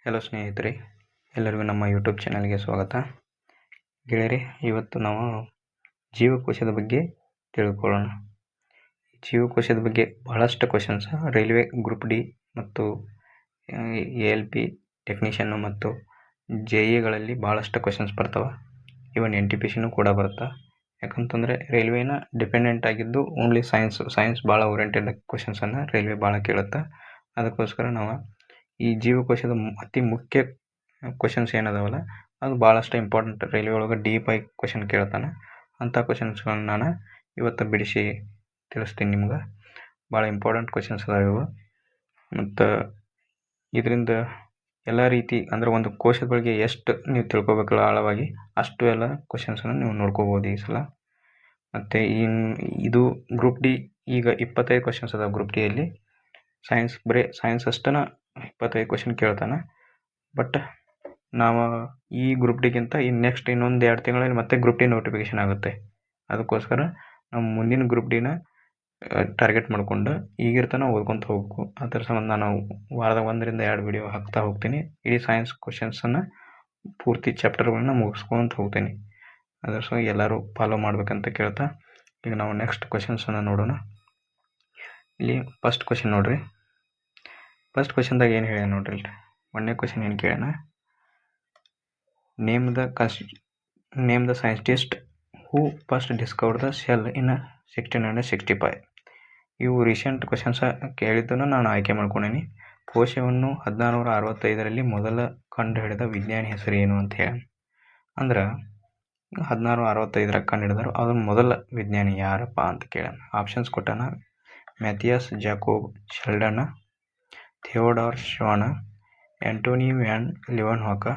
Hello ಸ್ನೇಹಿತರೆ, ಎಲ್ಲರಿಗೂ ನಮ್ಮ ಯೂಟ್ಯೂಬ್ ಚಾನಲ್ಗೆ ಸ್ವಾಗತ. ಗೆಳೆಯರೆ, ಇವತ್ತು ನಾವು ಜೀವಕೋಶದ ಬಗ್ಗೆ ತಿಳ್ಕೊಳ್ಳೋಣ. ಜೀವಕೋಶದ ಬಗ್ಗೆ ಬಹಳಷ್ಟು ಕ್ವಶನ್ಸ್ ರೈಲ್ವೆ ಗ್ರೂಪ್ ಡಿ ಮತ್ತು ALP ಟೆಕ್ನಿಷಿಯನ್ನು ಮತ್ತು JE ಭಾಳಷ್ಟು ಕ್ವಶನ್ಸ್ ಬರ್ತಾವೆ. ಇವನ್ NTPCನೂ ಕೂಡ ಬರುತ್ತೆ. ಯಾಕಂತಂದರೆ ರೈಲ್ವೇನ ಡಿಪೆಂಡೆಂಟ್ ಆಗಿದ್ದು ಓನ್ಲಿ ಸೈನ್ಸ್ ಭಾಳ ಓರಿಯೆಂಟೆಡ್ ಕ್ವಶನ್ಸನ್ನು ರೈಲ್ವೆ ಭಾಳ ಕೇಳುತ್ತೆ. ಅದಕ್ಕೋಸ್ಕರ ನಾವು ಈ ಜೀವಕೋಶದ ಅತಿ ಮುಖ್ಯ ಕ್ವಶನ್ಸ್ ಏನದಾವಲ್ಲ ಅದು ಭಾಳಷ್ಟು ಇಂಪಾರ್ಟೆಂಟ್. ರೈಲ್ವೆ ಒಳಗೆ ಡೀಪಾಗಿ ಕ್ವಶನ್ ಕೇಳ್ತಾನೆ. ಅಂಥ ಕ್ವಶನ್ಸ್ಗಳನ್ನ ನಾನು ಇವತ್ತು ಬಿಡಿಸಿ ತಿಳಿಸ್ತೀನಿ ನಿಮ್ಗೆ. ಭಾಳ ಇಂಪಾರ್ಟೆಂಟ್ ಕ್ವಶನ್ಸ್ ಅದಾವೆ ಇವು. ಮತ್ತು ಇದರಿಂದ ಎಲ್ಲ ರೀತಿ ಅಂದರೆ ಒಂದು ಕೋಶದ ಬಗ್ಗೆ ಎಷ್ಟು ನೀವು ತಿಳ್ಕೊಬೇಕಲ್ಲ ಆಳವಾಗಿ, ಅಷ್ಟು ಎಲ್ಲ ಕ್ವಶನ್ಸನ್ನು ನೀವು ನೋಡ್ಕೋಬೋದು ಈ ಸಲ. ಮತ್ತು ಇದು ಗ್ರೂಪ್ ಡಿ ಈಗ 25 ಕ್ವಶನ್ಸ್ ಅದಾವೆ ಗ್ರೂಪ್ ಡಿಯಲ್ಲಿ. ಬರೀ ಸೈನ್ಸ್ ಅಷ್ಟನ 25 ಕ್ವಶನ್ ಕೇಳ್ತಾನೆ. ಬಟ್ ನಾವು ಈ ಗ್ರೂಪ್ ಡಿಗಿಂತ ನೆಕ್ಸ್ಟ್ ಇನ್ನೊಂದು 2 ತಿಂಗಳಲ್ಲಿ ಮತ್ತೆ ಗ್ರೂಪ್ ಡಿ ನೋಟಿಫಿಕೇಶನ್ ಆಗುತ್ತೆ. ಅದಕ್ಕೋಸ್ಕರ ನಾವು ಮುಂದಿನ ಗ್ರೂಪ್ ಡಿನ ಟಾರ್ಗೆಟ್ ಮಾಡಿಕೊಂಡು ಈಗಿರ್ತಾನೆ ಓದ್ಕೊತ ಹೋಗ್ಬೇಕು. ಅದರ ಸಂಬಂಧ ನಾನು ವಾರದಾಗ 1 ರಿಂದ 2 ವಿಡಿಯೋ ಹಾಕ್ತಾ ಹೋಗ್ತೀನಿ. ಇಡೀ ಸೈನ್ಸ್ ಕ್ವಶನ್ಸನ್ನು ಪೂರ್ತಿ ಚಾಪ್ಟರ್ಗಳನ್ನ ಮುಗಿಸ್ಕೊಂತ ಹೋಗ್ತೀನಿ. ಅದರ ಸಲ ಎಲ್ಲರೂ ಫಾಲೋ ಮಾಡ್ಬೇಕಂತ ಕೇಳ್ತಾ, ಈಗ ನಾವು ನೆಕ್ಸ್ಟ್ ಕ್ವಶನ್ಸನ್ನು ನೋಡೋಣ. ಇಲ್ಲಿ ಫಸ್ಟ್ ಕ್ವಶನ್ ನೋಡ್ರಿ. ಫಸ್ಟ್ ಕ್ವಶನ್ದಾಗ ಏನು ಹೇಳ್ಯಾನ ನೋಡ್ರಿ. ಒಂದನೇ ಕ್ವಶನ್ ಏನು ಕೇಳ್ಯಾನ, name the scientist who first discover the cell in 1665. ಇವು ರೀಸೆಂಟ್ ಕ್ವಶನ್ಸ್ ಕೇಳಿದ್ದನ್ನು ನಾನು ಆಯ್ಕೆ ಮಾಡ್ಕೊಂಡೀನಿ. ಕೋಶವನ್ನು 1665ರಲ್ಲಿ ಮೊದಲ ಕಂಡು ಹಿಡಿದ ವಿಜ್ಞಾನಿ ಹೆಸರು ಏನು ಅಂತ ಹೇಳ. ಅಂದ್ರೆ 1665 ಕಂಡು ಹಿಡಿದಾರು, ಅದನ್ನು ಮೊದಲ ವಿಜ್ಞಾನಿ ಯಾರಪ್ಪ ಅಂತ ಕೇಳೋಣ. ಆಪ್ಷನ್ಸ್ ಕೊಟ್ಟಾನ. ಮ್ಯಾಥಿಯಸ್ ಜಾಕೋಬ್ ಶೆಲ್ಡನ್, ಥಿಯೋಡಾರ್ ಶ್ವಾನ, ಆಂಟೋನಿ ವ್ಯಾನ್ ಲಿವನ್ಹಾಕ್,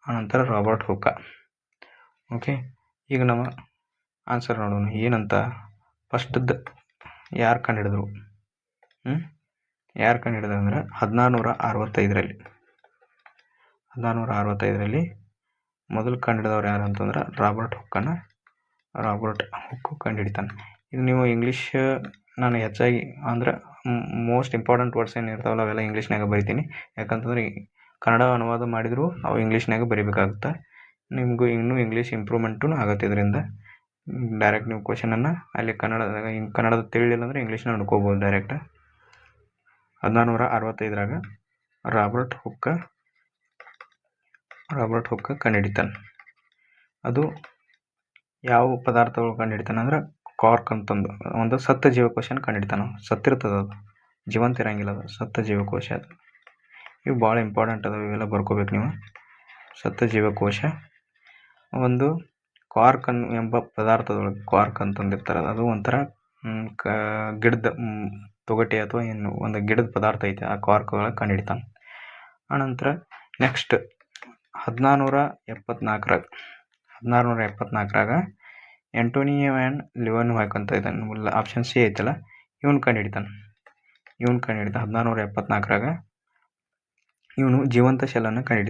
ಅನಂತರ ರಾಬರ್ಟ್ ಹುಕ್. ಓಕೆ, ಈಗ ನಾವು ಆನ್ಸರ್ ನೋಡೋಣ. ಏನಂತ ಫಸ್ಟದ್ದು ಯಾರು ಕಂಡು ಹಿಡಿದ್ರು? ಯಾರು ಕಂಡು ಹಿಡಿದ್ರು ಅಂದ್ರೆ 1665ರಲ್ಲಿ ಮೊದಲು ಕಂಡು ಹಿಡಿದವ್ರು ಯಾರು ಅಂತಂದ್ರೆ ರಾಬರ್ಟ್ ಹುಕ್ ಕಂಡು ಹಿಡಿತಾನೆ. ಇದು ನೀವು ಇಂಗ್ಲೀಷ್ ನಾನು ಹೆಚ್ಚಾಗಿ ಅಂದ್ರೆ ಮೋಸ್ಟ್ ಇಂಪಾರ್ಟೆಂಟ್ ವರ್ಡ್ಸ್ ಏನು ಇರ್ತಾವಲ್ಲ ಅವೆಲ್ಲ ಇಂಗ್ಲೀಷ್ನಾಗ ಬರಿತೀನಿ. ಯಾಕಂತಂದ್ರೆ ಕನ್ನಡ ಅನುವಾದ ಮಾಡಿದ್ರು ಅವು ಇಂಗ್ಲೀಷ್ನಾಗ ಬರಿಬೇಕಾಗುತ್ತೆ. ನಿಮಗೂ ಇನ್ನೂ ಇಂಗ್ಲೀಷ್ ಇಂಪ್ರೂವ್ಮೆಂಟೂ ಆಗುತ್ತೆ ಇದರಿಂದ. ಡೈರೆಕ್ಟ್ ನೀವು ಕ್ವಶನನ್ನು ಅಲ್ಲಿ ಕನ್ನಡದ ತಿಳಿಲಿಲ್ಲ ಅಂದರೆ ಇಂಗ್ಲೀಷ್ನ ನೋಡ್ಕೋಬೋದು ಡೈರೆಕ್ಟ್. 1665ರಾಗ ರಾಬರ್ಟ್ ಹುಕ್ ಕಂಡು ಹಿಡಿತಾನೆ. ಅದು ಯಾವ ಪದಾರ್ಥಗಳು ಕಂಡು ಹಿಡಿತಾನೆ ಅಂದ್ರೆ ಕಾರ್ಕ್ ಅಂತಂದು ಒಂದು ಸತ್ತ ಜೀವಕೋಶನ ಕಂಡು ಹಿಡಿತಾನೆ. ಸತ್ತಿರ್ತದೆ, ಅದು ಜೀವಂತ ಇರಂಗಿಲ್ಲ, ಅದು ಸತ್ತ ಜೀವಕೋಶ. ಅದು ಇವು ಭಾಳ ಇಂಪಾರ್ಟೆಂಟ್ ಅದಾವೆ, ಇವೆಲ್ಲ ಬರ್ಕೋಬೇಕು ನೀವು. ಸತ್ತ ಜೀವಕೋಶ ಒಂದು ಕಾರ್ಕ್ ಎಂಬ ಪದಾರ್ಥದೊಳಗೆ ಕಾರ್ಕ್ ಅಂತಂದಿರ್ತಾರೆ. ಅದು ಒಂಥರ ಗಿಡದ ತೊಗಟೆ ಅಥವಾ ಏನು ಒಂದು ಗಿಡದ ಪದಾರ್ಥ ಐತೆ, ಆ ಕಾರ್ಕ್ ಒಳಗೆ ಕಂಡು ಹಿಡಿತಾನೆ. ಆನಂತರ ನೆಕ್ಸ್ಟ್ 1674ರಾಗ ಆಂಟೋನಿ ವ್ಯಾನ್ ಲಿವನ್ಹಾಕ್ ಅಂತ ಇದ್ದಾನೆ. ಆಪ್ಷನ್ ಸಿ ಐತಲ್ಲ, ಇವನು ಕಂಡು ಹಿಡಿತಾನೆ. 1674ರಾಗ ಇವನು ಜೀವಂತ ಸೆಲ್ಲನ್ನು ಕಂಡು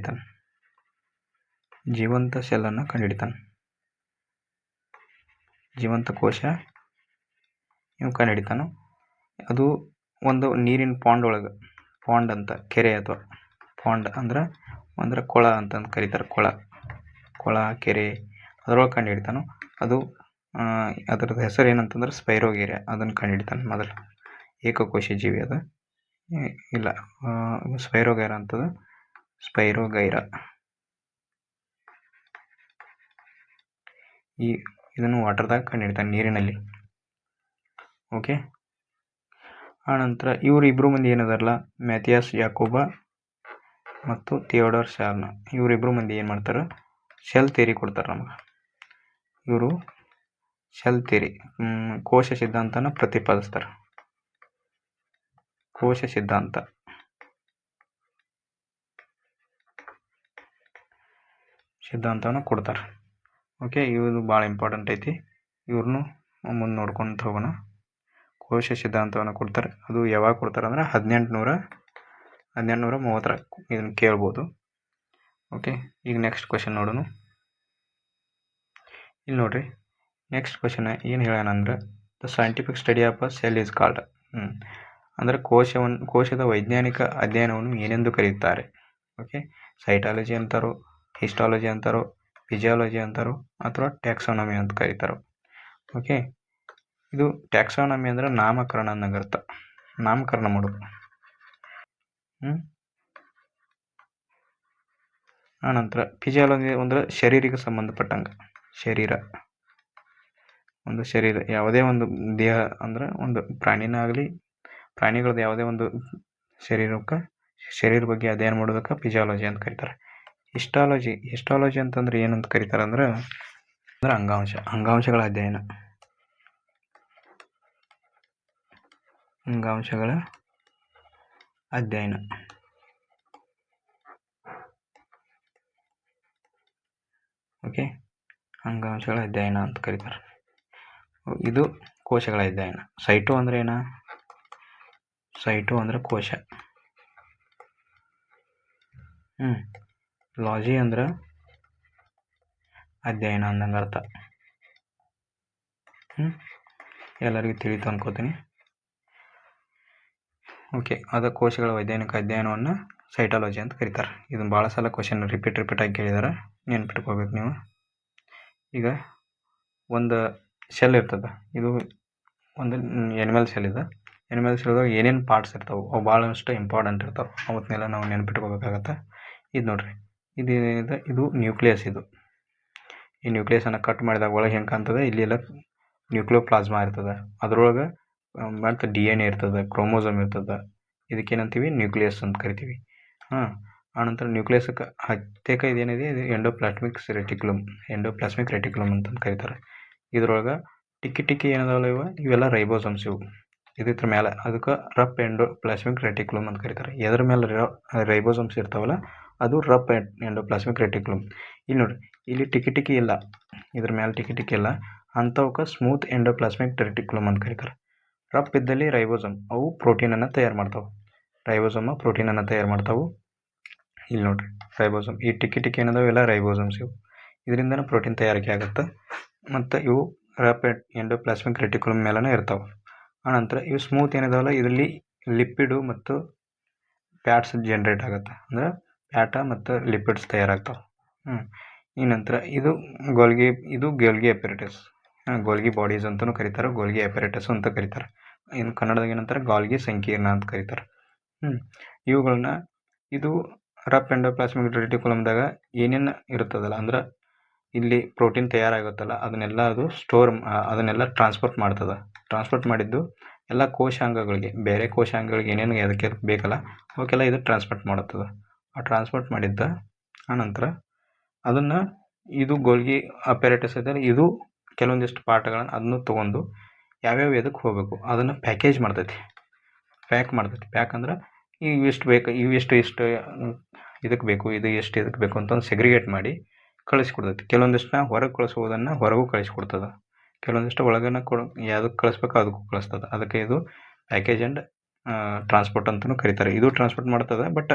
ಹಿಡಿತಾನೆ. ಜೀವಂತ ಕೋಶ ಇವು ಕಂಡು ಹಿಡಿತಾನೆ. ಅದು ಒಂದು ನೀರಿನ ಪಾಂಡ್ ಅಂತ, ಕೆರೆ ಅಥವಾ ಪಾಂಡ್ ಅಂದ್ರೆ ಕೊಳ ಅಂತಂದು ಕರೀತಾರೆ. ಕೊಳ ಕೆರೆ ಅದರೊಳಗೆ ಕಂಡು ಹಿಡಿತಾನೆ. ಅದು ಅದರದ್ದು ಹೆಸರು ಏನಂತಂದ್ರೆ ಸ್ಪೈರೋಗೈರಾ. ಅದನ್ನು ಕಂಡು ಹಿಡಿತಾನೆ ಮೊದಲು. ಏಕಕೋಶ ಜೀವಿ ಅದು ಇಲ್ಲ, ಸ್ಪೈರೋಗೈರಾ ಅಂತದ. ಇದನ್ನು ವಾಟರ್ದಾಗ ಕಂಡು ಹಿಡಿತಾನೆ, ನೀರಿನಲ್ಲಿ. ಓಕೆ, ಆನಂತರ ಇಬ್ಬರು ಮಂದಿ ಏನದಾರಲ್ಲ, ಮ್ಯಾಥಿಯಸ್ ಜಾಕೋಬ ಮತ್ತು ಥಿಯೋಡಾರ್ ಶ್ವಾನ, ಇವರಿಬ್ಬರು ಮಂದಿ ಏನು ಮಾಡ್ತಾರೆ, ಶೆಲ್ ಥಿಯರಿ ಕೊಡ್ತಾರೆ ನಮಗೆ. ಇವರು ಶೆಲ್ ಥಿಯರಿ ಕೋಶ ಸಿದ್ಧಾಂತನ ಪ್ರತಿಪಾದಿಸ್ತಾರೆ. ಕೋಶ ಸಿದ್ಧಾಂತವನ್ನು ಕೊಡ್ತಾರೆ. ಓಕೆ, ಇವುದು ಭಾಳ ಇಂಪಾರ್ಟೆಂಟ್ ಐತಿ. ಇವ್ರನ್ನೂ ಮುಂದೆ ನೋಡ್ಕೊಂತ ಹೋಗೋಣ. ಕೋಶ ಸಿದ್ಧಾಂತವನ್ನು ಕೊಡ್ತಾರೆ. ಅದು ಯಾವಾಗ ಕೊಡ್ತಾರೆ ಅಂದ್ರೆ 1830 ಇದನ್ನು ಕೇಳ್ಬೋದು. ಓಕೆ, ಈಗ ನೆಕ್ಸ್ಟ್ ಕ್ವಶನ್ ನೋಡೋಣ. ಇಲ್ಲಿ ನೋಡ್ರಿ, ನೆಕ್ಸ್ಟ್ ಕ್ವಶನ್ ಏನು ಹೇಳ್ಯಾನ ಅಂದ್ರೆ the scientific study of a cell is called. ಅಂದರೆ ಕೋಶದ ವೈಜ್ಞಾನಿಕ ಅಧ್ಯಯನವನ್ನು ಏನೆಂದು ಕರೆಯುತ್ತಾರೆ? ಓಕೆ, ಸೈಟಾಲಜಿ ಅಂತಾರೋ, ಹಿಸ್ಟಾಲಜಿ ಅಂತಾರೋ, ಫಿಸಿಯಾಲಜಿ ಅಂತಾರೋ ಅಥವಾ ಟ್ಯಾಕ್ಸಾನಮಿ ಅಂತ ಕರೀತಾರೋ. ಓಕೆ, ಇದು ಟ್ಯಾಕ್ಸಾನಮಿ ಅಂದ್ರೆ ನಾಮಕರಣ ಅನ್ನಂಗರ್ಥ, ನಾಮಕರಣ ಮಾಡೋದು. ಆನಂತರ ಫಿಸಿಯಾಲಜಿ ಅಂದ್ರೆ ಶರೀರಕ್ಕೆ ಸಂಬಂಧಪಟ್ಟಂಗೆ, ಶರೀರ ಯಾವುದೇ ಒಂದು ದೇಹ ಅಂದ್ರೆ ಒಂದು ಪ್ರಾಣಿನಾಗಲಿ, ಪ್ರಾಣಿಗಳದ್ದು ಯಾವುದೇ ಒಂದು ಶರೀರ ಬಗ್ಗೆ ಅಧ್ಯಯನ ಮಾಡೋದಕ್ಕೆ ಫಿಸಿಯಾಲಜಿ ಅಂತ ಕರೀತಾರೆ. ಹಿಸ್ಟಾಲಜಿ ಅಂತಂದ್ರೆ ಏನಂತ ಕರೀತಾರೆ ಅಂದ್ರೆ ಅಂಗಾಂಶಗಳ ಅಧ್ಯಯನ, ಓಕೆ, ಅಂಗಾಂಶಗಳ ಅಧ್ಯಯನ ಅಂತ ಕರೀತಾರೆ. ಇದು ಕೋಶಗಳ ಅಧ್ಯಯನ. ಸೈಟೋ ಅಂದ್ರೆ ಏನ? ಸೈಟೋ ಅಂದ್ರೆ ಕೋಶ. ಲಾಜಿ ಅಂದ್ರೆ ಅಧ್ಯಯನ ಅಂದಂಗೆ ಅರ್ಥ. ಎಲ್ಲರಿಗೂ ತಿಳಿತು ಅನ್ಕೋತೀನಿ. ಓಕೆ, ಅದ ಕೋಶಗಳ ವೈಜ್ಞಾನಿಕ ಅಧ್ಯಯನವನ್ನು ಸೈಟಾಲಜಿ ಅಂತ ಕರೀತಾರೆ. ಇದನ್ನು ಭಾಳ ಸಲ ಕ್ವಶನ್ ರಿಪೀಟ್ ಆಗಿ ಕೇಳಿದಾರೆ, ನೆನ್ಪಿಟ್ಕೋಬೇಕು ನೀವು. ಈಗ ಒಂದು ಶೆಲ್ ಇರ್ತದೆ, ಇದು ಒಂದು ಎನಿಮಲ್ ಶೆಲ್ ಇದೆ. ಎನಿಮಲ್ ಶೆಲ್ದಾಗ ಏನೇನು ಪಾರ್ಟ್ಸ್ ಇರ್ತಾವೆ ಅವು ಭಾಳಷ್ಟು ಇಂಪಾರ್ಟೆಂಟ್ ಇರ್ತಾವೆ, ಅವತ್ತನ್ನೆಲ್ಲ ನಾವು ನೆನ್ಪಿಟ್ಕೋಬೇಕಾಗತ್ತೆ. ಇದು ನೋಡ್ರಿ, ಇದೇನಿದೆ, ಇದು ನ್ಯೂಕ್ಲಿಯಸ್. ಈ ನ್ಯೂಕ್ಲಿಯಸನ್ನು ಕಟ್ ಮಾಡಿದಾಗ ಒಳಗೆ ಹೆಂಗೆ ಕಾಣ್ತದೆ, ಇಲ್ಲಿ ಎಲ್ಲ ನ್ಯೂಕ್ಲಿಯೋಪ್ಲಾಸ್ಮಾ ಇರ್ತದೆ, ಅದರೊಳಗೆ ಮತ್ತು DNA ಇರ್ತದೆ, ಕ್ರೋಮೋಸೋಮ್ ಇರ್ತದೆ. ಇದಕ್ಕೇನಂತೀವಿ? ನ್ಯೂಕ್ಲಿಯಸ್ ಅಂತ ಕರಿತೀವಿ. ಆನಂತರ ನ್ಯೂಕ್ಲಿಯಸ್ಗೆ ಹತ್ತೇಕ ಇದೇನಿದೆ, ಇದು ಎಂಡೋಪ್ಲಾಸ್ಮಿಕ್ ರೆಟಿಕ್ಯುಲಮ್ ಅಂತಂದು ಕರೀತಾರೆ. ಇದ್ರೊಳಗೆ ಟಿಕ್ಕಿ ಏನದಾವಲ್ಲ ಇವೆಲ್ಲ ರೈಬೋಸೋಮ್ಸ್. ಇದ್ರ ಮೇಲೆ ಅದಕ್ಕೆ ರಫ್ ಎಂಡೋಪ್ಲಾಸ್ಮಿಕ್ ರೆಟಿಕ್ಯುಲಮ್ ಅಂತ ಕರೀತಾರೆ. ಎದ್ರ ಮೇಲೆ ರೈಬೋಸೋಮ್ಸ್ ಇರ್ತಾವಲ್ಲ ಅದು ರಫ್ ಎಂಡೋಪ್ಲಾಸ್ಮಿಕ್ ರೆಟಿಕ್ಯುಲಮ್. ಇಲ್ಲಿ ನೋಡ್ರಿ, ಇಲ್ಲಿ ಟಿಕ್ಕಿ ಇಲ್ಲ, ಇದ್ರ ಮೇಲೆ ಟಿಕ್ಕಿ ಇಲ್ಲ, ಅಂಥವಕ್ಕೆ ಸ್ಮೂತ್ ಎಂಡೋಪ್ಲಾಸ್ಮಿಕ್ ರೆಟಿಕ್ಯುಲಮ್ ಅಂತ ಕರೀತಾರೆ. ರಫ್ ಇದ್ದಲ್ಲಿ ರೈಬೋಸೋಮ್, ಅವು ಪ್ರೋಟೀನನ್ನು ತಯಾರು ಮಾಡ್ತಾವೆ. ಪ್ರೋಟೀನನ್ನು ತಯಾರು ಮಾಡ್ತಾವೆ. ಇಲ್ಲಿ ನೋಡ್ರಿ, ರೈಬೋಸೋಮ್, ಈ ಟಿಕ್ಕಿ ಏನದಾವ ಎಲ್ಲ ರೈಬೋಸೋಮ್ಸ್. ಇದರಿಂದನೇ ಪ್ರೋಟೀನ್ ತಯಾರಿಕೆ ಆಗುತ್ತೆ. ಮತ್ತು ಇವು ರಫ್ ಎಂಡೋಪ್ಲಾಸ್ಮಿಕ್ ರೆಟಿಕ್ಯುಲಮ್ ಮೇಲೇ ಇರ್ತಾವೆ. ಆನಂತರ ಇವು ಸ್ಮೂತ್ ಏನಿದಾವಲ್ಲ, ಇದರಲ್ಲಿ ಲಿಪಿಡು ಮತ್ತು ಫ್ಯಾಟ್ಸ್ ಜನ್ರೇಟ್ ಆಗುತ್ತೆ, ಅಂದರೆ ಫ್ಯಾಟ ಮತ್ತು ಲಿಪಿಡ್ಸ್ ತಯಾರಾಗ್ತಾವೆ. ಈ ನಂತರ ಇದು ಗೋಲ್ಗಿ ಅಪೆರೇಟಸ್, ಗೋಲ್ಗಿ ಬಾಡೀಸ್ ಅಂತಲೂ ಕರೀತಾರೆ, ಗೋಲ್ಗಿ ಅಪೆರೇಟಸ್ ಅಂತ ಕರೀತಾರೆ. ಇನ್ನು ಕನ್ನಡದಾಗ ಏನಂತಾರೆ, ಗಾಲ್ಗಿ ಸಂಕೀರ್ಣ ಅಂತ ಕರೀತಾರೆ. ಇವುಗಳನ್ನ ಇದು ರಫ್ ಎಂಡೋಪ್ಲಾಸ್ಮಿಕ್ ರೆಟಿಕ್ಯುಲಮ್ದಾಗ ಏನೇನು ಇರುತ್ತದಲ್ಲ, ಅಂದ್ರೆ ಇಲ್ಲಿ ಪ್ರೋಟೀನ್ ತಯಾರಾಗುತ್ತಲ್ಲ ಅದನ್ನೆಲ್ಲ ಅದನ್ನೆಲ್ಲ ಟ್ರಾನ್ಸ್ಪೋರ್ಟ್ ಮಾಡಿದ್ದು ಎಲ್ಲ ಕೋಶಾಂಗಗಳಿಗೆ, ಬೇರೆ ಕೋಶಾಂಗಗಳಿಗೆ ಏನೇನು ಅದಕ್ಕೆ ಬೇಕಲ್ಲ ಅವಕ್ಕೆಲ್ಲ ಇದು ಟ್ರಾನ್ಸ್ಪೋರ್ಟ್ ಮಾಡುತ್ತದೆ. ಆ ಟ್ರಾನ್ಸ್ಪೋರ್ಟ್ ಮಾಡಿದ್ದ ಆನಂತರ ಅದನ್ನು ಇದು ಗೋಲ್ಗಿ ಅಪೆರೇಟಸ್ ಇದೆ, ಇದು ಕೆಲವೊಂದಿಷ್ಟು ಪಾರ್ಟ್ಗಳನ್ನು ಅದನ್ನು ತೊಗೊಂಡು ಯಾವ್ಯಾವ ಎದಕ್ಕೆ ಹೋಗಬೇಕು ಅದನ್ನು ಪ್ಯಾಕ್ ಮಾಡ್ತೈತಿ. ಅಂದ್ರೆ ಇವಿಷ್ಟು ಬೇಕು, ಇಷ್ಟು ಇದಕ್ಕೆ ಬೇಕು, ಇದು ಎಷ್ಟು ಇದಕ್ಕೆ ಬೇಕು ಅಂತ ಒಂದು ಸೆಗ್ರಿಗೇಟ್ ಮಾಡಿ ಕಳಿಸ್ಕೊಡ್ತೈತಿ. ಕೆಲವೊಂದಿಷ್ಟನ್ನ ಹೊರಗೆ ಕಳಿಸೋದನ್ನು ಹೊರಗೂ ಕಳಿಸ್ಕೊಡ್ತದೆ, ಕೆಲವೊಂದಿಷ್ಟು ಒಳಗನ್ನ ಯಾವುದಕ್ಕೆ ಕಳಿಸ್ಬೇಕು ಅದಕ್ಕೂ ಕಳಿಸ್ತದೆ. ಅದಕ್ಕೆ ಇದು ಪ್ಯಾಕೇಜ್ ಆ್ಯಂಡ್ ಟ್ರಾನ್ಸ್ಪೋರ್ಟ್ ಅಂತಲೂ ಕರೀತಾರೆ. ಇದು ಟ್ರಾನ್ಸ್ಪೋರ್ಟ್ ಮಾಡ್ತದೆ, ಬಟ್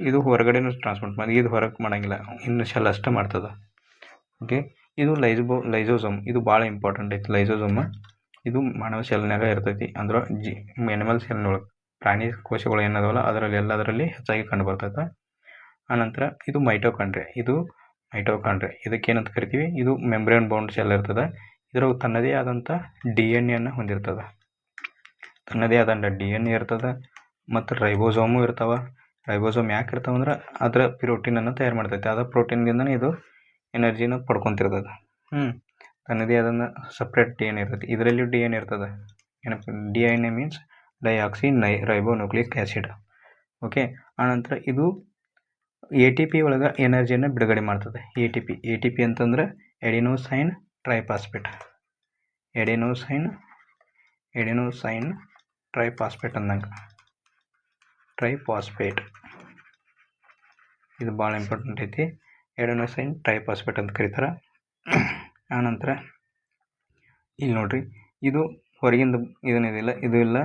ಇದು ಹೊರಗಡೆನೂ ಟ್ರಾನ್ಸ್ಪೋರ್ಟ್ ಮಾಡಿ, ಇದು ಹೊರಗೆ ಮಾಡೋಂಗಿಲ್ಲ, ಇನ್ನು ಶೆಲ್ ಅಷ್ಟೇ ಮಾಡ್ತದೆ. ಓಕೆ, ಇದು ಲೈಸೋಸೋಮ್, ಇದು ಭಾಳ ಇಂಪಾರ್ಟೆಂಟ್ ಐತಿ. ಲೈಸೋಸೋಮ್ ಇದು ಮಾನವ ಶೆಲ್ನಾಗ ಇರ್ತೈತಿ, ಅಂದ್ರೆ ಎನಿಮಲ್ ಶೆಲ್ನೊಳಗೆ ಪ್ರಾಣಿ ಕೋಶಗಳು ಏನದಾವಲ್ಲ ಅದರಲ್ಲಿ ಹೆಚ್ಚಾಗಿ ಕಂಡು ಬರ್ತೈತೆ. ಆನಂತರ ಇದು ಮೈಟೋಕಾಂಡ್ರಿಯಾ, ಇದಕ್ಕೇನಂತ ಕರಿತೀವಿ, ಇದು ಮೆಂಬ್ರೇನ್ ಬೌಂಡ್ ಶೆಲ್ ಇರ್ತದೆ. ಇದರ ತನ್ನದೇ ಆದಂಥ DNA ಹೊಂದಿರ್ತದೆ, ಇರ್ತದೆ. ಮತ್ತು ರೈಬೋಸೋಮು ಇರ್ತಾವೆ. ರೈಬೋಸೋಮ್ ಯಾಕೆ ಇರ್ತಾವೆ ಅಂದ್ರೆ ಅದರ ಪ್ರೋಟೀನನ್ನು ತಯಾರು ಮಾಡ್ತೈತೆ, ಅದರ ಪ್ರೋಟೀನ್ದಿಂದನೇ ಇದು ಎನರ್ಜಿನ ಪಡ್ಕೊತಿರ್ತದೆ. ತನ್ನದೇ ಆದ ಸಪ್ರೇಟ್ DNA ಇರ್ತೈತಿ, ಇದರಲ್ಲಿ DNA ಇರ್ತದೆ. DNA means deoxyribonucleic acid. Okay, ಆನಂತರ ಇದು ATP ಒಳಗೆ ಎನರ್ಜಿಯನ್ನು ಬಿಡುಗಡೆ ಮಾಡ್ತದೆ. ATP ಅಂತಂದ್ರೆ ಎಡಿನೋಸೈನ್ ಟ್ರೈಫಾಸ್ಫೇಟ್ ಅಂದಂಗೆ, ಇದು ಭಾಳ ಇಂಪಾರ್ಟೆಂಟ್ ಐತಿ. ಎಡಿನೋಸೈನ್ ಟ್ರೈಫಾಸ್ಫೇಟ್ ಅಂತ ಕರೀತಾರೆ. ಆನಂತರ ಇಲ್ಲಿ ನೋಡ್ರಿ, ಇದು ಹೊರಗಿಂದ ಇದನ್ನಿದಿಲ್ಲ, ಇದು ಇಲ್ಲ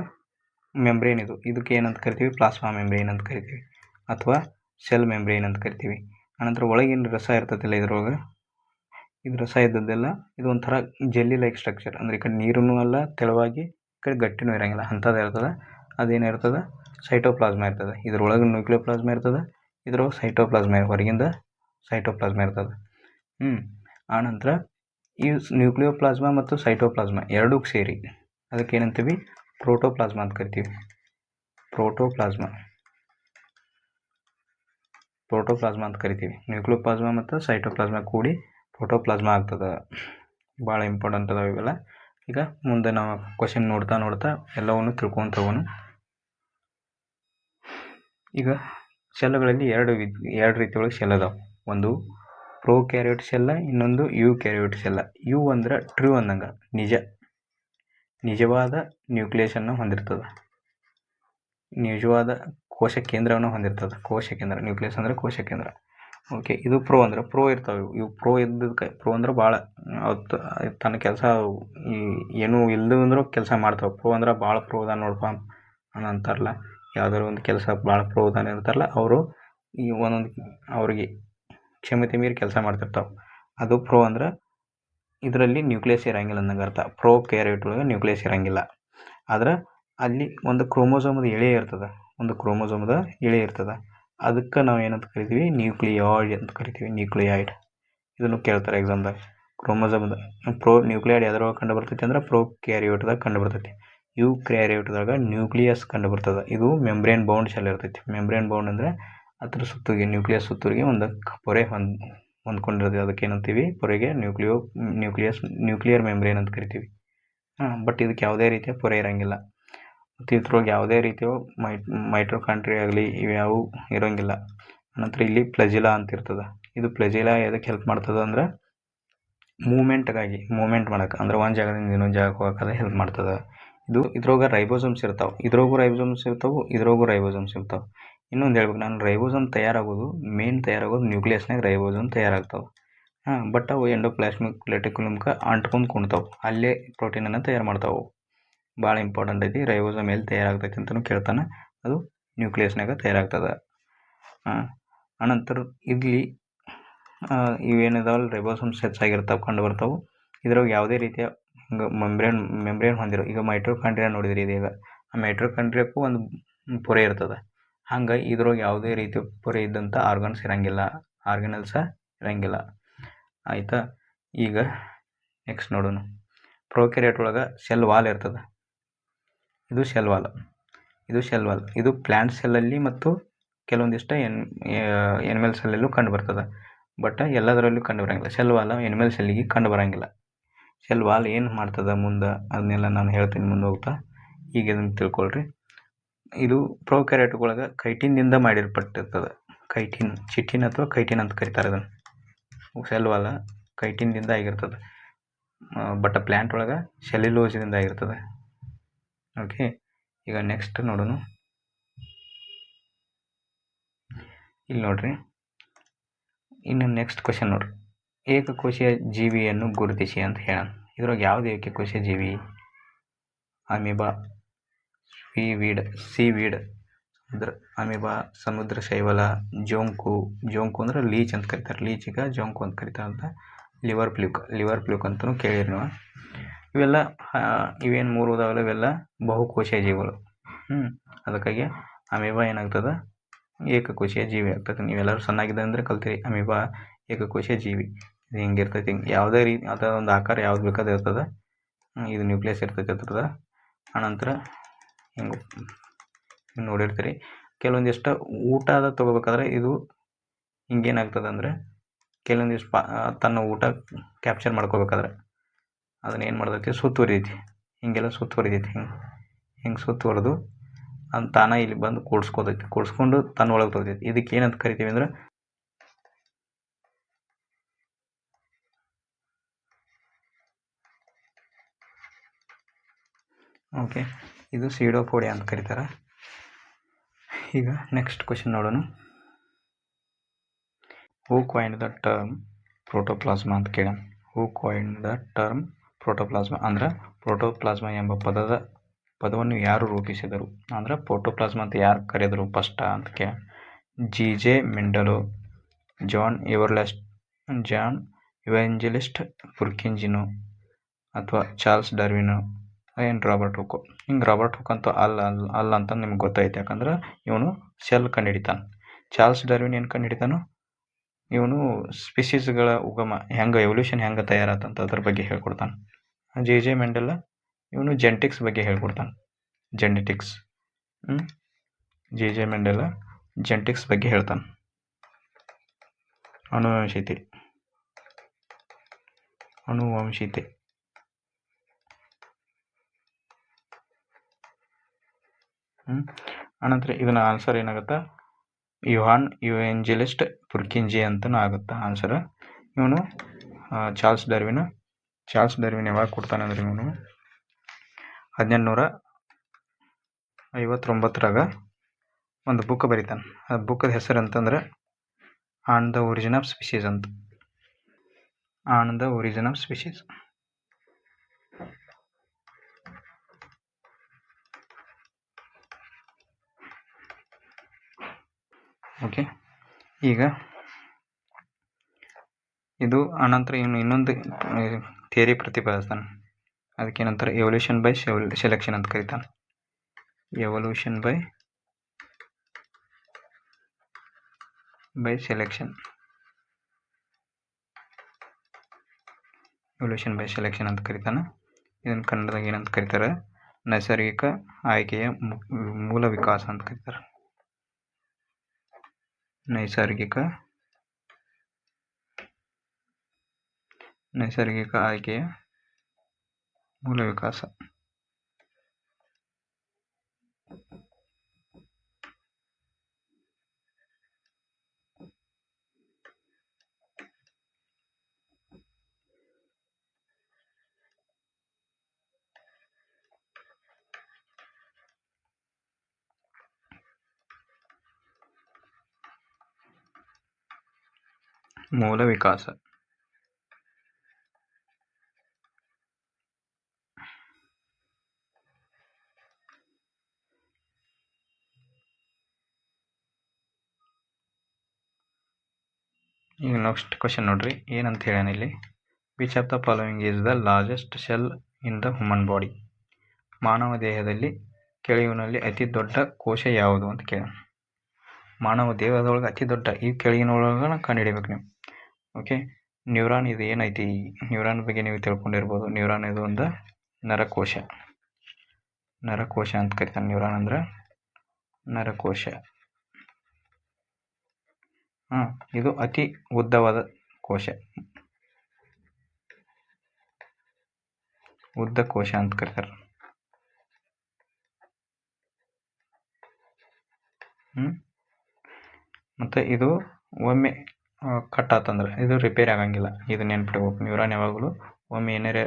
ಮೆಂಬ್ರೇನ್. ಇದಕ್ಕೆ ಏನಂತ ಕರಿತೀವಿ, ಪ್ಲಾಸ್ಮಾ ಮೆಂಬ್ರೇನ್ ಅಂತ ಕರಿತೀವಿ, ಅಥವಾ ಸೆಲ್ ಮೆಂಬ್ರೇನ್ ಅಂತ ಕರಿತೀವಿ. ಆನಂತರ ಒಳಗಿನ ರಸ ಇರ್ತೈತಿಲ್ಲ, ಇದ್ರೊಳಗೆ ಇದು ರಸ ಇದ್ದದ್ದೆಲ್ಲ ಇದು ಒಂಥರ ಜೆಲ್ಲಿ ಲೈಕ್ ಸ್ಟ್ರಕ್ಚರ್, ಅಂದರೆ ಈ ಕಡೆ ನೀರೂ ಅಲ್ಲ ತೆಳುವಾಗಿ, ಈ ಕಡೆ ಗಟ್ಟಿನೂ ಇರೋಂಗಿಲ್ಲ, ಅಂಥದ್ದು ಇರ್ತದೆ. ಅದೇನಿರ್ತದೆ, ಸೈಟೋಪ್ಲಾಸ್ಮಾ ಇರ್ತದೆ. ಇದ್ರೊಳಗೆ ನ್ಯೂಕ್ಲಿಯೋಪ್ಲಾಸ್ಮಾ ಇರ್ತದೆ, ಇದ್ರೊಳಗೆ ಸೈಟೋಪ್ಲಾಸ್ಮ ಹೊರಗಿಂದ ಸೈಟೋಪ್ಲಾಸ್ಮ ಇರ್ತದೆ. ಆನಂತರ ಈ ನ್ಯೂಕ್ಲಿಯೋಪ್ಲಾಸ್ಮಾ ಮತ್ತು ಸೈಟೋಪ್ಲಾಸ್ಮಾ ಎರಡೂ ಸೇರಿ ಅದಕ್ಕೆ ಏನಂತೀವಿ, ಪ್ರೋಟೋಪ್ಲಾಸ್ಮಾ ಅಂತ ಕರಿತೀವಿ. ಪ್ರೋಟೋಪ್ಲಾಸ್ಮಾ ಅಂತ ಕರಿತೀವಿ. ನ್ಯೂಕ್ಲಿಯೋಪ್ಲಾಸ್ಮಾ ಮತ್ತು ಸೈಟೋಪ್ಲಾಸ್ಮಾ ಕೂಡಿ ಪ್ರೋಟೋಪ್ಲಾಸ್ಮಾ ಆಗ್ತದೆ. ಭಾಳ ಇಂಪಾರ್ಟೆಂಟ್ ಅದಾವೆ ಇವೆಲ್ಲ. ಈಗ ಮುಂದೆ ನಾವು ಕ್ವಶನ್ ನೋಡ್ತಾ ಎಲ್ಲವನ್ನು ತಿಳ್ಕೊಂತ ಹೋಗೋಣ. ಈಗ ಸೆಲ್ಗಳಲ್ಲಿ ಎರಡು ರೀತಿಯೊಳಗೆ ಸೆಲ್ ಅದಾವೆ. ಒಂದು ಪ್ರೋಕ್ಯಾರಿಯೋಟ್ ಸೆಲ್ಲ, ಇನ್ನೊಂದು ಯೂಕ್ಯಾರಿಯೋಟ್ ಸೆಲ್ಲ. ಯು ಅಂದ್ರೆ ಟ್ರೂ ಅಂದಂಗೆ, ನಿಜವಾದ ನ್ಯೂಕ್ಲಿಯಸನ್ನು ಹೊಂದಿರ್ತದೆ, ನಿಜವಾದ ಕೋಶ ಕೇಂದ್ರವನ್ನು ಹೊಂದಿರ್ತದೆ. ಕೋಶ ಕೇಂದ್ರ, ನ್ಯೂಕ್ಲಿಯಸ್ ಅಂದರೆ ಕೋಶ ಕೇಂದ್ರ. ಓಕೆ, ಇದು ಪ್ರೋ ಅಂದ್ರೆ ಪ್ರೋ ಇರ್ತಾವೆ. ಇವು ಪ್ರೋ ಇದ್ದದಕ್ಕೆ, ಪ್ರೋ ಅಂದ್ರೆ ಭಾಳ ತನ್ನ ಕೆಲಸ ಏನೂ ಇಲ್ಲದು ಅಂದ್ರೂ ಕೆಲಸ ಮಾಡ್ತಾವೆ. ಪ್ರೋ ಅಂದ್ರೆ ಭಾಳ ಪ್ರೋ ಅದ ನೋಡಪ್ಪ ಅಂತಾರಲ್ಲ, ಯಾವ್ದಾದ್ರು ಒಂದು ಕೆಲಸ ಭಾಳ ಪ್ರೋ ಅದಾನ ಇರ್ತಾರಲ್ಲ, ಅವರು ಈ ಒಂದೊಂದು ಅವ್ರಿಗೆ ಕ್ಷಮತೆ ಮೀರಿ ಕೆಲಸ ಮಾಡ್ತಿರ್ತಾವೆ. ಅದು ಪ್ರೋ ಅಂದ್ರೆ ಇದರಲ್ಲಿ ನ್ಯೂಕ್ಲಿಯಸ್ ಇರಂಗಿಲ್ಲ ಅಂದಂಗೆ ಅರ್ಥ. ಪ್ರೋಕ್ಯಾರಿಯೋಟ್ ಒಳಗೆ ನ್ಯೂಕ್ಲಿಯಸ್ ಇರಂಗಿಲ್ಲ. ಆದ್ರೆ ಅಲ್ಲಿ ಒಂದು ಕ್ರೋಮೋಸೋಮದ ಎಳೆ ಇರ್ತದೆ. ಅದಕ್ಕೆ ನಾವು ಏನಂತ ಕರಿತೀವಿ, ನ್ಯೂಕ್ಲಿಯಾಯ್ಡ್ ಅಂತ ಕರಿತೀವಿ. ನ್ಯೂಕ್ಲಿಯಾಯ್ಡ್ ಇದನ್ನು ಕೇಳ್ತಾರೆ ಎಕ್ಸಾಮ್ದಾಗ. ಕ್ರೋಮೋಸೋಮದ ನ್ಯೂಕ್ಲಿಯಾಯ್ಡ್ ಯಾವ್ದ್ರೊಳಗೆ ಕಂಡು ಬರ್ತೈತಿ ಅಂದ್ರೆ ಪ್ರೋಕ್ಯಾರಿಯೋಟ್ದಾಗ ಕಂಡು ಬರ್ತೈತಿ. ಯೂಕ್ಯಾರಿಯೋಟ್ದಾಗ ನ್ಯೂಕ್ಲಿಯಸ್ ಕಂಡು ಬರ್ತದೆ. ಇದು ಮೆಂಬ್ರೇನ್ ಬೌಂಡ್ ಸೆಲ್ ಇರ್ತೈತಿ. ಮೆಂಬ್ರೇನ್ ಬೌಂಡ್ ಅಂದರೆ ಅದ್ರ ಸುತ್ತುಗೆ, ನ್ಯೂಕ್ಲಿಯಸ್ ಸುತ್ತೂರಿಗೆ ಒಂದು ಪೊರೆ ಹೊಂದ್ಕೊಂಡಿರ್ತದೆ. ಅದಕ್ಕೆ ಏನಂತೀವಿ, ಪೊರೆಗೆ ನ್ಯೂಕ್ಲಿಯರ್ ಮೆಂಬ್ರೇನ್ ಅಂತ ಕರಿತೀವಿ. ಬಟ್ ಇದಕ್ಕೆ ಯಾವುದೇ ರೀತಿಯ ಪೊರೆ ಇರೋಂಗಿಲ್ಲ. ಮತ್ತು ಇದ್ರೊಳಗೆ ಯಾವುದೇ ರೀತಿಯ ಮೈಟ್ರೋಕಾಂಡ್ರಿಯಾ ಆಗಲಿ ಇವ್ಯಾವು ಇರೋಂಗಿಲ್ಲ. ನಂತರ ಇಲ್ಲಿ ಪ್ಲಜಿಲಾ ಅಂತ ಇರ್ತದೆ. ಇದು ಪ್ಲಜಿಲಾ ಎದಕ್ಕೆ ಹೆಲ್ಪ್ ಮಾಡ್ತದೆ ಅಂದ್ರೆ ಮೂಮೆಂಟ್ ಮಾಡೋಕೆ, ಅಂದ್ರೆ ಒಂದು ಜಾಗದಿಂದ ಇನ್ನೊಂದು ಜಾಗಕ್ಕೆ ಹೋಗೋಕೆ ಹೆಲ್ಪ್ ಮಾಡ್ತದೆ. ಇದ್ರೊಳಗೆ ರೈಬೋಸೋಮ್ಸ್ ಇರ್ತಾವೆ. ಇದ್ರೊಳಗೂ ರೈಬೋಸೋಮ್ಸ್ ಇರ್ತಾವೆ. ಇನ್ನೊಂದು ಹೇಳ್ಬೇಕು ನಾನು, ರೈಬೋಸೋಮ್ ತಯಾರಾಗೋದು ನ್ಯೂಕ್ಲಿಯಸ್ನಾಗ ರೈಬೋಸೋಮ್ ತಯಾರಾಗ್ತಾವೆ. ಬಟ್ ಅವು ಎಂಡೋಪ್ಲಾಸ್ಮಿಕ್ ರೆಟಿಕ್ಯುಲಮ್ಗೆ ಅಂಟ್ಕೊಂಡು ಕುಣ್ತಾವೆ. ಅಲ್ಲೇ ಪ್ರೋಟೀನನ್ನು ತಯಾರು ಮಾಡ್ತಾವೆ. ಭಾಳ ಇಂಪಾರ್ಟೆಂಟ್ ಐತಿ. ರೈಬೋಸೋಮ್ ಎಲ್ಲಿ ತಯಾರಾಗ್ತೈತಿ ಅಂತಲೂ ಕೇಳ್ತಾನೆ. ಅದು ನ್ಯೂಕ್ಲಿಯಸ್ನಾಗ ತಯಾರಾಗ್ತದೆ. ಅನಂತರ ಇಲ್ಲಿ ಇವೇನಿದಾವಲ್ಲ ರೈಬೋಸೋಮ್ಸ್ ಹೆಚ್ಚಾಗಿರ್ತಾವೆ, ಕಂಡು ಬರ್ತಾವೆ. ಇದ್ರೊಳಗೆ ಯಾವುದೇ ರೀತಿಯ ಮೆಂಬ್ರೇನ್ ಹೊಂದಿರೋ, ಈಗ ಮೈಟ್ರೋಕಾಂಡ್ರಿಯಾ ನೋಡಿದ್ರಿ. ಇದೀಗ ಆ ಮೈಟ್ರೋಕಾಂಡ್ರಿಯಾಕ್ಕೂ ಒಂದು ಪೊರೆ ಇರ್ತದೆ. ಹಂಗೆ ಇದ್ರೊಳಗೆ ಯಾವುದೇ ರೀತಿಯ ಪೊರೆ ಇದ್ದಂಥ ಆರ್ಗನಲ್ಸ ಇರಂಗಿಲ್ಲ. ಆಯಿತಾ? ಈಗ ನೆಕ್ಸ್ಟ್ ನೋಡೋಣ. ಪ್ರೋಕ್ಯಾರಿಯೋಟ್ ಒಳಗೆ ಸೆಲ್ ವಾಲ್ ಇರ್ತದೆ. ಇದು ಸೆಲ್ ವಾಲ್. ಇದು ಪ್ಲ್ಯಾಂಟ್ ಸೆಲ್ಲಲ್ಲಿ ಮತ್ತು ಕೆಲವೊಂದಿಷ್ಟು ಎನಿಮಲ್ ಸೆಲ್ಲಲ್ಲೂ ಕಂಡು ಬರ್ತದೆ. ಬಟ್ ಎಲ್ಲದರಲ್ಲೂ ಕಂಡು ಬರೋಂಗಿಲ್ಲ. ಸೆಲ್ ವಾಲ್ ಎನಿಮಲ್ ಸೆಲ್ಲಿಗೆ ಕಂಡು ಬರೋಂಗಿಲ್ಲ. ಸೆಲ್ ವಾಲ್ ಏನು ಮಾಡ್ತದೆ ಮುಂದೆ ಅದನ್ನೆಲ್ಲ ನಾನು ಹೇಳ್ತೀನಿ ಮುಂದೆ ಹೋಗ್ತಾ. ಈಗ ಇದನ್ನು ತಿಳ್ಕೊಳ್ರಿ. ಇದು ಪ್ರೋಕ್ಯಾರಿಯೋಟ್ ಒಳಗೆ ಕೈಟಿನ್ನಿಂದ ಮಾಡಿರ್ಪಟ್ಟಿರ್ತದೆ. ಚಿಟಿನ್ ಅಥವಾ ಕೈಟಿನ್ ಅಂತ ಕರೀತಾರೆ ಅದನ್ನು. ಸೆಲ್ ವಾಲ್ ಕೈಟಿನ್ದಿಂದ ಆಗಿರ್ತದೆ. ಬಟ್ ಪ್ಲ್ಯಾಂಟ್ ಒಳಗೆ ಸೆಲ್ಯುಲೋಸಿನಿಂದ ಆಗಿರ್ತದೆ. ಓಕೆ, ಈಗ ನೆಕ್ಸ್ಟ್ ನೋಡೋಣ. ಇಲ್ಲಿ ನೋಡ್ರಿ, ಇನ್ನು ನೆಕ್ಸ್ಟ್ ಕ್ವಶನ್ ನೋಡ್ರಿ. ಏಕಕೋಶೀಯ ಜೀವಿಯನ್ನು ಗುರುತಿಸಿ ಅಂತ ಹೇಳೋಣ. ಇದ್ರೊಳಗೆ ಯಾವುದು ಏಕಕೋಶೀಯ ಜೀವಿ? ಅಮೀಬಾ, ಸೀವೀಡ್ ಅಂದ್ರೆ ಅಮೀಬಾ, ಸಮುದ್ರ ಶೈವಲ, ಜೋಂಕು ಅಂದ್ರೆ ಲೀಚ್ ಅಂತ ಕರೀತಾರೆ. ಲೀಚಿಗೆ ಜೋಂಕು ಅಂತ ಕರೀತಾರೆ. ಅಂತ ಲಿವರ್ ಪ್ಲೂಕ್ ಅಂತಲೂ ಕೇಳಿರಿ ನೀವು. ಇವೇನು ಮೂರು ಅದಾವಲ್ಲ, ಇವೆಲ್ಲ ಬಹುಕೋಶೀಯ ಜೀವಿಗಳು. ಅದಕ್ಕಾಗಿ ಅಮೀಬಾ ಏನಾಗ್ತದೆ, ಏಕಕೋಶೀಯ ಜೀವಿ ಆಗ್ತದೆ. ನೀವೆಲ್ಲರೂ ಸಣ್ಣಾಗಿದೆ ಅಂದರೆ ಕಲ್ತೀರಿ. ಅಮೀಬಾ ಏಕಕೋಶೀಯ ಜೀವಿ. ಇದು ಹಿಂಗಿರ್ತೈತಿ. ಯಾವುದೇ ರೀತಿ ಅದರ ಒಂದು ಆಕಾರ ಯಾವ್ದು ಬೇಕಾದ್ರೆ ಇರ್ತದೆ. ಇದು ನ್ಯೂಕ್ಲಿಯಸ್ ಇರ್ತೈತೆ ಅದ್ರದ್ದು. ಆನಂತರ ಹಿಂಗೆ ನೋಡಿರ್ತೀರಿ. ಕೆಲವೊಂದಿಷ್ಟು ಊಟ ತೊಗೋಬೇಕಾದ್ರೆ ಇದು ಹಿಂಗೇನಾಗ್ತದೆ ಅಂದರೆ ಕೆಲವೊಂದಿಷ್ಟು ತನ್ನ ಊಟ ಕ್ಯಾಪ್ಚರ್ ಮಾಡ್ಕೋಬೇಕಾದ್ರೆ ಅದನ್ನ ಏನು ಮಾಡ್ತೈತಿ, ಸುತ್ತುವರಿತೈತಿ. ಹಿಂಗೆಲ್ಲ ಸುತ್ತುವರಿತೈತಿ. ಹಿಂಗೆ ಸುತ್ತುವರೆದು ಅದು ತಾನ ಇಲ್ಲಿ ಬಂದು ಕೂಡಿಸ್ಕೊಂಡು ತನ್ನ ಒಳಗೆ ತೊಗೊತೈತಿ. ಇದಕ್ಕೆ ಏನಂತ ಕರಿತೀವಿ ಅಂದ್ರೆ ಓಕೆ, ಇದು ಸೀಡೋಪೋಡಿಯಾ ಅಂತ ಕರೀತಾರೆ. ಈಗ ನೆಕ್ಸ್ಟ್ ಕ್ವಶನ್ ನೋಡೋಣ. ಹೂ ಕಾಯಿನ್ಡ್ ದ ಟರ್ಮ್ ಪ್ರೋಟೋಪ್ಲಾಸ್ಮಾ ಅಂತ ಕೇಳೋಣ. ಹೂ ಕಾಯಿನ್ಡ್ ದ ಟರ್ಮ್ ಪ್ರೋಟೋಪ್ಲಾಸ್ಮಾ ಅಂದ್ರೆ ಪ್ರೋಟೋಪ್ಲಾಸ್ಮಾ ಎಂಬ ಪದವನ್ನು ಯಾರು ರೂಪಿಸಿದರು? ಅಂದ್ರೆ ಪ್ರೋಟೋಪ್ಲಾಸ್ಮಾ ಅಂತ ಯಾರು ಕರೆದರು ಫಸ್ಟ್ ಅಂತ ಕೇಳ. ಜೆ ಮೆಂಡಲೋ, ಜಾನ್ ಇವಾಂಜೆಲಿಸ್ಟ್ ಪುರ್ಕಿಂಜಿನೋ, ಅಥವಾ ಚಾರ್ಲ್ಸ್ ಡಾರ್ವಿನೋ, ಏನು ರಾಬರ್ಟ್ ಹುಕ್. ಹಿಂಗೆ ರಾಬರ್ಟ್ ಹುಕ್ ಅಂತೂ ಅಲ್ಲ ಅಂತ ನಿಮ್ಗೆ ಗೊತ್ತೈತೆ. ಯಾಕಂದ್ರೆ ಇವನು ಸೆಲ್ ಕಂಡುಹಿಡಿತಾನೆ. ಚಾರ್ಲ್ಸ್ ಡಾರ್ವಿನ್ ಏನು ಕಂಡು ಹಿಡಿತಾನೋ ಇವನು ಸ್ಪೀಸೀಸ್ಗಳ ಉಗಮ ಹೆಂಗೆ ಎವಲ್ಯೂಷನ್ ಹೆಂಗೆ ತಯಾರಾತಂತ ಅದ್ರ ಬಗ್ಗೆ ಹೇಳ್ಕೊಡ್ತಾನೆ. ಜೆ ಮೆಂಡೆಲ್ಲ ಇವನು ಜೆನೆಟಿಕ್ಸ್ ಬಗ್ಗೆ ಹೇಳ್ಕೊಡ್ತಾನೆ. ಜೆನೆಟಿಕ್ಸ್ ಜೆ ಮೆಂಡೆಲ್ಲ ಜೆನೆಟಿಕ್ಸ್ ಬಗ್ಗೆ ಹೇಳ್ತಾನೆ. ಅನುವಂಶೀಯತೆ ಅನಂತರ ಇದನ್ನ ಆನ್ಸರ್ ಏನಾಗುತ್ತೆ, ಯೋಹಾನ್ ಇವಾಂಜೆಲಿಸ್ಟ್ ಪುರ್ಕಿಂಜೆ ಅಂತಲೂ ಆಗುತ್ತೆ ಆನ್ಸರ್. ಇವನು ಚಾರ್ಲ್ಸ್ ಡಾರ್ವಿನ್ ಯಾವಾಗ ಕೊಡ್ತಾನೆ ಅಂದ್ರೆ ಇವನು 1859 ಒಂದು ಬುಕ್ ಬರೀತಾನೆ. ಆ ಬುಕ್ಕದ ಹೆಸರು ಅಂತಂದ್ರೆ on the origin of species ಅಂತ. On the origin of species. Okay, ಈಗ ಇದು ಅನಂತರ ಇವನು ಇನ್ನೊಂದು ಥಿಯರಿ ಪ್ರತಿಪಾದಿಸ್ತಾನೆ. ಅದಕ್ಕೇನಂತಾರೆ, ಎವಲ್ಯೂಷನ್ ಬೈ ಸೆಲೆಕ್ಷನ್ ಅಂತ ಕರೀತಾನೆ. Evolution by selection. Evolution by selection ಅಂತ ಕರೀತಾನೆ. ಇದನ್ನು ಕನ್ನಡದಾಗ ಏನಂತ ಕರೀತಾರೆ, ನೈಸರ್ಗಿಕ ಆಯ್ಕೆಯ ಮೂಲ ವಿಕಾಸ ಅಂತ ಕರೀತಾರೆ. ನೈಸರ್ಗಿಕ ಆಯ್ಕೆಯ ಮೂಲ ವಿಕಾಸ. ಮೂಲ ವಿಕಾಸ. ಈಗ ನೆಕ್ಸ್ಟ್ ಕ್ವಶನ್ ನೋಡ್ರಿ, ಏನಂತ ಹೇಳ್ಯಾನ ಇಲ್ಲಿ. Which of the following is the largest cell in the human body. ಮಾನವ ದೇಹದಲ್ಲಿ ಕೆಳಗಿನಲ್ಲಿ ಅತಿ ದೊಡ್ಡ ಕೋಶ ಯಾವುದು ಅಂತ ಕೇಳ್ಯಾನ. ಮಾನವ ದೇಹದೊಳಗೆ ಅತಿ ದೊಡ್ಡ ಈ ಕೆಳಗಿನೊಳಗೆ ಕಂಡುಹಿಡಿಬೇಕು ನೀವು. ಓಕೆ, ನ್ಯೂರಾನ್ ಇದು ಏನೈತಿ, ನ್ಯೂರಾನ್ ಬಗ್ಗೆ ನೀವು ತಿಳ್ಕೊಂಡಿರ್ಬೋದು. ನ್ಯೂರಾನ್ ಇದು ಒಂದು ನರಕೋಶ ಅಂತ ಕರಿತಾನೆ. ನ್ಯೂರಾನ್ ಅಂದ್ರೆ ನರಕೋಶ. ಇದು ಅತಿ ಉದ್ದವಾದ ಕೋಶ, ಉದ್ದ ಕೋಶ ಅಂತ ಕರೀತಾರೆ. ಮತ್ತು ಇದು ಒಮ್ಮೆ ಕಟ್ ಆತಂದ್ರೆ ಇದು ರಿಪೇರಿ ಆಗಂಗಿಲ್ಲ. ಇದು ನೆನ್ಪಿಡ್ಬೇಕು. ನ್ಯೂರಾನ್ ಯಾವಾಗಲೂ ಒಮ್ಮೆ ಏನಾರೇ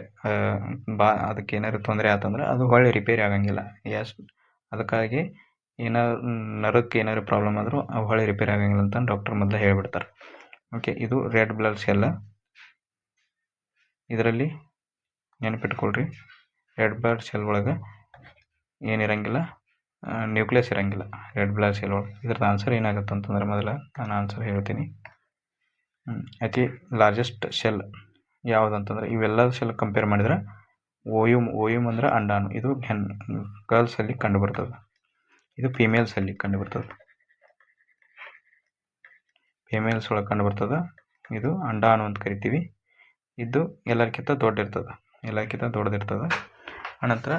ಅದಕ್ಕೆ ಏನಾರು ತೊಂದರೆ ಆತಂದ್ರೆ ಅದು ಹೊಳ್ಳಿ ರಿಪೇರಿ ಆಗಂಗಿಲ್ಲ. ಅದಕ್ಕಾಗಿ ನರಕ್ಕೆ ಏನಾದ್ರು ಪ್ರಾಬ್ಲಮ್ ಆದರೂ ಅವು ಹೊಳ್ಳಿ ರಿಪೇರಿ ಆಗಂಗಿಲ್ಲ ಅಂತ ಡಾಕ್ಟರ್ ಮೊದಲೇ ಹೇಳ್ಬಿಡ್ತಾರೆ. ಓಕೆ, ಇದು ರೆಡ್ ಬ್ಲಡ್ ಸೆಲ್. ಇದರಲ್ಲಿ ನೆನಪಿಟ್ಕೊಳ್ರಿ, ರೆಡ್ ಬ್ಲಡ್ ಸೆಲ್ ಒಳಗೆ ಏನಿರಂಗಿಲ್ಲ, ನ್ಯೂಕ್ಲಿಯಸ್ ಇರಂಗಿಲ್ಲ ರೆಡ್ ಬ್ಲಡ್ ಸೆಲ್ ಒಳಗೆ. ಇದ್ರದ್ದು ಆನ್ಸರ್ ಏನಾಗುತ್ತೆ ಅಂತಂದ್ರೆ, ಮೊದಲು ನಾನು ಆನ್ಸರ್ ಹೇಳ್ತೀನಿ. ಅತಿ ಲಾರ್ಜೆಸ್ಟ್ ಸೆಲ್ ಯಾವುದು ಅಂತಂದ್ರೆ, ಇವೆಲ್ಲ ಸೆಲ್ ಕಂಪೇರ್ ಮಾಡಿದ್ರೆ ಓಯುಮ್ ಅಂದ್ರೆ ಅಂಡಾಣು. ಇದು ಗರ್ಲ್ಸಲ್ಲಿ ಕಂಡು ಬರ್ತದೆ. ಇದು ಫೀಮೇಲ್ಸಲ್ಲಿ ಕಂಡು ಬರ್ತದೆ. ಫೀಮೇಲ್ಸ್ ಒಳಗೆ ಕಂಡು ಬರ್ತದೆ. ಇದು ಅಂಡಾಣು ಅಂತ ಕರಿತೀವಿ. ಇದು ಎಲ್ಲರಿಗಿಂತ ದೊಡ್ಡದಿರ್ತದೆ. ಅನಂತರ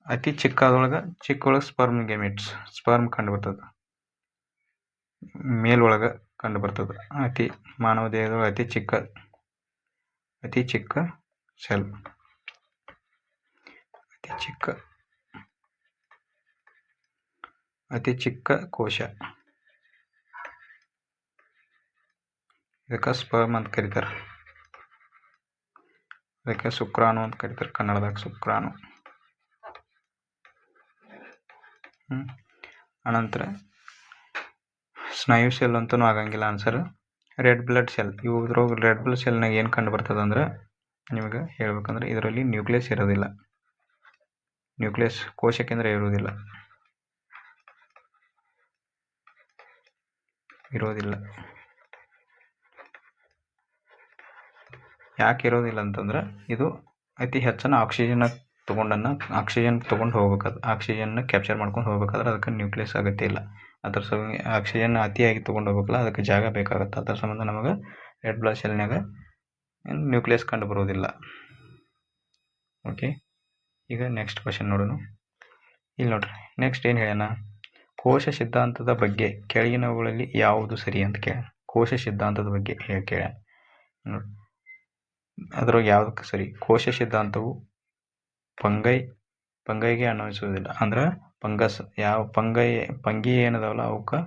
ಅತಿ ಚಿಕ್ಕದೊಳಗೆ ಸ್ಪರ್ಮ್ ಕಂಡು ಬರ್ತದೆ. ಮೇಲೊಳಗೆ ಕಂಡು ಬರ್ತದೆ. ಮಾನವ ದೇಹದೊಳಗೆ ಅತಿ ಚಿಕ್ಕ ಸೆಲ್, ಅತಿ ಚಿಕ್ಕ ಕೋಶ. ಇದಕ್ಕೆ ಸ್ಪರ್ಮ್ ಅಂತ ಕರೀತಾರೆ. ಅದಕ್ಕೆ ಶುಕ್ರಾಣು ಅಂತ ಕರೀತಾರೆ ಕನ್ನಡದಾಗ, ಶುಕ್ರಾಣು. ಅನಂತರ ಸ್ನಾಯು ಸೆಲ್ ಅಂತಲೂ ಆಗಂಗಿಲ್ಲ ಆನ್ಸರ್. Red blood cell. ಇದ್ರೊಳಗೆ ರೆಡ್ ಬ್ಲಡ್ ಸೆಲ್ನಾಗ ಏನು ಕಂಡು ಬರ್ತದೆ ಅಂದ್ರೆ, ನಿಮಗೆ ಹೇಳ್ಬೇಕಂದ್ರೆ ಇದರಲ್ಲಿ ನ್ಯೂಕ್ಲಿಯಸ್ ಇರೋದಿಲ್ಲ. ನ್ಯೂಕ್ಲಿಯಸ್ ಕೋಶಕೇಂದ್ರ ಇರೋದಿಲ್ಲ. ಯಾಕೆ ಇರೋದಿಲ್ಲ ಅಂತಂದ್ರೆ, ಇದು ಅತಿ ಹೆಚ್ಚಿನ ಆಕ್ಸಿಜನ್ ತೊಗೊಂಡು ಹೋಗ್ಬೇಕಾದ್ರೆ, ಆಕ್ಸಿಜನ್ನ ಕ್ಯಾಪ್ಚರ್ ಮಾಡ್ಕೊಂಡು ಹೋಗ್ಬೇಕಾದ್ರೆ ಅದಕ್ಕೆ ನ್ಯೂಕ್ಲಿಯಸ್ ಅಗತ್ಯ ಇಲ್ಲ. ಅದ್ರ ಸಲುವಾಗಿ ಆಕ್ಸಿಜನ್ ಅತಿಯಾಗಿ ತೊಗೊಂಡು ಹೋಗ್ಬೇಕಲ್ಲ, ಅದಕ್ಕೆ ಜಾಗ ಬೇಕಾಗುತ್ತೆ. ಅದರ ಸಂಬಂಧ ನಮಗೆ ರೆಡ್ ಬ್ಲಡ್ ಸೆಲ್ನಾಗ ನ್ಯೂಕ್ಲಿಯಸ್ ಕಂಡು ಬರೋದಿಲ್ಲ. ಓಕೆ, ಈಗ ನೆಕ್ಸ್ಟ್ ಕ್ವಶನ್ ನೋಡೋಣ. ಇಲ್ಲಿ ನೋಡ್ರಿ, ನೆಕ್ಸ್ಟ್ ಏನು ಹೇಳ್ಯಾನ, ಕೋಶ ಸಿದ್ಧಾಂತದ ಬಗ್ಗೆ ಕೆಳಗಿನವುಗಳಲ್ಲಿ ಯಾವುದು ಸರಿ ಅಂತ ಕೇಳ. ಕೋಶ ಸಿದ್ಧಾಂತದ ಬಗ್ಗೆ ಕೇಳ್ಯಾನ ನೋಡಿ, ಅದ್ರೊಳಗೆ ಯಾವುದಕ್ಕೆ ಸರಿ? ಕೋಶ ಸಿದ್ಧಾಂತವು ಫಂಗೈಗೆ ಅನ್ವಯಿಸುವುದಿಲ್ಲ. ಅಂದ್ರೆ ಫಂಗಸ್ ಯಾವ ಫಂಗಿ ಏನದಾವಲ್ಲ ಅವಕ್ಕೆ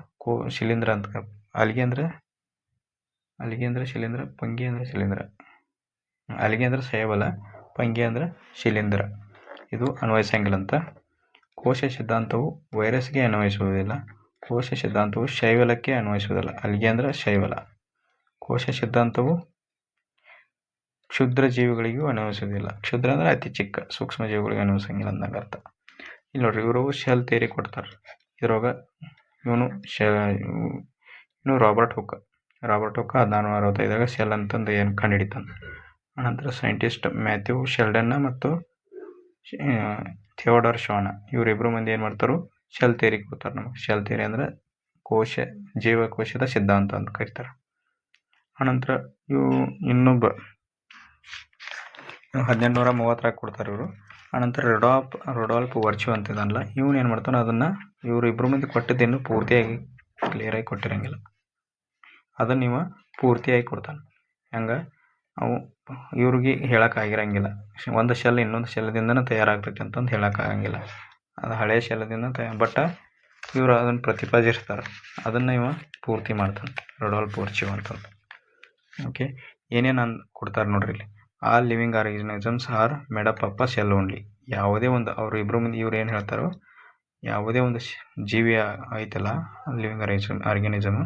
ಶಿಲೀಂಧ್ರ ಅಂತ. ಅಲಿಗೆ ಅಂದ್ರೆ ಶಿಲೀಂಧ್ರ, ಫಂಗಿ ಅಂದ್ರೆ ಶಿಲೀಂಧ್ರ. ಅಲಿಗೆ ಅಂದ್ರೆ ಶೈವಲ, ಫಂಗಿ ಅಂದ್ರೆ ಶಿಲೀಂಧ್ರ. ಇದು ಅನ್ವಯಿಸಂಗಿಲ್ಲ ಅಂತ. ಕೋಶ ಸಿದ್ಧಾಂತವು ವೈರಸ್ಗೆ ಅನ್ವಯಿಸುವುದಿಲ್ಲ. ಕೋಶ ಸಿದ್ಧಾಂತವು ಶೈವಲಕ್ಕೆ ಅನ್ವಯಿಸುವುದಿಲ್ಲ. ಅಲಿಗೆ ಅಂದ್ರೆ ಶೈವಲ. ಕೋಶ ಸಿದ್ಧಾಂತವು ಕ್ಷುದ್ರ ಜೀವಿಗಳಿಗೂ ಅನ್ವಯಿಸುವುದಿಲ್ಲ. ಕ್ಷುದ್ರ ಅಂದ್ರೆ ಅತಿ ಚಿಕ್ಕ ಸೂಕ್ಷ್ಮ ಜೀವಿಗಳಿಗೆ ಅನ್ವಯಿಸಂಗಿಲ್ಲ ಅಂದಂಗೆ ಅರ್ಥ. ಇಲ್ಲಿ ನೋಡ್ರಿ, ಇವರು ಶೆಲ್ ಥಿಯರಿ ಕೊಡ್ತಾರೆ. ಇದ್ರೊಳಗೆ ಇನ್ನು ರಾಬರ್ಟ್ ಹುಕ್ 1465 ಶೆಲ್ ಅಂತಂದು ಏನು ಕಂಡುಹಿಡಿತಾನೆ. ಅನಂತರ ಸೈಂಟಿಸ್ಟ್ ಮ್ಯಾಥ್ಯೂ ಶೆಲ್ಡನ್ನ ಮತ್ತು ಥಿಯೋಡರ್ ಶಾನ ಇವರಿಬ್ಬರು ಮಂದಿ ಏನು ಮಾಡ್ತಾರೆ, ಶೆಲ್ ಥಿಯರಿ ಕೊಡ್ತಾರೆ ನಮಗೆ. ಶೆಲ್ ಥಿಯರಿ ಅಂದ್ರೆ ಜೀವಕೋಶದ ಸಿದ್ಧಾಂತ ಅಂತ ಕರೀತಾರೆ. ಅನಂತರ ಇವು ಇನ್ನೊಬ್ಬ 1830 ಕೊಡ್ತಾರೆ ಇವರು. ಅನಂತರ ರೊಡಾಲ್ಫ್ ವರ್ಚ್ಯೂ ಅಂತಿದ್ದಾನಲ್ಲ, ಇವನು ಏನು ಮಾಡ್ತಾನೆ, ಅದನ್ನು ಇವರು ಇಬ್ಬರು ಮಂದಿ ಕೊಟ್ಟಿದ್ದೇನು ಪೂರ್ತಿಯಾಗಿ ಕ್ಲಿಯರಾಗಿ ಕೊಟ್ಟಿರಂಗಿಲ್ಲ. ಅದನ್ನು ನೀವು ಪೂರ್ತಿಯಾಗಿ ಕೊಡ್ತಾನೆ. ಹಂಗೆ ಅವು ಇವ್ರಿಗೆ ಹೇಳೋಕ್ಕಾಗಿರಂಗಿಲ್ಲ. ಒಂದು ಶೆಲ್ ಇನ್ನೊಂದು ಶೆಲ್ದಿಂದನೇ ತಯಾರಾಗ್ತೈತೆ ಅಂತಂದು ಹೇಳೋಕ್ಕಾಗಂಗಿಲ್ಲ. ಅದು ಹಳೆಯ ಶೆಲ್ದಿಂದ ಬಟ್ ಇವರು ಅದನ್ನು ಪ್ರತಿಪಾದಿಸ್ತಾರೆ. ಅದನ್ನು ಇವ ಪೂರ್ತಿ ಮಾಡ್ತಾನೆ, ರೊಡಾಲ್ಫ್ ವರ್ಚ್ಯೂ ಅಂತಂದು. ಓಕೆ, ಏನೇನು ಕೊಡ್ತಾರೆ ನೋಡ್ರಿ ಇಲ್ಲಿ. All living organisms are made up up a shell only. ಯಾವುದೇ ಒಂದು ಅವರು ಇಬ್ಬರು ಮಂದಿ ಇವ್ರು ಏನು ಹೇಳ್ತಾರೋ, ಯಾವುದೇ ಒಂದು ಜೀವಿ ಐತಲ್ಲ ಲಿವಿಂಗ್ ಆರ್ಗನಿಸಮ್,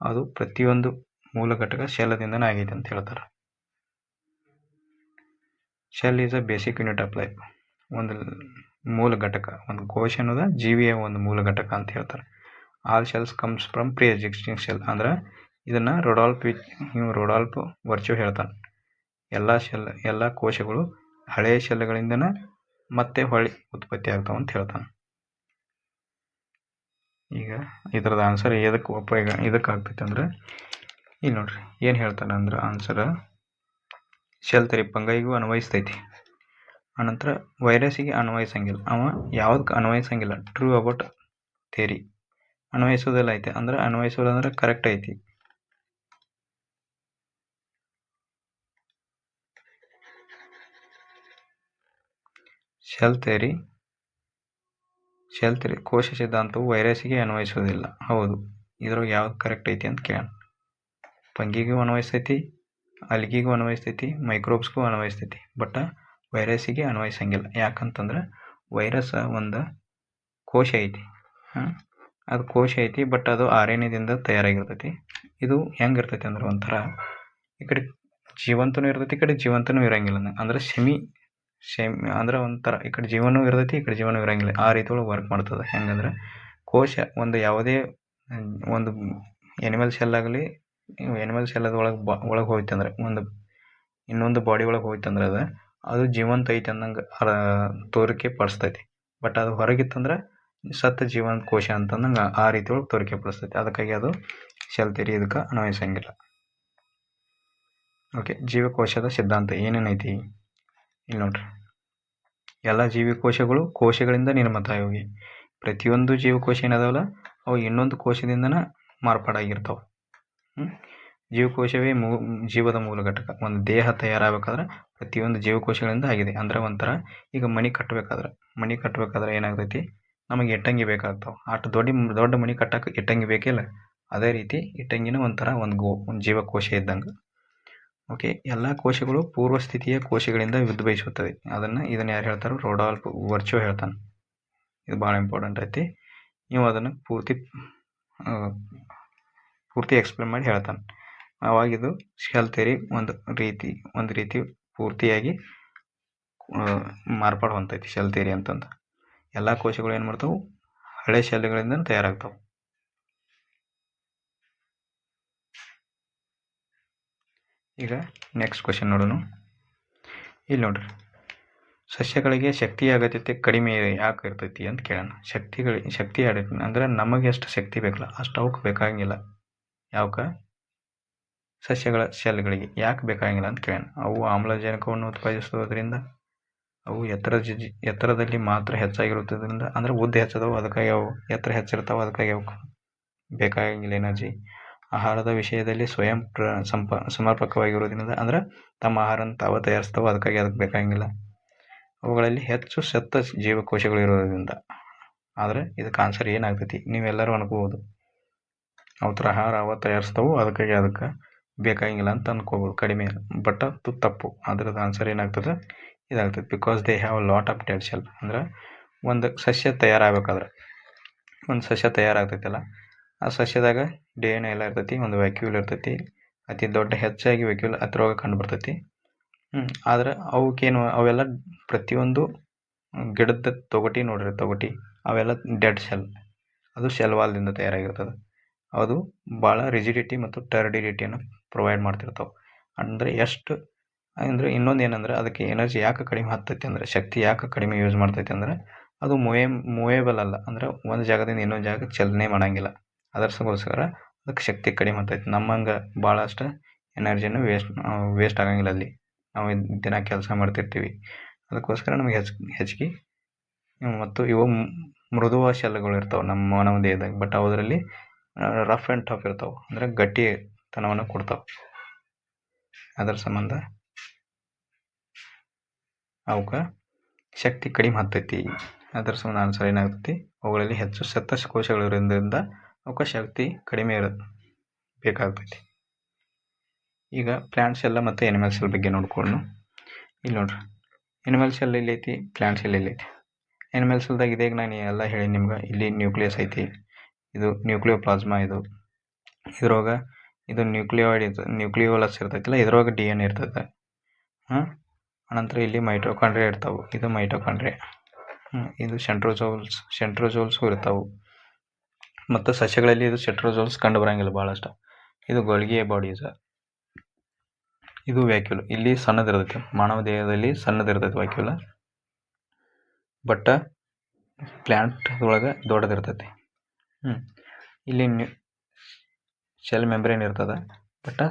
ಅದು ಪ್ರತಿಯೊಂದು ಮೂಲ ಘಟಕ ಶೆಲ್ದಿಂದನೇ ಆಗೈತೆ ಅಂತ ಹೇಳ್ತಾರೆ. Shell is a basic unit of life. ಒಂದು ಮೂಲ ಘಟಕ, ಒಂದು ಕೋಶ ಅನ್ನೋದು ಜೀವಿಯ ಒಂದು ಮೂಲ ಘಟಕ ಅಂತ ಹೇಳ್ತಾರೆ. All shells comes from pre existing shell. ಅಂದ್ರೆ ಇದನ್ನು ರೊಡಾಲ್ಫ್ ವರ್ಚ್ಯೂ ಹೇಳ್ತಾನೆ. ಎಲ್ಲ ಕೋಶಗಳು ಹಳೆಯ ಶೆಲ್ಗಳಿಂದನೇ ಮತ್ತೆ ಹೊಳ್ಳಿ ಉತ್ಪತ್ತಿ ಆಗ್ತಾವ ಅಂತ ಹೇಳ್ತಾನೆ. ಈಗ ಇದರದ ಆನ್ಸರ್ ಇದಕ್ಕೆ ಆಗ್ತೈತೆ ಅಂದ್ರೆ ಇಲ್ಲಿ ನೋಡ್ರಿ ಏನು ಹೇಳ್ತಾನೆ ಅಂದ್ರೆ ಆನ್ಸರ್, ಶೆಲ್ ಥಿಯರಿ ಫಂಗೈಗೂ ಅನ್ವಯಿಸ್ತೈತಿ. ಅನಂತರ ವೈರಸ್ಸಿಗೆ ಅನ್ವಯಿಸಂಗಿಲ್ಲ. ಅವ ಯಾವುದಕ್ಕೆ ಅನ್ವಯಿಸಂಗಿಲ್ಲ? ಟ್ರೂ ಅಬೌಟ್ ಥಿಯರಿ ಅನ್ವಯಿಸೋದೆಲ್ಲ ಐತೆ. ಅಂದ್ರೆ ಅನ್ವಯಿಸೋದಂದ್ರೆ ಕರೆಕ್ಟ್ ಐತಿ. ಶೆಲ್ ಥಿಯರಿ ಕೋಶ ಸಿದ್ಧಾಂತವು ವೈರಸ್ಸಿಗೆ ಅನ್ವಯಿಸೋದಿಲ್ಲ. ಹೌದು, ಇದ್ರೊಳಗೆ ಯಾವ್ದು ಕರೆಕ್ಟ್ ಐತಿ ಅಂತ ಕೇಳೋಣ. ಫಂಗಿಗೂ ಅನ್ವಯಿಸ್ತೈತಿ, ಅಲ್ಗಿಗೂ ಅನ್ವಯಿಸ್ತೈತಿ, ಮೈಕ್ರೋಬ್ಸ್ಗೂ ಅನ್ವಯಿಸ್ತೈತಿ. ಬಟ್ ವೈರಸ್ಸಿಗೆ ಅನ್ವಯಿಸಂಗಿಲ್ಲ. ಯಾಕಂತಂದ್ರೆ ವೈರಸ್ ಒಂದು ಕೋಶ ಐತಿ. ಅದು ಕೋಶ ಐತಿ, ಬಟ್ ಅದು RNAದಿಂದ ತಯಾರಾಗಿರ್ತೈತಿ. ಇದು ಹೆಂಗಿರ್ತೈತಿ ಅಂದ್ರೆ ಒಂಥರ ಈ ಕಡೆ ಜೀವಂತನೂ ಇರ್ತೈತಿ, ಈ ಕಡೆ ಜೀವಂತನೂ ಇರಂಗಿಲ್ಲ. ಅಂದ್ರೆ ಸೆಮಿ ಅಂದ್ರೆ ಒಂಥರ ಈ ಕಡೆ ಜೀವನೂ ಇರ್ತೈತಿ, ಈ ಕಡೆ ಜೀವನೂ ಇರಂಗಿಲ್ಲ. ಆ ರೀತಿ ಒಳಗೆ ವರ್ಕ್ ಮಾಡ್ತದೆ. ಹೆಂಗಂದ್ರೆ ಕೋಶ ಒಂದು ಯಾವುದೇ ಒಂದು ಎನಿಮಲ್ ಸೆಲ್ ಆಗಲಿ, ಎನಿಮಲ್ ಸೆಲ್ ಒಳಗೆ ಹೋಯ್ತಂದ್ರೆ ಇನ್ನೊಂದು ಬಾಡಿ ಒಳಗೆ ಹೋಯ್ತಂದ್ರೆ ಅದು ಜೀವಂತ ಐತೆ ಅನ್ನಂಗೆ ತೋರಿಕೆ ಪಡಿಸ್ತೈತಿ. ಬಟ್ ಅದು ಹೊರಗಿತ್ತಂದ್ರೆ ಸತ್ತ ಜೀವಂತ ಕೋಶ ಅಂತಂದಂಗೆ ಆ ರೀತಿ ಒಳಗೆ ತೋರಿಕೆ ಪಡಿಸ್ತೈತಿ. ಅದಕ್ಕಾಗಿ ಅದು ಶೆಲ್ ಥಿಯರಿ ಇದಕ್ಕೆ ಅನ್ವಯಿಸಂಗಿಲ್ಲ. ಓಕೆ, ಜೀವಕೋಶದ ಸಿದ್ಧಾಂತ ಏನೇನೈತಿ ಇಲ್ಲಿ ನೋಡ್ರಿ. ಎಲ್ಲ ಜೀವಕೋಶಗಳು ಕೋಶಗಳಿಂದ ನಿರ್ಮಿತವಾಗಿವೆ. ಪ್ರತಿಯೊಂದು ಜೀವಕೋಶ ಏನದಾವಲ್ಲ ಅವು ಇನ್ನೊಂದು ಕೋಶದಿಂದನೇ ಮಾರ್ಪಾಡಾಗಿರ್ತಾವೆ. ಜೀವಕೋಶವೇ ಜೀವದ ಮೂಲ ಘಟಕ. ಒಂದು ದೇಹ ತಯಾರಾಗಬೇಕಾದ್ರೆ ಪ್ರತಿಯೊಂದು ಜೀವಕೋಶಗಳಿಂದ ಆಗಿದೆ. ಅಂದ್ರೆ ಒಂಥರ ಈಗ ಮನೆ ಕಟ್ಟಬೇಕಾದ್ರೆ ಏನಾಗ್ತೈತಿ, ನಮಗೆ ಇಟ್ಟಂಗಿ ಬೇಕಾಗ್ತಾವೆ. ಅಷ್ಟು ದೊಡ್ಡ ಮನೆ ಕಟ್ಟಕ್ಕೆ ಇಟ್ಟಂಗಿ ಬೇಕಿಲ್ಲ. ಅದೇ ರೀತಿ ಇಟ್ಟಂಗಿನ ಒಂಥರ ಒಂದು ಜೀವಕೋಶ ಇದ್ದಂಗೆ. ಓಕೆ, ಎಲ್ಲ ಕೋಶಗಳು ಪೂರ್ವಸ್ಥಿತಿಯ ಕೋಶಗಳಿಂದ ಉದ್ಭವಿಸುತ್ತವೆ. ಇದನ್ನು ಯಾರು ಹೇಳ್ತಾರೋ? ರೊಡಾಲ್ಫ್ ವರ್ಚ್ಯೂ ಹೇಳ್ತಾನೆ. ಇದು ಭಾಳ ಇಂಪಾರ್ಟೆಂಟ್ ಐತಿ. ನೀವು ಅದನ್ನು ಪೂರ್ತಿ ಎಕ್ಸ್ಪ್ಲೇನ್ ಮಾಡಿ ಹೇಳ್ತಾನೆ. ಆವಾಗಿದು ಶೆಲ್ ಥಿಯರಿ ಒಂದು ರೀತಿ ಪೂರ್ತಿಯಾಗಿ ಮಾರ್ಪಾಡು ಹೊಂದೈತಿ ಶೆಲ್ ಥಿಯರಿ ಅಂತಂದು. ಎಲ್ಲ ಕೋಶಗಳು ಏನು ಮಾಡ್ತಾವೆ? ಹಳೆ ಶೆಲ್ಗಳಿಂದ ತಯಾರಾಗ್ತಾವೆ. ಈಗ ನೆಕ್ಸ್ಟ್ ಕ್ವಶನ್ ನೋಡೋಣ. ಇಲ್ಲಿ ನೋಡ್ರಿ, ಸಸ್ಯಗಳಿಗೆ ಶಕ್ತಿಯ ಅಗತ್ಯತೆ ಕಡಿಮೆ ಯಾಕೆ ಇರ್ತೈತಿ ಅಂತ ಕೇಳೋಣ. ಶಕ್ತಿ ಅಂದ್ರೆ ನಮಗೆ ಎಷ್ಟು ಶಕ್ತಿ ಬೇಕಲ್ಲ ಅಷ್ಟು ಅವಕ್ಕೆ ಬೇಕಾಗಿಲ್ಲ. ಯಾವಕ್ಕೆ? ಸಸ್ಯಗಳ ಸೆಲ್ಗಳಿಗೆ ಯಾಕೆ ಬೇಕಾಗಿಲ್ಲ ಅಂತ ಕೇಳೋಣ. ಅವು ಆಮ್ಲಜನಕವನ್ನು ಉತ್ಪಾದಿಸುವುದರಿಂದ, ಅವು ಎತ್ತರದಲ್ಲಿ ಮಾತ್ರ ಹೆಚ್ಚಾಗಿರುತ್ತದ್ರಿಂದ, ಅಂದ್ರೆ ಉದ್ದ ಹೆಚ್ಚದವು ಅದಕ್ಕಾಗಿ ಅವು ಎತ್ತರ ಹೆಚ್ಚಿರ್ತಾವೆ, ಅದಕ್ಕಾಗಿ ಅವಕ್ಕೆ ಬೇಕಾಗಿಲ್ಲ ಎನರ್ಜಿ. ಆಹಾರದ ವಿಷಯದಲ್ಲಿ ಸ್ವಯಂ ಸಮರ್ಪಕವಾಗಿರೋದ್ರಿಂದ, ಅಂದ್ರೆ ತಮ್ಮ ಆಹಾರನ ತಾವು ತಯಾರಿಸ್ತಾವೆ, ಅದಕ್ಕಾಗಿ ಅದಕ್ಕೆ ಬೇಕಾಗಿಲ್ಲ. ಅವುಗಳಲ್ಲಿ ಹೆಚ್ಚು ಸತ್ತ ಜೀವಕೋಶಗಳು ಇರೋದ್ರಿಂದ. ಆದರೆ ಇದಕ್ಕೆ ಆನ್ಸರ್ ಏನಾಗ್ತೈತಿ ನೀವೆಲ್ಲರೂ ಅನ್ಕೋಬೋದು, ಅವು ಥರ ಆಹಾರ ಅವ ತಯಾರಿಸ್ತಾವು, ಅದಕ್ಕಾಗಿ ಅದಕ್ಕೆ ಬೇಕಾಗಿಲ್ಲ ಅಂತ ಅನ್ಕೋಬೋದು ಕಡಿಮೆ. ಬಟ್ ಅದು ತಪ್ಪು. ಅದ್ರದ್ದು ಆನ್ಸರ್ ಏನಾಗ್ತದೆ, ಇದಾಗ್ತದೆ. Because they have lot of dead cell. ಅಂದ್ರೆ ಒಂದು ಸಸ್ಯ ತಯಾರಾಗಬೇಕಾದ್ರೆ, ಒಂದು ಸಸ್ಯ ತಯಾರಾಗ್ತೈತಲ್ಲ, ಆ ಸಸ್ಯದಾಗ DNA ಎಲ್ಲ ಇರ್ತೈತಿ, ಒಂದು ವ್ಯಾಕ್ಯೂಲ್ ಇರ್ತೈತಿ, ಅತಿ ದೊಡ್ಡ ಹೆಚ್ಚಾಗಿ ವ್ಯಾಕ್ಯೂಲ್ ಹತ್ರವಾಗಿ ಕಂಡು ಬರ್ತೈತಿ. ಆದ್ರೆ ಅವಕ್ಕೇನು, ಅವೆಲ್ಲ ಪ್ರತಿಯೊಂದು ಗಿಡದ ತೊಗಟಿ ನೋಡ್ರಿ, ತೊಗಟಿ ಅವೆಲ್ಲ ಡೆಡ್ ಸೆಲ್. ಅದು ಸೆಲ್ ವಾಲ್ದಿಂದ ತಯಾರಾಗಿರ್ತದೆ. ಅದು ಭಾಳ ರಿಜಿಡಿಟಿ ಮತ್ತು ಟರ್ಡಿಡಿಟಿಯನ್ನು ಪ್ರೊವೈಡ್ ಮಾಡ್ತಿರ್ತಾವೆ. ಅಂದರೆ ಇನ್ನೊಂದು ಏನಂದ್ರೆ, ಅದಕ್ಕೆ ಎನರ್ಜಿ ಯಾಕೆ ಕಡಿಮೆ ಆಗ್ತೈತಿ ಅಂದ್ರೆ, ಶಕ್ತಿ ಯಾಕೆ ಕಡಿಮೆ ಯೂಸ್ ಮಾಡ್ತೈತಿ ಅಂದ್ರೆ, ಅದು ಮೂವೇಬಲ್ ಅಲ್ಲ. ಅಂದ್ರೆ ಒಂದು ಜಾಗದಿಂದ ಇನ್ನೊಂದು ಜಾಗಕ್ಕೆ ಚಲನೆ ಮಾಡೋಂಗಿಲ್ಲ. ಅದಕ್ಕೋಸ್ಕರ ಅದಕ್ಕೆ ಶಕ್ತಿ ಕಡಿಮೆ ಆಗ್ತೈತಿ. ನಮ್ಮಂಗೆ ಭಾಳಷ್ಟು ಎನರ್ಜಿನೂ ವೇಸ್ಟ್ ಆಗಂಗಿಲ್ಲ ಅಲ್ಲಿ. ನಾವು ದಿನ ಕೆಲಸ ಮಾಡ್ತಿರ್ತೀವಿ, ಅದಕ್ಕೋಸ್ಕರ ನಮಗೆ ಹೆಚ್ಚಿಗೆ. ಮತ್ತು ಇವು ಮೃದುವ ಶೆಲ್ಗಳು ಇರ್ತಾವೆ ನಮ್ಮ ಮಾನವ ದೇಹದಾಗ. ಬಟ್ ಅದರಲ್ಲಿ ರಫ್ ಆ್ಯಂಡ್ ಟಫ್ ಇರ್ತಾವೆ, ಅಂದರೆ ಗಟ್ಟಿತನವನ್ನು ಕೊಡ್ತಾವೆ. ಅದರ ಸಂಬಂಧ ಅವಕ್ಕೆ ಶಕ್ತಿ ಕಡಿಮೆ ಆಗ್ತೈತಿ. ಅದರ ಸಂಬಂಧ ಆನ್ಸರ್ ಏನಾಗ್ತೈತಿ, ಅವುಗಳಲ್ಲಿ ಹೆಚ್ಚು ಸತ್ತ ಕೋಶಗಳಿರೋದ್ರಿಂದ ಅವಕ್ಕೆ ಶಕ್ತಿ ಕಡಿಮೆ ಬೇಕಾಗ್ತೈತಿ. ಈಗ ಪ್ಲ್ಯಾಂಟ್ ಸೆಲ್ ಮತ್ತು ಎನಿಮಲ್ ಸೆಲ್ ಬಗ್ಗೆ ನೋಡ್ಕೊಂಡು, ಇಲ್ಲಿ ನೋಡ್ರಿ, ಎನಿಮಲ್ ಸೆಲ್ ಎಲ್ಲೈತಿ, ಪ್ಲ್ಯಾಂಟ್ ಸೆಲ್ ಎಲ್ಲೈತಿ. ಎನಿಮಲ್ ಸೆಲ್ದಾಗ ಇದೇಗ ನಾನು ಎಲ್ಲ ಹೇಳಿ ನಿಮ್ಗೆ. ಇಲ್ಲಿ ನ್ಯೂಕ್ಲಿಯಸ್ ಐತಿ, ಇದು ನ್ಯೂಕ್ಲಿಯೋಪ್ಲಾಸ್ಮಾ, ಇದ್ರೊಳಗೆ ಇದು ನ್ಯೂಕ್ಲಿಯೋಲಸ್ ಇರ್ತೈತಿಲ್ಲ, ಇದ್ರೊಳಗೆ DNA ಇರ್ತೈತೆ. ಅನಂತರ ಇಲ್ಲಿ ಮೈಟೋಕಾಂಡ್ರಿಯಾ ಇರ್ತಾವೆ, ಇದು ಮೈಟೋಕಾಂಡ್ರಿಯಾ. ಇದು ಸೆಂಟ್ರೋಜೋಲ್ಸು ಇರ್ತಾವೆ. ಮತ್ತು ಸಸ್ಯಗಳಲ್ಲಿ ಇದು ಸೆಂಟ್ರೋಜೋಲ್ಸ್ ಕಂಡು ಬರೋಂಗಿಲ್ಲ ಭಾಳಷ್ಟು. ಇದು ಗೋಲ್ಗಿಯ ಬಾಡೀಸ್. ಇದು ವ್ಯಾಕ್ಯೂಲ್. ಇಲ್ಲಿ ಸಣ್ಣದಿರ್ತೈತಿ, ಮಾನವ ದೇಹದಲ್ಲಿ ಸಣ್ಣದಿರ್ತೈತಿ ವ್ಯಾಕ್ಯೂಲ್. ಬಟ್ ಪ್ಲ್ಯಾಂಟ್ ಒಳಗೆ ದೊಡ್ಡದಿರ್ತೈತಿ. ಇಲ್ಲಿ ಸೆಲ್ ಮೆಂಬ್ರೇನ್ ಇರ್ತದೆ, ಬಟ್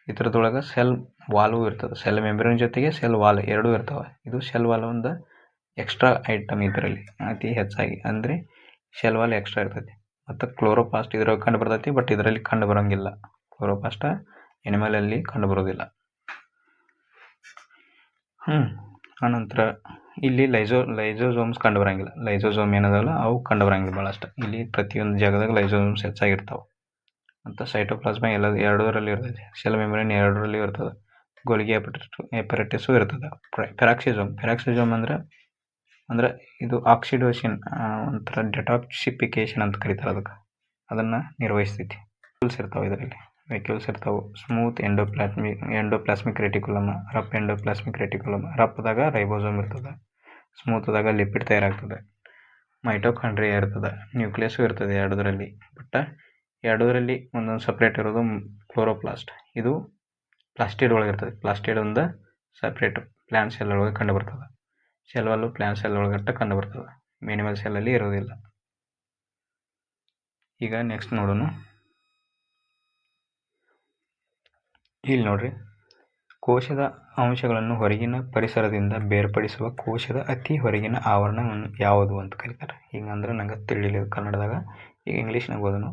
ಇದ್ರದೊಳಗೆ ಸೆಲ್ ವಾಲ್ವು ಇರ್ತದೆ. ಸೆಲ್ ಮೆಂಬ್ರೇನ್ ಜೊತೆಗೆ ಸೆಲ್ ವಾಲ್ ಎರಡೂ ಇರ್ತವೆ. ಇದು ಸೆಲ್ ವಾಲ್ ಒಂದು ಎಕ್ಸ್ಟ್ರಾ ಐಟಮ್ ಇದರಲ್ಲಿ ಅತಿ ಹೆಚ್ಚಾಗಿ, ಅಂದರೆ ಸೆಲ್ ವಾಲ್ ಎಕ್ಸ್ಟ್ರಾ ಇರ್ತೈತಿ. ಮತ್ತು ಕ್ಲೋರೋಪ್ಲಾಸ್ಟ್ ಇದ್ರೊಳಗೆ ಕಂಡು ಬರ್ತೈತಿ, ಬಟ್ ಇದರಲ್ಲಿ ಕಂಡು ಬರೋಂಗಿಲ್ಲ. ಕ್ಲೋರೋಪ್ಲಾಸ್ಟ್ ಎನಿಮಲಲ್ಲಿ ಕಂಡು ಬರೋದಿಲ್ಲ. ಆನಂತರ ಇಲ್ಲಿ ಲೈಸೋಸೋಮ್ಸ್ ಕಂಡು ಬರೋಂಗಿಲ್ಲ. ಲೈಸೋಸೋಮ್ ಏನದಲ್ಲ ಅವು ಕಂಡು ಬರೋಂಗಿಲ್ಲ ಭಾಳಷ್ಟು. ಇಲ್ಲಿ ಪ್ರತಿಯೊಂದು ಜಾಗದಾಗ ಲೈಸೋಸೋಮ್ಸ್ ಹೆಚ್ಚಾಗಿರ್ತಾವೆ. ಮತ್ತು ಸೈಟೋಪ್ಲಾಸ್ಮಾ ಎರಡರಲ್ಲಿ ಇರ್ತೈತಿ. ಸೆಲ್ ಮೆಂಬ್ರೇನ್ ಎರಡರಲ್ಲಿ ಇರ್ತದೆ. ಗೋಲ್ಗಿ ಅಪೆರಟಸು ಇರ್ತದೆ. ಪೆರಾಕ್ಸಿಸೋಮ್ ಅಂದ್ರೆ ಇದು ಆಕ್ಸಿಡೇಷನ್, ಒಂಥರ ಡೆಟಾಕ್ಸಿಫಿಕೇಶನ್ ಅಂತ ಕರೀತಾರೆ ಅದಕ್ಕೆ. ಅದನ್ನು ನಿರ್ವಹಿಸ್ತೈತಿ. ವ್ಯಾಕ್ಯೂಲ್ಸ್ ಇರ್ತಾವೆ ಇದರಲ್ಲಿ. ವ್ಯಾಕ್ಯೂಲ್ಸ್ ಇರ್ತಾವೆ. Smooth endoplasmic reticulum, rough endoplasmic reticulum. ರಫ್ದಾಗ ರೈಬೋಸೋಮ್ ಇರ್ತದೆ, ಸ್ಮೂತ್ದಾಗ ಲಿಪಿಡ್ ತಯಾರಾಗ್ತದೆ. ಮೈಟೋಕಾಂಡ್ರಿಯಾ ಇರ್ತದೆ, ನ್ಯೂಕ್ಲಿಯಸ್ಸು ಇರ್ತದೆ ಎರಡರಲ್ಲಿ. ಬಟ್ ಎರಡರಲ್ಲಿ ಒಂದೊಂದು ಸಪ್ರೇಟ್ ಇರೋದು ಕ್ಲೋರೋಪ್ಲಾಸ್ಟ್. ಇದು ಪ್ಲಾಸ್ಟಿಡ್ ಒಳಗೆ ಇರ್ತದೆ. ಪ್ಲಾಸ್ಟಿಡ್ ಒಂದು ಸಪ್ರೇಟ್ ಪ್ಲ್ಯಾಂಟ್ ಸೆಲ್ ಒಳಗೆ ಕಂಡು ಬರ್ತದೆ. ಸೆಲ್ ವಾಲು ಪ್ಲ್ಯಾಂಟ್ ಸೆಲ್ ಒಳಗಟ್ಟ ಕಂಡು ಬರ್ತದೆ, ಎನಿಮಲ್ ಸೆಲ್ಲಲ್ಲಿ ಇರೋದಿಲ್ಲ. ಈಗ ನೆಕ್ಸ್ಟ್ ನೋಡೋಣ. ಇಲ್ಲಿ ನೋಡ್ರಿ, ಕೋಶದ ಅಂಶಗಳನ್ನು ಹೊರಗಿನ ಪರಿಸರದಿಂದ ಬೇರ್ಪಡಿಸುವ ಕೋಶದ ಅತಿ ಹೊರಗಿನ ಆವರಣ ಯಾವುದು ಅಂತ ಕರೀತಾರೆ. ಹಿಂಗಂದ್ರೆ ನಂಗೆ ತಿಳಿಲಿಲ್ಲ ಕನ್ನಡದಾಗ. ಈಗ ಇಂಗ್ಲೀಷ್ನಾಗ ಓದೋಣ.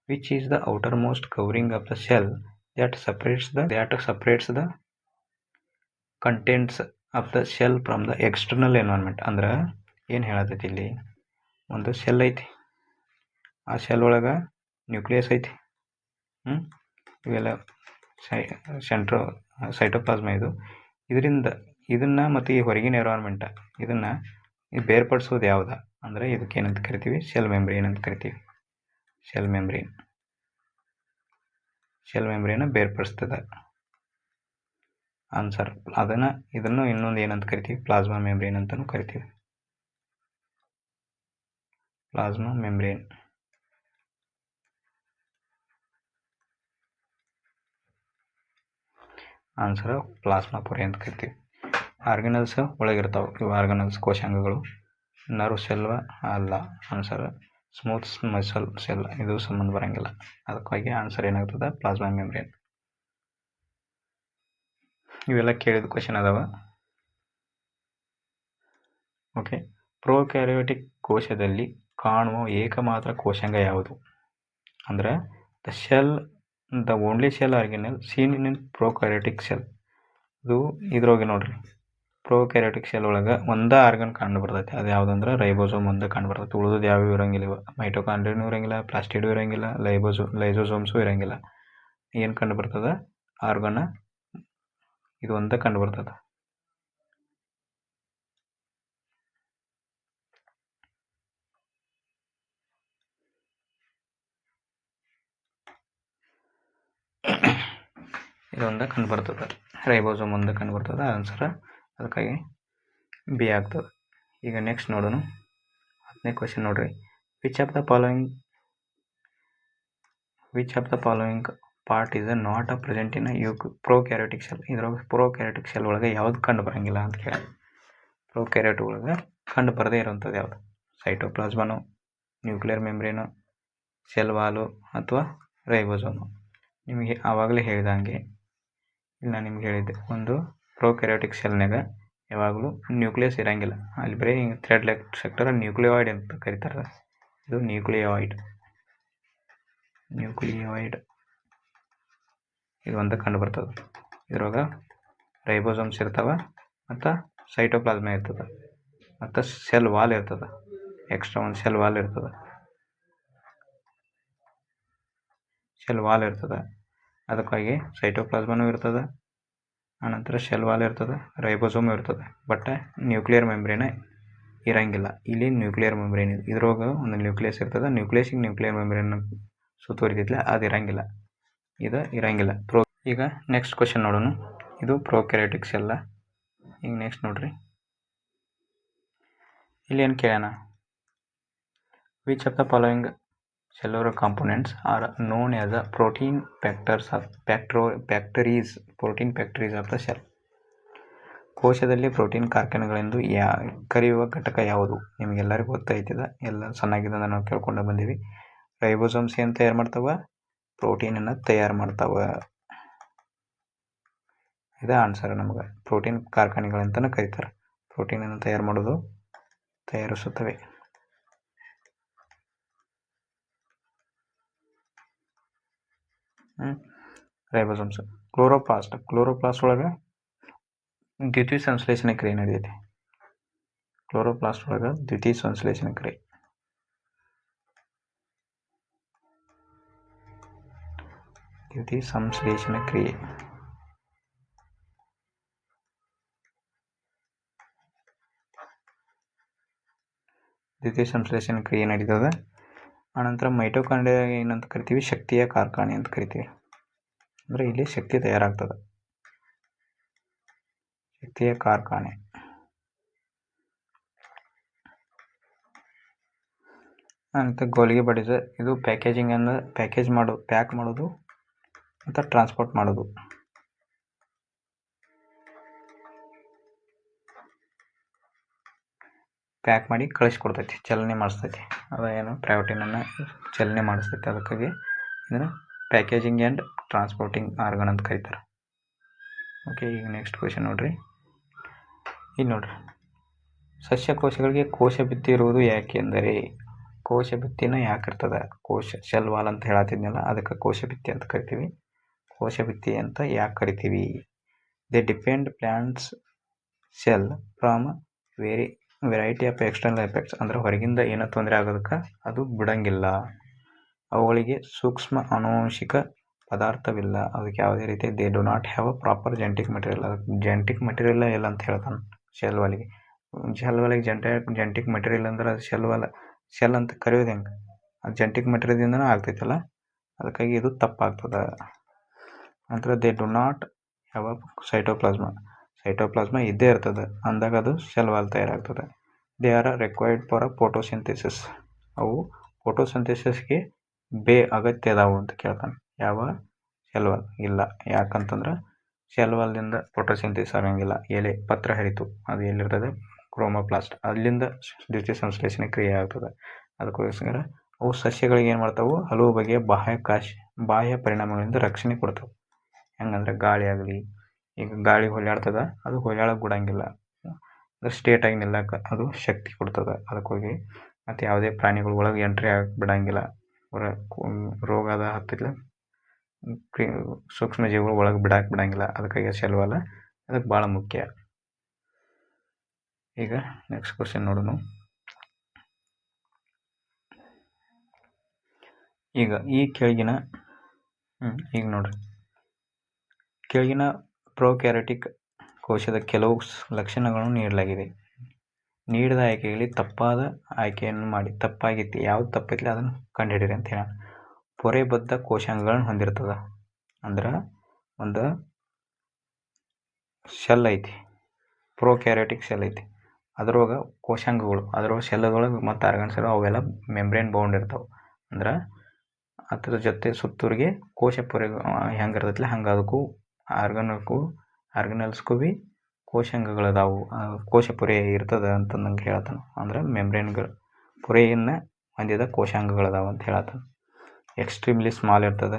Which is the outer most covering of the cell that separates the contents of the cell from the external environment. ಅಂದ್ರೆ ಏನು ಹೇಳತೈತಿ, ಇಲ್ಲಿ ಒಂದು ಸೆಲ್ ಐತಿ, ಆ ಸೆಲ್ ಒಳಗೆ ನ್ಯೂಕ್ಲಿಯಸ್ ಐತಿ, ಇವೆಲ್ಲ ಸೈಟೋಪ್ಲಾಸ್ಮಾ. ಇದನ್ನು ಮತ್ತು ಈ ಹೊರಗಿನ ಎನ್ವೈರ್ಮೆಂಟ್ ಇದನ್ನು ಬೇರ್ಪಡಿಸೋದು ಯಾವ್ದು ಅಂದರೆ ಇದಕ್ಕೆ ಏನಂತ ಕರಿತೀವಿ, ಸೆಲ್ ಮೆಂಬ್ರೇನ್ ಅಂತ ಕರಿತೀವಿ. ಸೆಲ್ ಮೆಂಬ್ರೇನ್ ಬೇರ್ಪಡಿಸ್ತದೆ ಆನ್ಸರ್. ಇದನ್ನು ಇನ್ನೊಂದು ಏನಂತ ಕರಿತೀವಿ, ಪ್ಲಾಸ್ಮಾ ಮೆಂಬ್ರೇನ್ ಅಂತಲೂ ಕರಿತೀವಿ. ಪ್ಲಾಸ್ಮಾ ಮೆಂಬ್ರೇನ್ ಆನ್ಸರ್ ಪ್ಲಾಸ್ಮಾ ಪೊರೆ ಅಂತ ಕರಿತೀವಿ. ಆರ್ಗನಲ್ಸ್ ಒಳಗಿರ್ತಾವೆ. ಇವು ಆರ್ಗನಲ್ಸ್ ಕೋಶಾಂಗಗಳು. ನರ್ವ್ ಸೆಲ್ ಅಲ್ಲ ಆನ್ಸರ್. ಸ್ಮೂತ್ ಮಸಲ್ ಸೆಲ್ ಇದು ಸಂಬಂಧ ಬರಂಗಿಲ್ಲ. ಅದಕ್ಕಾಗಿ ಆನ್ಸರ್ ಏನಾಗ್ತದೆ ಪ್ಲಾಸ್ಮಾ ಮೆಂಬ್ರೇನ್. ಇವೆಲ್ಲ ಕೇಳಿದ ಕ್ವಶನ್ ಅದಾವ. ಓಕೆ, ಪ್ರೋಕ್ಯಾರಿಯೋಟಿಕ್ ಕೋಶದಲ್ಲಿ ಕಾಣುವ ಏಕಮಾತ್ರ ಕೋಶಾಂಗ ಯಾವುದು? ಅಂದ್ರೆ the only cell organelle seen in prokaryotic cell. ಇದು ಇದ್ರೊಳಗೆ ನೋಡ್ರಿ, ಪ್ರೋಕ್ಯಾರಿಯೋಟಿಕ್ ಸೆಲ್ ಒಳಗೆ ಒಂದೇ ಆರ್ಗನ್ ಕಂಡು ಬರ್ತೈತೆ. ಅದು ಯಾವುದಂದ್ರೆ ರೈಬೋಸೋಮ್ ಒಂದೇ ಕಂಡು ಬರ್ತೈತೆ. ಉಳಿದು ಯಾವ್ಯಾವ ಇರಂಗಿಲ್ಲ. ಮೈಟೋಕಾಂಡ್ರಿಯನೂ ಇರಂಗಿಲ್ಲ, ಪ್ಲಾಸ್ಟಿಡು ಇರಂಗಿಲ್ಲ, ಲೈಸೋಸೋಮ್ಸು ಇರಂಗಿಲ್ಲ. ಏನು ಕಂಡು ಬರ್ತದೆ? ಆರ್ಗನ್ ಇದು ಒಂದೇ ಕಂಡು ಬರ್ತದೆ. ಇದೊಂದೇ ಕಂಡು ಬರ್ತದೆ, ರೈಬೋಸೋಮ್ ಒಂದೇ ಕಂಡು ಬರ್ತದೆ. ಆನ್ಸರ್ ಅದಕ್ಕಾಗಿ ಬಿ ಆಗ್ತದೆ. ಈಗ ನೆಕ್ಸ್ಟ್ ನೋಡೋಣ. 10ನೇ ಕ್ವಶನ್ ನೋಡ್ರಿ. Which of the following part is not present in prokaryotic cell. ಇದ್ರೊಳಗೆ ಪ್ರೋಕ್ಯಾರಿಯೋಟಿಕ್ ಸೆಲ್ ಒಳಗೆ ಯಾವ್ದು ಕಂಡು ಬರಂಗಿಲ್ಲ ಅಂತ ಕೇಳಿ. ಪ್ರೋಕ್ಯಾರಿಯೋಟ್ ಒಳಗೆ ಕಂಡು ಬರದೇ ಇರುವಂಥದ್ದು ಯಾವುದು? ಸೈಟೋಪ್ಲಾಸ್ಮನು, ನ್ಯೂಕ್ಲಿಯರ್ ಮೆಂಬ್ರೇನು, ಸೆಲ್ ವಾಲು ಅಥವಾ ರೈಬೋಸೋಮು. ನಿಮಗೆ ಆವಾಗಲೇ ಹೇಳಿದಂಗೆ ಇಲ್ಲಿ ನಾನು ನಿಮ್ಗೆ ಹೇಳಿದ್ದೆ, ಒಂದು ಪ್ರೋಕ್ಯಾರಿಯೋಟಿಕ್ ಸೆಲ್ನಾಗ ಯಾವಾಗಲೂ ನ್ಯೂಕ್ಲಿಯಸ್ ಇರಂಗಿಲ್ಲ. ಅಲ್ಲಿ ಬರೀ ಥ್ರೆಡ್ ಲೆಗ್ ಸೆಕ್ಟರ್ ನ್ಯೂಕ್ಲಿಯಾಯ್ಡ್ ಅಂತ ಕರೀತಾರೆ. ಇದು ನ್ಯೂಕ್ಲಿಯಾಯ್ಡ್ ಇದು ಒಂದೇ ಕಂಡು ಬರ್ತದೆ. ಇದ್ರೊಳಗೆ ರೈಬೋಸೋಮ್ಸ್ ಇರ್ತಾವೆ ಮತ್ತು ಸೈಟೋಪ್ಲಾಸ್ಮ ಇರ್ತದೆ ಮತ್ತು ಸೆಲ್ ವಾಲ್ ಇರ್ತದೆ. ಎಕ್ಸ್ಟ್ರಾ ಒಂದು ಸೆಲ್ ವಾಲ್ ಇರ್ತದೆ. ಅದಕ್ಕಾಗಿ ಸೈಟೋಪ್ಲಾಸ್ಮನೂ ಇರ್ತದೆ, ಆನಂತರ ಸೆಲ್ ವಾಲ್ ಇರ್ತದೆ, ರೈಬೋಸೋಮ್ ಇರ್ತದೆ. ಬಟ್ ನ್ಯೂಕ್ಲಿಯರ್ ಮೆಂಬ್ರೇನ್ ಇರಂಗಿಲ್ಲ. ಇಲ್ಲಿ ನ್ಯೂಕ್ಲಿಯರ್ ಮೆಂಬ್ರೇನ್ ಇದೆ. ಇದ್ರೊಳಗೆ ಒಂದು ನ್ಯೂಕ್ಲಿಯಸ್ ಇರ್ತದೆ. ನ್ಯೂಕ್ಲಿಯರ್ ಮೆಂಬ್ರೇನ್ ಸುತ್ತುವರಿದಿಲ್ಲ, ಅದು ಇರಂಗಿಲ್ಲ. ಇದು ಇರಂಗಿಲ್ಲ. ಈಗ ನೆಕ್ಸ್ಟ್ ಕ್ವಶನ್ ನೋಡೋಣ. ಇದು ಪ್ರೋಕ್ಯಾರಿಯೋಟಿಕ್ ಸೆಲ್. ಈಗ ನೆಕ್ಸ್ಟ್ ನೋಡ್ರಿ, ಇಲ್ಲಿ ಏನು ಕೇಳೋಣ? Which of the following cellular components are known as a protein factors of the cell. ಕೋಶದಲ್ಲಿ ಪ್ರೋಟೀನ್ ಕಾರ್ಖಾನೆಗಳೆಂದು ಕರೆಯುವ ಘಟಕ ಯಾವುದು? ನಿಮಗೆಲ್ಲರಿಗೂ ಗೊತ್ತಾಯ್ತದ, ಎಲ್ಲ ಚೆನ್ನಾಗಿದ್ದ ನಾವು ಕೇಳ್ಕೊಂಡು ಬಂದೀವಿ. ರೈಬೋಸೋಮ್ಸ್ ಏನು ತಯಾರು ಮಾಡ್ತಾವ? ಪ್ರೋಟೀನನ್ನು ತಯಾರು ಮಾಡ್ತಾವ. ಇದೇ ಆನ್ಸರ್. ನಮಗೆ ಪ್ರೋಟೀನ್ ಕಾರ್ಖಾನೆಗಳಂತಲೂ ಕರೀತಾರೆ. ಪ್ರೋಟೀನನ್ನು ತಯಾರಿಸುತ್ತವೆ. ರೈಬೋಸೋಮ್ಸ್. ಕ್ಲೋರೋಪ್ಲಾಸ್ಟ್ ಒಳಗೆ ದ್ವಿತೀಯ ಸಂಶ್ಲೇಷಣೆ ಕ್ರಿಯೆ ನಡೆಯುತ್ತೆ. ಕ್ಲೋರೋಪ್ಲಾಸ್ಟ್ ಒಳಗೆ ದ್ವಿತೀಯ ಸಂಶ್ಲೇಷಣೆ ಕ್ರಿಯೆ. ದ್ವಿತೀಯ ಸಂಶ್ಲೇಷಣೆ ಕ್ರಿಯೆ ನಡೀತದೆ. ಆನಂತರ ಮೈಟೋಕಾಂಡ್ರಿಯಾ ಏನಂತ ಕರಿತೀವಿ? ಶಕ್ತಿಯ ಕಾರ್ಖಾನೆ ಅಂತ ಕರಿತೀವಿ. ಅಂದರೆ ಇಲ್ಲಿ ಶಕ್ತಿ ತಯಾರಾಗ್ತದೆ, ಶಕ್ತಿಯ ಕಾರ್ಖಾನೆ. ಆನಂತರ ಗೋಲ್ಗಿ ಬಾಡೀಸ್. ಇದು ಪ್ಯಾಕೇಜಿಂಗ್ ಅಂದರೆ ಪ್ಯಾಕ್ ಮಾಡೋದು ಮತ್ತು ಟ್ರಾನ್ಸ್ಪೋರ್ಟ್ ಮಾಡೋದು. ಪ್ಯಾಕ್ ಮಾಡಿ ಕಳಿಸ್ಕೊಡ್ತೈತಿ, ಚಲನೆ ಮಾಡಿಸ್ತೈತಿ. ಅದೇನು ಪ್ರೋಟೀನನ್ನು ಚಲನೆ ಮಾಡಿಸ್ತೈತಿ. ಅದಕ್ಕಾಗಿ ಇದನ್ನು ಪ್ಯಾಕೇಜಿಂಗ್ ಆ್ಯಂಡ್ ಟ್ರಾನ್ಸ್ಪೋರ್ಟಿಂಗ್ ಆರ್ಗನ್ ಅಂತ ಕರೀತಾರೆ. ಓಕೆ, ಈಗ ನೆಕ್ಸ್ಟ್ ಕ್ವಶನ್ ನೋಡ್ರಿ. ಇಲ್ಲಿ ನೋಡ್ರಿ, ಸಸ್ಯಕೋಶಗಳಿಗೆ ಕೋಶ ಭಿತ್ತಿ ಇರುವುದು ಯಾಕೆಂದರೆ? ಕೋಶ ಭಿತ್ತಿನ ಯಾಕೆ ಇರ್ತದೆ? ಸೆಲ್ ವಾಲ್ ಅಂತ ಹೇಳತ್ತಿದ್ನಲ್ಲ, ಅದಕ್ಕೆ ಕೋಶ ಭಿತ್ತಿ ಅಂತ ಕರಿತೀವಿ. ಕೋಶ ಭಿತ್ತಿ ಅಂತ ಯಾಕೆ ಕರಿತೀವಿ? They depend plants cell from variety of external effects. ಅಂದರೆ ಹೊರಗಿಂದ ಏನೋ ತೊಂದರೆ ಆಗೋದಕ್ಕೆ ಅದು ಬಿಡಂಗಿಲ್ಲ. ಅವುಗಳಿಗೆ ಸೂಕ್ಷ್ಮ ಆನುವಂಶಿಕ ಪದಾರ್ಥವಿಲ್ಲ. ಅದಕ್ಕೆ ಯಾವುದೇ ರೀತಿ they do not have a proper genetic material. ಅದಕ್ಕೆ ಜೆನೆಟಿಕ್ ಮೆಟೀರಿಯಲ್ ಇಲ್ಲ ಅಂತ ಹೇಳ್ತಾನೆ ಸೆಲ್ ವಾಲಿಗೆ. ಜೆನೆಟಿಕ್ ಮೆಟೀರಿಯಲ್ ಅಂದ್ರೆ ಅದು ಸೆಲ್ ಅಂತ ಕರೆಯೋದು ಹೆಂಗೆ? ಅದು ಜೆನೆಟಿಕ್ ಮೆಟೀರಿಯಲ್ದಿಂದನೇ ಆಗ್ತೈತಲ್ಲ, ಅದಕ್ಕಾಗಿ ಇದು ತಪ್ಪಾಗ್ತದೆ. ನಂತರ they do not have a cytoplasm ಇದ್ದೇ ಇರ್ತದೆ ಅಂದಾಗ ಅದು ಸೆಲ್ ವಾಲ್ ತಯಾರಾಗ್ತದೆ. They are required for photosynthesis. ಅವು ಫೋಟೋಸಿಂಥೆಸಿಸ್ಗೆ ಅಗತ್ಯ ಅದಾವು ಅಂತ ಕೇಳ್ತಾನೆ. ಯಾವ? ಸೆಲ್ ವಾಲ್ ಇಲ್ಲ. ಯಾಕಂತಂದ್ರೆ ಸೆಲ್ ವಾಲ್ದಿಂದ ಫೋಟೋಸಿಂಥಸಿಸ್ ಆಗಂಗಿಲ್ಲ. ಎಲೆ ಪತ್ರ ಹರಿತು ಅದು ಎಲ್ಲಿರ್ತದೆ, ಕ್ರೋಮೋಪ್ಲಾಸ್ಟ್, ಅಲ್ಲಿಂದ ದ್ವಿತೀಯ ಸಂಶ್ಲೇಷಣೆ ಕ್ರಿಯೆ ಆಗ್ತದೆ. ಅದಕ್ಕೋಸ್ಕರ ಅವು ಸಸ್ಯಗಳಿಗೆ ಏನು ಮಾಡ್ತಾವೆ, ಹಲವು ಬಗೆಯ ಬಾಹ್ಯ ಪರಿಣಾಮಗಳಿಂದ ರಕ್ಷಣೆ ಕೊಡ್ತಾವೆ. ಹೆಂಗಂದ್ರೆ ಗಾಳಿ ಆಗಲಿ, ಈಗ ಗಾಳಿ ಹೊಳ್ಯಾಡ್ತದ, ಅದು ಹೊಳ್ಯಾಳಕ್ಕೆ ಬಿಡಂಗಿಲ್ಲ, ಅಂದ್ರೆ ಸ್ಟೇಟಾಗಿ ನಿಲ್ಲಕ್ಕೆ ಅದು ಶಕ್ತಿ ಕೊಡ್ತದೆ. ಅದಕ್ಕೋಗಿ ಮತ್ತು ಯಾವುದೇ ಪ್ರಾಣಿಗಳ ಒಳಗೆ ಎಂಟ್ರಿ ಆಗಕ್ಕೆ ಬಿಡಂಗಿಲ್ಲ. ರೋಗದ ಹತ್ತಿರ ಸೂಕ್ಷ್ಮ ಜೀವಿಗಳು ಒಳಗೆ ಬಿಡಂಗಿಲ್ಲ. ಅದಕ್ಕಾಗಿ ಸೆಲ್ ವಾಲ್ ಅದಕ್ಕೆ ಭಾಳ ಮುಖ್ಯ. ಈಗ ನೆಕ್ಸ್ಟ್ ಕ್ವಶನ್ ನೋಡೋಣ. ಈಗ ಈ ಕೆಳಗಿನ ಈಗ ನೋಡ್ರಿ, ಕೆಳಗಿನ ಪ್ರೊಕ್ಯಾರಿಯೋಟಿಕ್ ಕೋಶದ ಕೆಲವು ಲಕ್ಷಣಗಳನ್ನು ನೀಡಲಾಗಿದೆ. ನೀಡಿದ ಆಯ್ಕೆಯಲ್ಲಿ ತಪ್ಪಾದ ಆಯ್ಕೆಯನ್ನು ಮಾಡಿ. ತಪ್ಪಾಗಿತ್ತು, ಯಾವ್ದು ತಪ್ಪೈತಿ ಅದನ್ನು ಕಂಡುಹಿಡಿಯಿರಿ ಅಂತ ಹೇಳ. ಪೊರೆಬದ್ಧ ಕೋಶಾಂಗಗಳನ್ನು ಹೊಂದಿರ್ತದ. ಅಂದ್ರೆ ಒಂದು ಸೆಲ್ ಐತಿ, ಪ್ರೊಕ್ಯಾರಿಯೋಟಿಕ್ ಸೆಲ್ ಐತಿ, ಅದ್ರೊಳಗೆ ಕೋಶಾಂಗಗಳು, ಅದ್ರೊಳಗೆ ಸೆಲ್ಗಳೊಳಗೆ ಮತ್ತು ಆರ್ಗನ್ಸ್ ಅವೆಲ್ಲ ಮೆಂಬ್ರೇನ್ ಬೌಂಡ್ ಇರ್ತಾವೆ. ಅಂದ್ರೆ ಅದ್ರ ಜೊತೆ ಸುತ್ತೂರಿಗೆ ಕೋಶ ಪೊರೆ ಹೆಂಗಿರ್ತೈತಿಲ್ಲ ಹಂಗೆ ಅದಕ್ಕೂ ಆರ್ಗನಲ್ಸ್ಗೂ ಭೀ ಕೋಶಾಂಗಗಳದಾವು, ಕೋಶ ಪೊರೆ ಇರ್ತದೆ ಅಂತ ನಂಗೆ ಹೇಳ್ತಾನೆ. ಅಂದ್ರೆ ಮೆಂಬ್ರೇನ್ಗಳು ಪೊರೆಯನ್ನು ಹೊಂದಿದ ಕೋಶಾಂಗಗಳದಾವು ಅಂತ ಹೇಳ್ತಾನೆ. ಎಕ್ಸ್ಟ್ರೀಮ್ಲಿ ಸ್ಮಾಲ್ ಇರ್ತದೆ.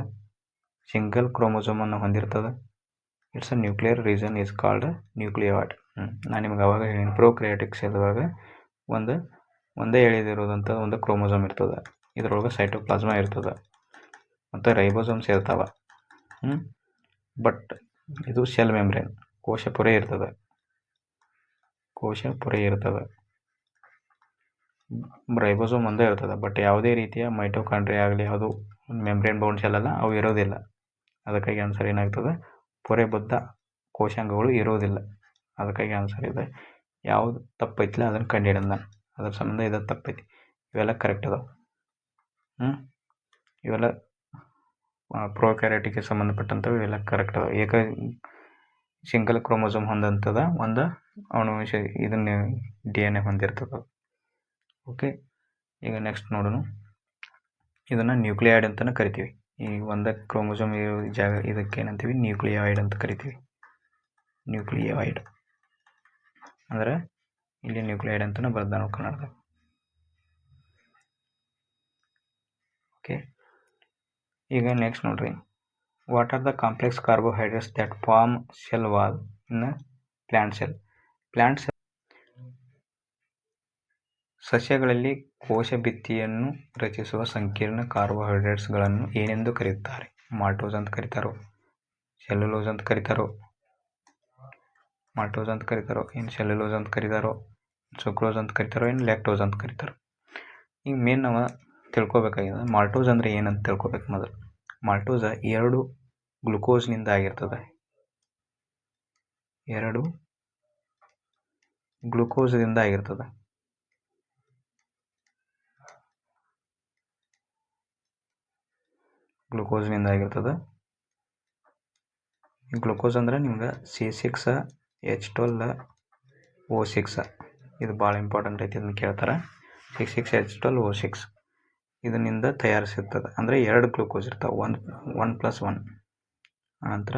ಸಿಂಗಲ್ ಕ್ರೋಮೋಸೋಮನ್ನು ಹೊಂದಿರ್ತದೆ. It's a nuclear region is called nucleoid. ನಾನು ನಿಮ್ಗೆ ಅವಾಗ ಹೇಳಿನಿ, ಪ್ರೊಕ್ಯಾರಿಯೋಟಿಕ್ ಸೆಲ್ ಒಳಗೆ ಒಂದೇ ಎಳೆದಿರೋದಂಥ ಒಂದು ಕ್ರೋಮೋಸೋಮ್ ಇರ್ತದೆ. ಇದರೊಳಗೆ ಸೈಟೋಪ್ಲಾಸ್ಮಾ ಇರ್ತದೆ ಮತ್ತು ರೈಬೋಸೋಮ್ಸ್ ಇರ್ತಾವೆ. ಬಟ್ ಇದು ಸೆಲ್ ಮೆಂಬ್ರೇನ್, ಕೋಶ ಪೊರೆ ಇರ್ತದೆ. ರೈಬೋಸೋಮ್ ಒಂದೇ ಇರ್ತದೆ. ಬಟ್ ಯಾವುದೇ ರೀತಿಯ ಮೈಟೋಕಾಂಡ್ರಿಯಾ ಆಗಲಿ ಅದು ಮೆಂಬ್ರೇನ್ ಬೌಂಡ್ ಸೆಲ್ ಅಲ್ಲ, ಅವು ಇರೋದಿಲ್ಲ. ಅದಕ್ಕಾಗಿ ಆನ್ಸರ್ ಏನಾಗ್ತದೆ, ಪೊರೆಬದ್ಧ ಕೋಶಾಂಗಗಳು ಇರೋದಿಲ್ಲ. ಅದಕ್ಕಾಗಿ ಆನ್ಸರ್ ಇದೆ. ಯಾವುದು ತಪ್ಪೈತಿಲ್ಲ ಅದನ್ನು ಕಂಡುಹಿಡಿದ ನಾನು, ಅದ್ರ ಸಂಬಂಧ ಇದು ತಪ್ಪೈತಿ. ಇವೆಲ್ಲ ಕರೆಕ್ಟ್ ಅದಾವೆ. ಇವೆಲ್ಲ ಪ್ರೊಕ್ಯಾರಿಯೋಟಿಕ್ಗೆ ಸಂಬಂಧಪಟ್ಟಂಥವು ಇವೆಲ್ಲ ಕರೆಕ್ಟ್ ಅದಾವೆ. ಸಿಂಗಲ್ ಕ್ರೋಮೋಸೋಮ್ ಹೊಂದಂಥದ ಒಂದು ಅಣುವಂಶ ಇದನ್ನು DNA ಹೊಂದಿರ್ತದೆ. ಓಕೆ, ಈಗ ನೆಕ್ಸ್ಟ್ ನೋಡೋಣ. ಇದನ್ನು ನ್ಯೂಕ್ಲಿಯಾಯ್ಡ್ ಅಂತಲೇ ಕರಿತೀವಿ. ಈ ಒಂದು ಕ್ರೋಮೋಸೋಮ್ ಜಾಗ ಇದಕ್ಕೆ ಏನಂತೀವಿ, ನ್ಯೂಕ್ಲಿಯಾಯ್ಡ್ ಅಂತ ಕರಿತೀವಿ. ನ್ಯೂಕ್ಲಿಯಾಯ್ಡ್ ಅಂದರೆ ಇಲ್ಲಿ ನ್ಯೂಕ್ಲಿಯಾಯ್ಡ್ ಅಂತಲೇ ಬರ್ದ ನಾವು ಕನ್ನಡದಾಗ. ಓಕೆ, ಈಗ ನೆಕ್ಸ್ಟ್ ನೋಡ್ರಿ. What are the complex carbohydrates that form cell wall in plant cell? Plant cell ಸಸ್ಯಗಳಲ್ಲಿ ಕೋಶ ಭಿತ್ತಿಯನ್ನು ರಚಿಸುವ ಸಂಕೀರ್ಣ ಕಾರ್ಬೋಹೈಡ್ರೇಟ್ಸ್ಗಳನ್ನು ಏನೆಂದು ಕರೆಯುತ್ತಾರೆ? ಮಾಲ್ಟೋಸ್ ಅಂತ ಕರೀತಾರೋ, ಸೆಲ್ಯುಲೋಸ್ ಅಂತ ಕರೀತಾರೋ, ಇನ್ನು ಸೆಲ್ಯುಲೋಸ್ ಅಂತ ಕರೀತಾರೋ, ಸುಕ್ರೋಸ್ ಅಂತ ಕರೀತಾರೋ, ಇನ್ನು ಲ್ಯಾಕ್ಟೋಸ್ ಅಂತ ಕರೀತಾರೋ. ಈಗ ಮೇನ್ ನಾವು ತಿಳ್ಕೊಬೇಕಾಗಿದೆ, ಮಾಲ್ಟೋಸ್ ಅಂದರೆ ಏನಂತ ತಿಳ್ಕೊಬೇಕು ಮೊದಲು. ಮಾಲ್ಟೋಸ 2 ಗ್ಲುಕೋಸ್ನಿಂದ ಆಗಿರ್ತದೆ. 2 ಗ್ಲುಕೋಸ್ದಿಂದ ಆಗಿರ್ತದೆ. ಗ್ಲುಕೋಸ್ ಅಂದರೆ ನಿಮ್ಗೆ C6H12O6. ಇದು ಭಾಳ ಇಂಪಾರ್ಟೆಂಟ್ ಐತಿ, ಇದನ್ನು ಕೇಳ್ತಾರೆ. 6H12O6 ಇದರಿಂದ ತಯಾರಿಸಿರ್ತದೆ. ಅಂದರೆ 2 ಗ್ಲುಕೋಸ್ ಇರ್ತಾವೆ, 1+1. ನಂತರ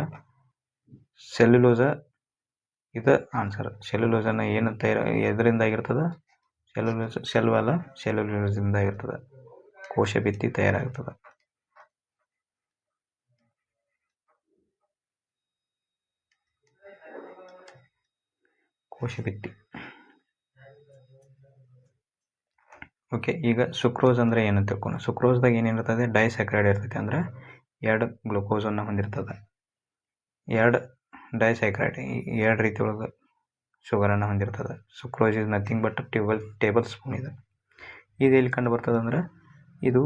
ಸೆಲ್ಯುಲೋಸ, ಇದು ಆನ್ಸರ್. ಸೆಲ್ಯುಲೋಸನ್ನು ಏನು ಎದರಿಂದ ಆಗಿರ್ತದೆ? ಸೆಲ್ಯುಲೋಸದಿಂದ ಆಗಿರ್ತದೆ. ಕೋಶ ಭಿತ್ತಿ ತಯಾರಾಗ್ತದೆ. ಕೋಶ ಭಿತ್ತಿ. ಓಕೆ, ಈಗ ಸುಕ್ರೋಸ್ ಅಂದರೆ ಏನಂತ ತಿಳ್ಕೊಂಡು. ಸುಕ್ರೋಸ್ದಾಗ ಏನಿರ್ತದೆ, ಡೈಸ್ಯಾಕ್ರೈಡ್ ಇರ್ತೈತೆ. ಅಂದರೆ 2 ಗ್ಲುಕೋಸನ್ನು ಹೊಂದಿರ್ತದೆ. 2 ಡೈಸ್ಯಾಕ್ರೈಡ್ 2 ರೀತಿ ಒಳಗೆ ಶುಗರನ್ನು ಹೊಂದಿರ್ತದೆ. Sucrose is nothing but table spoon. ಇದು ಎಲ್ಲಿ ಕಂಡು ಬರ್ತದೆ ಅಂದ್ರೆ, ಇದು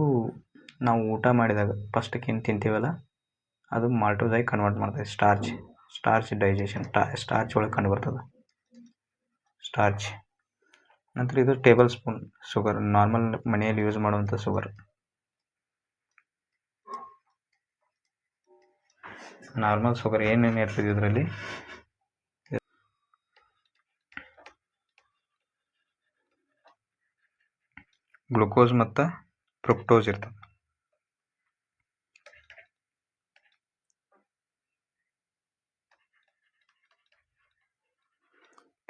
ನಾವು ಊಟ ಮಾಡಿದಾಗ ಫಸ್ಟಕ್ಕೆ ಏನು ತಿಂತೀವಲ್ಲ ಅದು ಮಾಲ್ಟೋಸಾಗಿ ಕನ್ವರ್ಟ್ ಮಾಡ್ತದೆ. ಸ್ಟಾರ್ಚ್ ಡೈಜೆಷನ್, ಸ್ಟಾರ್ಚ್ ಒಳಗೆ ಕಂಡು ಬರ್ತದೆ. ನಂತರ ಇದು ಟೇಬಲ್ ಸ್ಪೂನ್ ಶುಗರ್, ನಾರ್ಮಲ್ ಮನೆಯಲ್ಲಿ ಯೂಸ್ ಮಾಡುವಂಥ ಶುಗರ್. ನಾರ್ಮಲ್ ಶುಗರ್ ಏನೇನು ಇರ್ತದೆ ಇದರಲ್ಲಿ, ಗ್ಲುಕೋಸ್ ಮತ್ತು ಫ್ರುಕ್ಟೋಸ್ ಇರ್ತದೆ.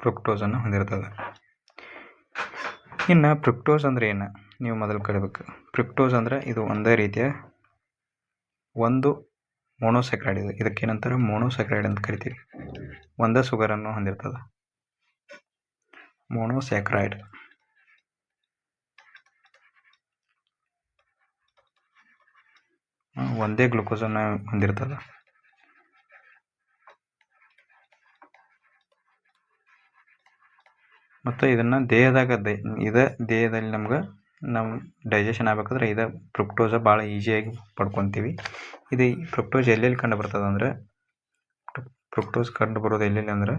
ಫ್ರುಕ್ಟೋಸನ್ನು ಹೊಂದಿರ್ತದೆ. ಇನ್ನು ಫ್ರುಕ್ಟೋಸ್ ಅಂದರೆ ಏನು ನೀವು ಮೊದಲು ಕಲಿಬೇಕು. ಫ್ರುಕ್ಟೋಸ್ ಅಂದರೆ ಇದು ಒಂದೇ ರೀತಿಯ ಒಂದು ಮೊನೋಸ್ಯಾಕರೈಡ್. ಇದಕ್ಕೇನಂತಾರೆ ಮೊನೋಸ್ಯಾಕರೈಡ್ ಅಂತ ಕರಿತೀವಿ. ಒಂದೇ ಶುಗರನ್ನು ಹೊಂದಿರ್ತದೆ, ಮೊನೋಸ್ಯಾಕರೈಡ್. ಒಂದೇ ಗ್ಲುಕೋಸನ್ನು ಹೊಂದಿರ್ತದೆ. ಮತ್ತು ಇದನ್ನು ದೇಹದಲ್ಲಿ ನಮ್ಗೆ ನಾವು ಡೈಜೆಷನ್ ಆಗ್ಬೇಕಾದ್ರೆ ಇದು ಫ್ರುಕ್ಟೋಸ ಭಾಳ ಈಸಿಯಾಗಿ ಪಡ್ಕೊತೀವಿ. ಇದು ಫ್ರುಕ್ಟೋಸ್ ಎಲ್ಲೆಲ್ಲಿ ಕಂಡು ಬರ್ತದೆ ಅಂದರೆ, ಫ್ರುಕ್ಟೋಸ್ ಕಂಡು ಬರೋದು ಎಲ್ಲೆಲ್ಲಿ ಅಂದ್ರೆ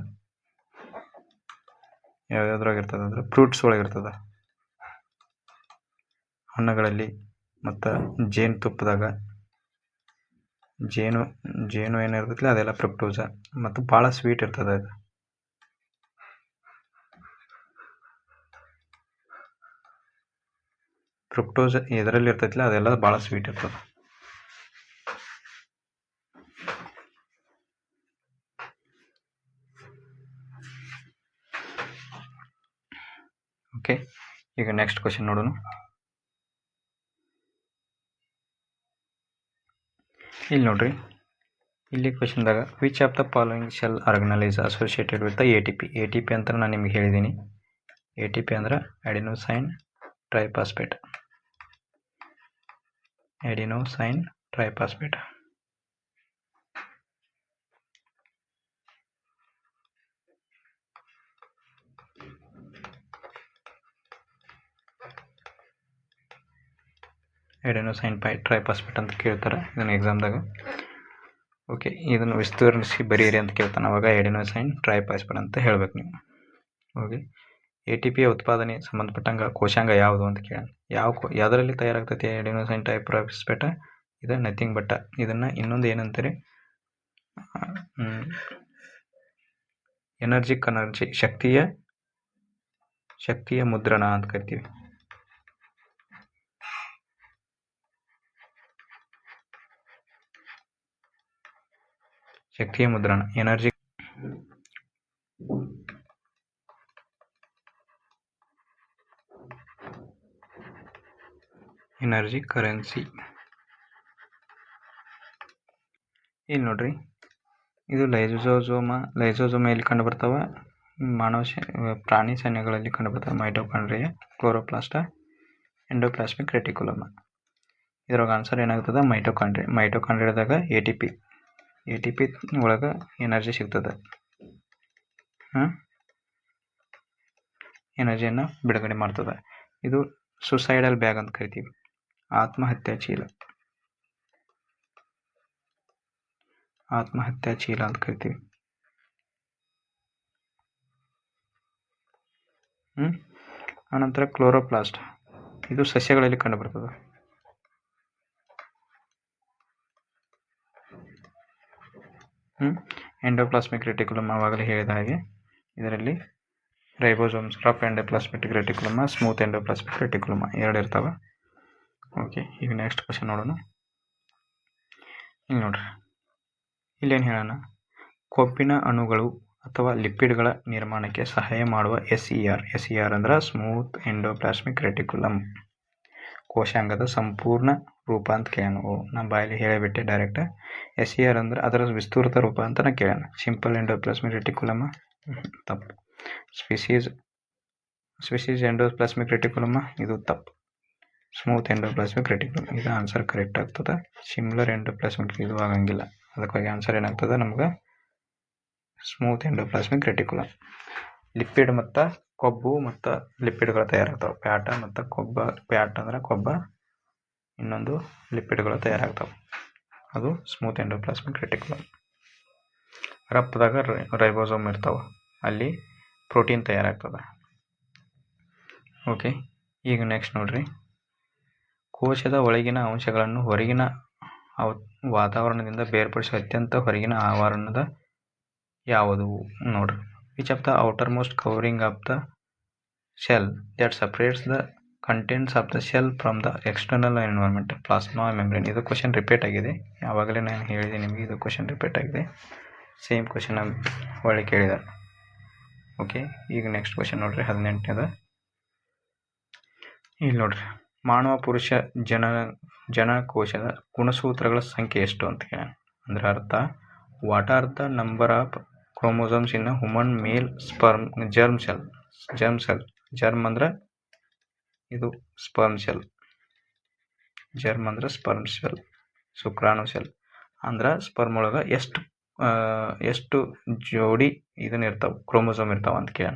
ಯಾವ್ಯಾವ್ದ್ರಾಗ ಇರ್ತದೆ ಅಂದ್ರೆ ಫ್ರೂಟ್ಸ್ ಒಳಗಿರ್ತದೆ, ಹಣ್ಣುಗಳಲ್ಲಿ, ಮತ್ತು ಜೇನುತುಪ್ಪದಾಗ. ಜೇನು ಏನಿರ್ತೈತಿ ಅದೆಲ್ಲ ಫ್ರುಕ್ಟೋಸ. ಮತ್ತು ಭಾಳ ಸ್ವೀಟ್ ಇರ್ತದೆ ಅದು. ಫ್ರುಕ್ಟೋಸ್ ಎದರಲ್ಲಿ ಇರ್ತೈತಿಲ್ಲ ಅದೆಲ್ಲ ಭಾಳ ಸ್ವೀಟ್ ಇರ್ತದೆ. ಓಕೆ, ಈಗ ನೆಕ್ಸ್ಟ್ ಕ್ವಶನ್ ನೋಡೋಣ. ಇಲ್ಲಿ ನೋಡ್ರಿ, ಇಲ್ಲಿ ಕ್ವಶನ್ದಾಗ which of the following cell organelle is associated with the ATP ಅಂತ ನಾನು ನಿಮ್ಗೆ ಹೇಳಿದ್ದೀನಿ. ATP ಅಂದ್ರೆ adenosine triphosphate. Adenosine triphosphate. Adenosine triphosphate ಅಂತ ಕೇಳ್ತಾರೆ ಇದನ್ನು ಎಕ್ಸಾಮ್ದಾಗ. ಓಕೆ, ಇದನ್ನು ವಿಸ್ತರಿಸಿ ಬರೀರಿ ಅಂತ ಕೇಳ್ತಾನೆ, ಅವಾಗ ಅಡೆನೋಸೈನ್ ಟ್ರೈಫಾಸ್ಫೇಟ್ ಅಂತ ಹೇಳ್ಬೇಕು ನೀವು. ಓಕೆ, ATP ಉತ್ಪಾದನೆ ಸಂಬಂಧಪಟ್ಟಂಗೆ ಕೋಶಾಂಗ ಯಾವುದು ಅಂತ ಕೇಳೋಣ. ಯಾವುದರಲ್ಲಿ ತಯಾರಾಗ್ತೈತಿ ಅಡೆನೋಸೈನ್ ಟ್ರೈಫಾಸ್ಫೇಟ್? ಇದು ನಥಿಂಗ್ ಬಟ್ ಇದನ್ನು ಇನ್ನೊಂದು ಏನಂತಾರೆ, ಎನರ್ಜಿ ಶಕ್ತಿಯ ಮುದ್ರಣ ಅಂತ ಕರಿತೀವಿ. ಶಕ್ತಿಯ ಮುದ್ರಣ, ಎನರ್ಜಿ ಕರೆನ್ಸಿ. ಇಲ್ಲಿ ನೋಡ್ರಿ, ಇದು ಲೈಸೋಸೋಮ ಎಲ್ಲಿ ಕಂಡು ಬರ್ತಾವ? ಪ್ರಾಣಿ ಸೈನ್ಯಗಳಲ್ಲಿ ಕಂಡು ಬರ್ತಾವೆ. Mitochondria, chloroplast, endoplasmic reticulum. ಇದ್ರಾಗ ಆನ್ಸರ್ ಏನಾಗ್ತದೆ? ಮೈಟೋಕಾಂಡ್ರಿಯಾದಾಗ ATP ಒಳಗೆ ಎನರ್ಜಿ ಸಿಗ್ತದೆ. ಎನರ್ಜಿಯನ್ನು ಬಿಡುಗಡೆ ಮಾಡ್ತದೆ. ಇದು ಸುಸೈಡಲ್ ಬ್ಯಾಗ್ ಅಂತ ಕರಿತೀವಿ, ಆತ್ಮಹತ್ಯಾ ಚೀಲ ಅಂತ ಕರಿತೀವಿ. ಆನಂತರ ಕ್ಲೋರೋಪ್ಲಾಸ್ಟ್, ಇದು ಸಸ್ಯಗಳಲ್ಲಿ ಕಂಡು ಬರ್ತದೆ. ಎಂಡೋಪ್ಲಾಸ್ಮಿಕ್ ರೆಟಿಕ್ಯುಲಮ್ ಆವಾಗಲೇ ಹೇಳಿದ ಹಾಗೆ ಇದರಲ್ಲಿ ribosomes, rough endoplasmic reticulum, smooth endoplasmic reticulum ಎರಡು ಇರ್ತಾವೆ. ಓಕೆ, ಈಗ ನೆಕ್ಸ್ಟ್ ಕ್ವಶನ್ ನೋಡೋಣ. ಇಲ್ಲಿ ನೋಡ್ರಿ, ಇಲ್ಲೇನು ಹೇಳೋಣ? ಕೊಬ್ಬಿನ ಅಣುಗಳು ಅಥವಾ ಲಿಪಿಡ್ಗಳ ನಿರ್ಮಾಣಕ್ಕೆ ಸಹಾಯ ಮಾಡುವ SER ಅಂದ್ರೆ ಸ್ಮೂತ್ ಎಂಡೋಪ್ಲಾಸ್ಮಿಕ್ ರೆಟಿಕ್ಯುಲಮ್ ಕೋಶಾಂಗದ ಸಂಪೂರ್ಣ ರೂಪ ಅಂತ ಕೇಳೋಣ. ನಾನು ಬಾಯಲ್ಲಿ ಹೇಳಿಬಿಟ್ಟೆ ಡೈರೆಕ್ಟ್. SER ಅಂದ್ರೆ ಅದರ ವಿಸ್ತೃತ ರೂಪ ಅಂತ ನಾ ಕೇಳೋಣ. ಸಿಂಪಲ್ ಎಂಡೋಪ್ಲಾಸ್ಮಿಕ್ ರೆಟಿಕ್ಯುಲಮ್ ತಪ್ಪು. ಸ್ಪೀಸೀಸ್ ಎಂಡೋಪ್ಲಾಸ್ಮಿಕ್ ರೆಟಿಕ್ಯುಲಮ್ ಇದು ತಪ್ಪು. ಸ್ಮೂತ್ ಎಂಡೋಪ್ಲಾಸ್ಮಿಕ್ ರೆಟಿಕ್ಯುಲಮ್ ಇದು ಆನ್ಸರ್ ಕರೆಕ್ಟ್ ಆಗ್ತದೆ. ಸಿಮಿಲರ್ ಎಂಡೋಪ್ಲಾಸ್ಮಿಕ್ ಇದು ಆಗಂಗಿಲ್ಲ. ಅದಕ್ಕಾಗಿ ಆನ್ಸರ್ ಏನಾಗ್ತದೆ ನಮ್ಗೆ? Smooth endoplasmic reticulum. ಲಿಪಿಡ್ ಮತ್ತು ಕೊಬ್ಬು ಮತ್ತು ಲಿಪಿಡ್ಗಳು ತಯಾರಾಗ್ತವೆ. ಫ್ಯಾಟ್ ಅಂದ್ರೆ ಕೊಬ್ಬ, ಇನ್ನೊಂದು ಲಿಪಿಡ್ಗಳು ತಯಾರಾಗ್ತವೆ. ಅದು ಸ್ಮೂತ್ ಎಂಡೋಪ್ಲಾಸ್ಮಿಕ್ ರೆಟಿಕ್ಯುಲಮ್. ರಕ್ತದಾಗ ರೈಬೋಸೋಮ್ ಇರ್ತಾವೆ, ಅಲ್ಲಿ ಪ್ರೋಟೀನ್ ತಯಾರಾಗ್ತದೆ. ಓಕೆ, ಈಗ ನೆಕ್ಸ್ಟ್ ನೋಡ್ರಿ, ಕೋಶದ ಒಳಗಿನ ಅಂಶಗಳನ್ನು ಹೊರಗಿನ ವಾತಾವರಣದಿಂದ ಬೇರ್ಪಡಿಸುವ ಅತ್ಯಂತ ಹೊರಗಿನ ಆವರಣದ ಯಾವುದು ನೋಡ್ರಿ? Which of the outer most covering of the cell that separates the contents of the cell from the external environment? Plasma membrane. ಇದು ಕ್ವಶನ್ ರಿಪೀಟ್ ಆಗಿದೆ, ಆವಾಗಲೇ ನಾನು ಹೇಳಿದೆ ನಿಮಗೆ. ಇದು ಕ್ವಶನ್ ರಿಪೀಟ್ ಆಗಿದೆ, ಸೇಮ್ ಕ್ವಶನ್ ಒಳ್ಳೆ ಕೇಳಿದ್ದಾರೆ. ಓಕೆ, ಈಗ ನೆಕ್ಸ್ಟ್ ಕ್ವಶನ್ ನೋಡ್ರಿ 18ನೇದು. ಇಲ್ಲಿ ನೋಡ್ರಿ, ಮಾನವ ಪುರುಷ ಜನಕೋಶದ ಗುಣಸೂತ್ರಗಳ ಸಂಖ್ಯೆ ಎಷ್ಟು ಅಂತ ಕೇಳ. ಅಂದ್ರೆ ಅರ್ಥ, what are the number of chromosomes in human male sperm germ cell. Germ ಅಂದ್ರೆ ಇದು ಸ್ಪರ್ಮ್ ಸೆಲ್. ಜರ್ಮ್ ಅಂದ್ರೆ ಸ್ಪರ್ಮ್ ಸೆಲ್, ಶುಕ್ರಾಣು ಸೆಲ್. ಅಂದ್ರೆ ಸ್ಪರ್ಮ್ ಒಳಗೆ ಎಷ್ಟು ಜೋಡಿ ಇದನ್ನ ಇರ್ತಾವೆ, ಕ್ರೋಮೋಸೋಮ್ ಇರ್ತಾವ ಅಂತ ಕೇಳ.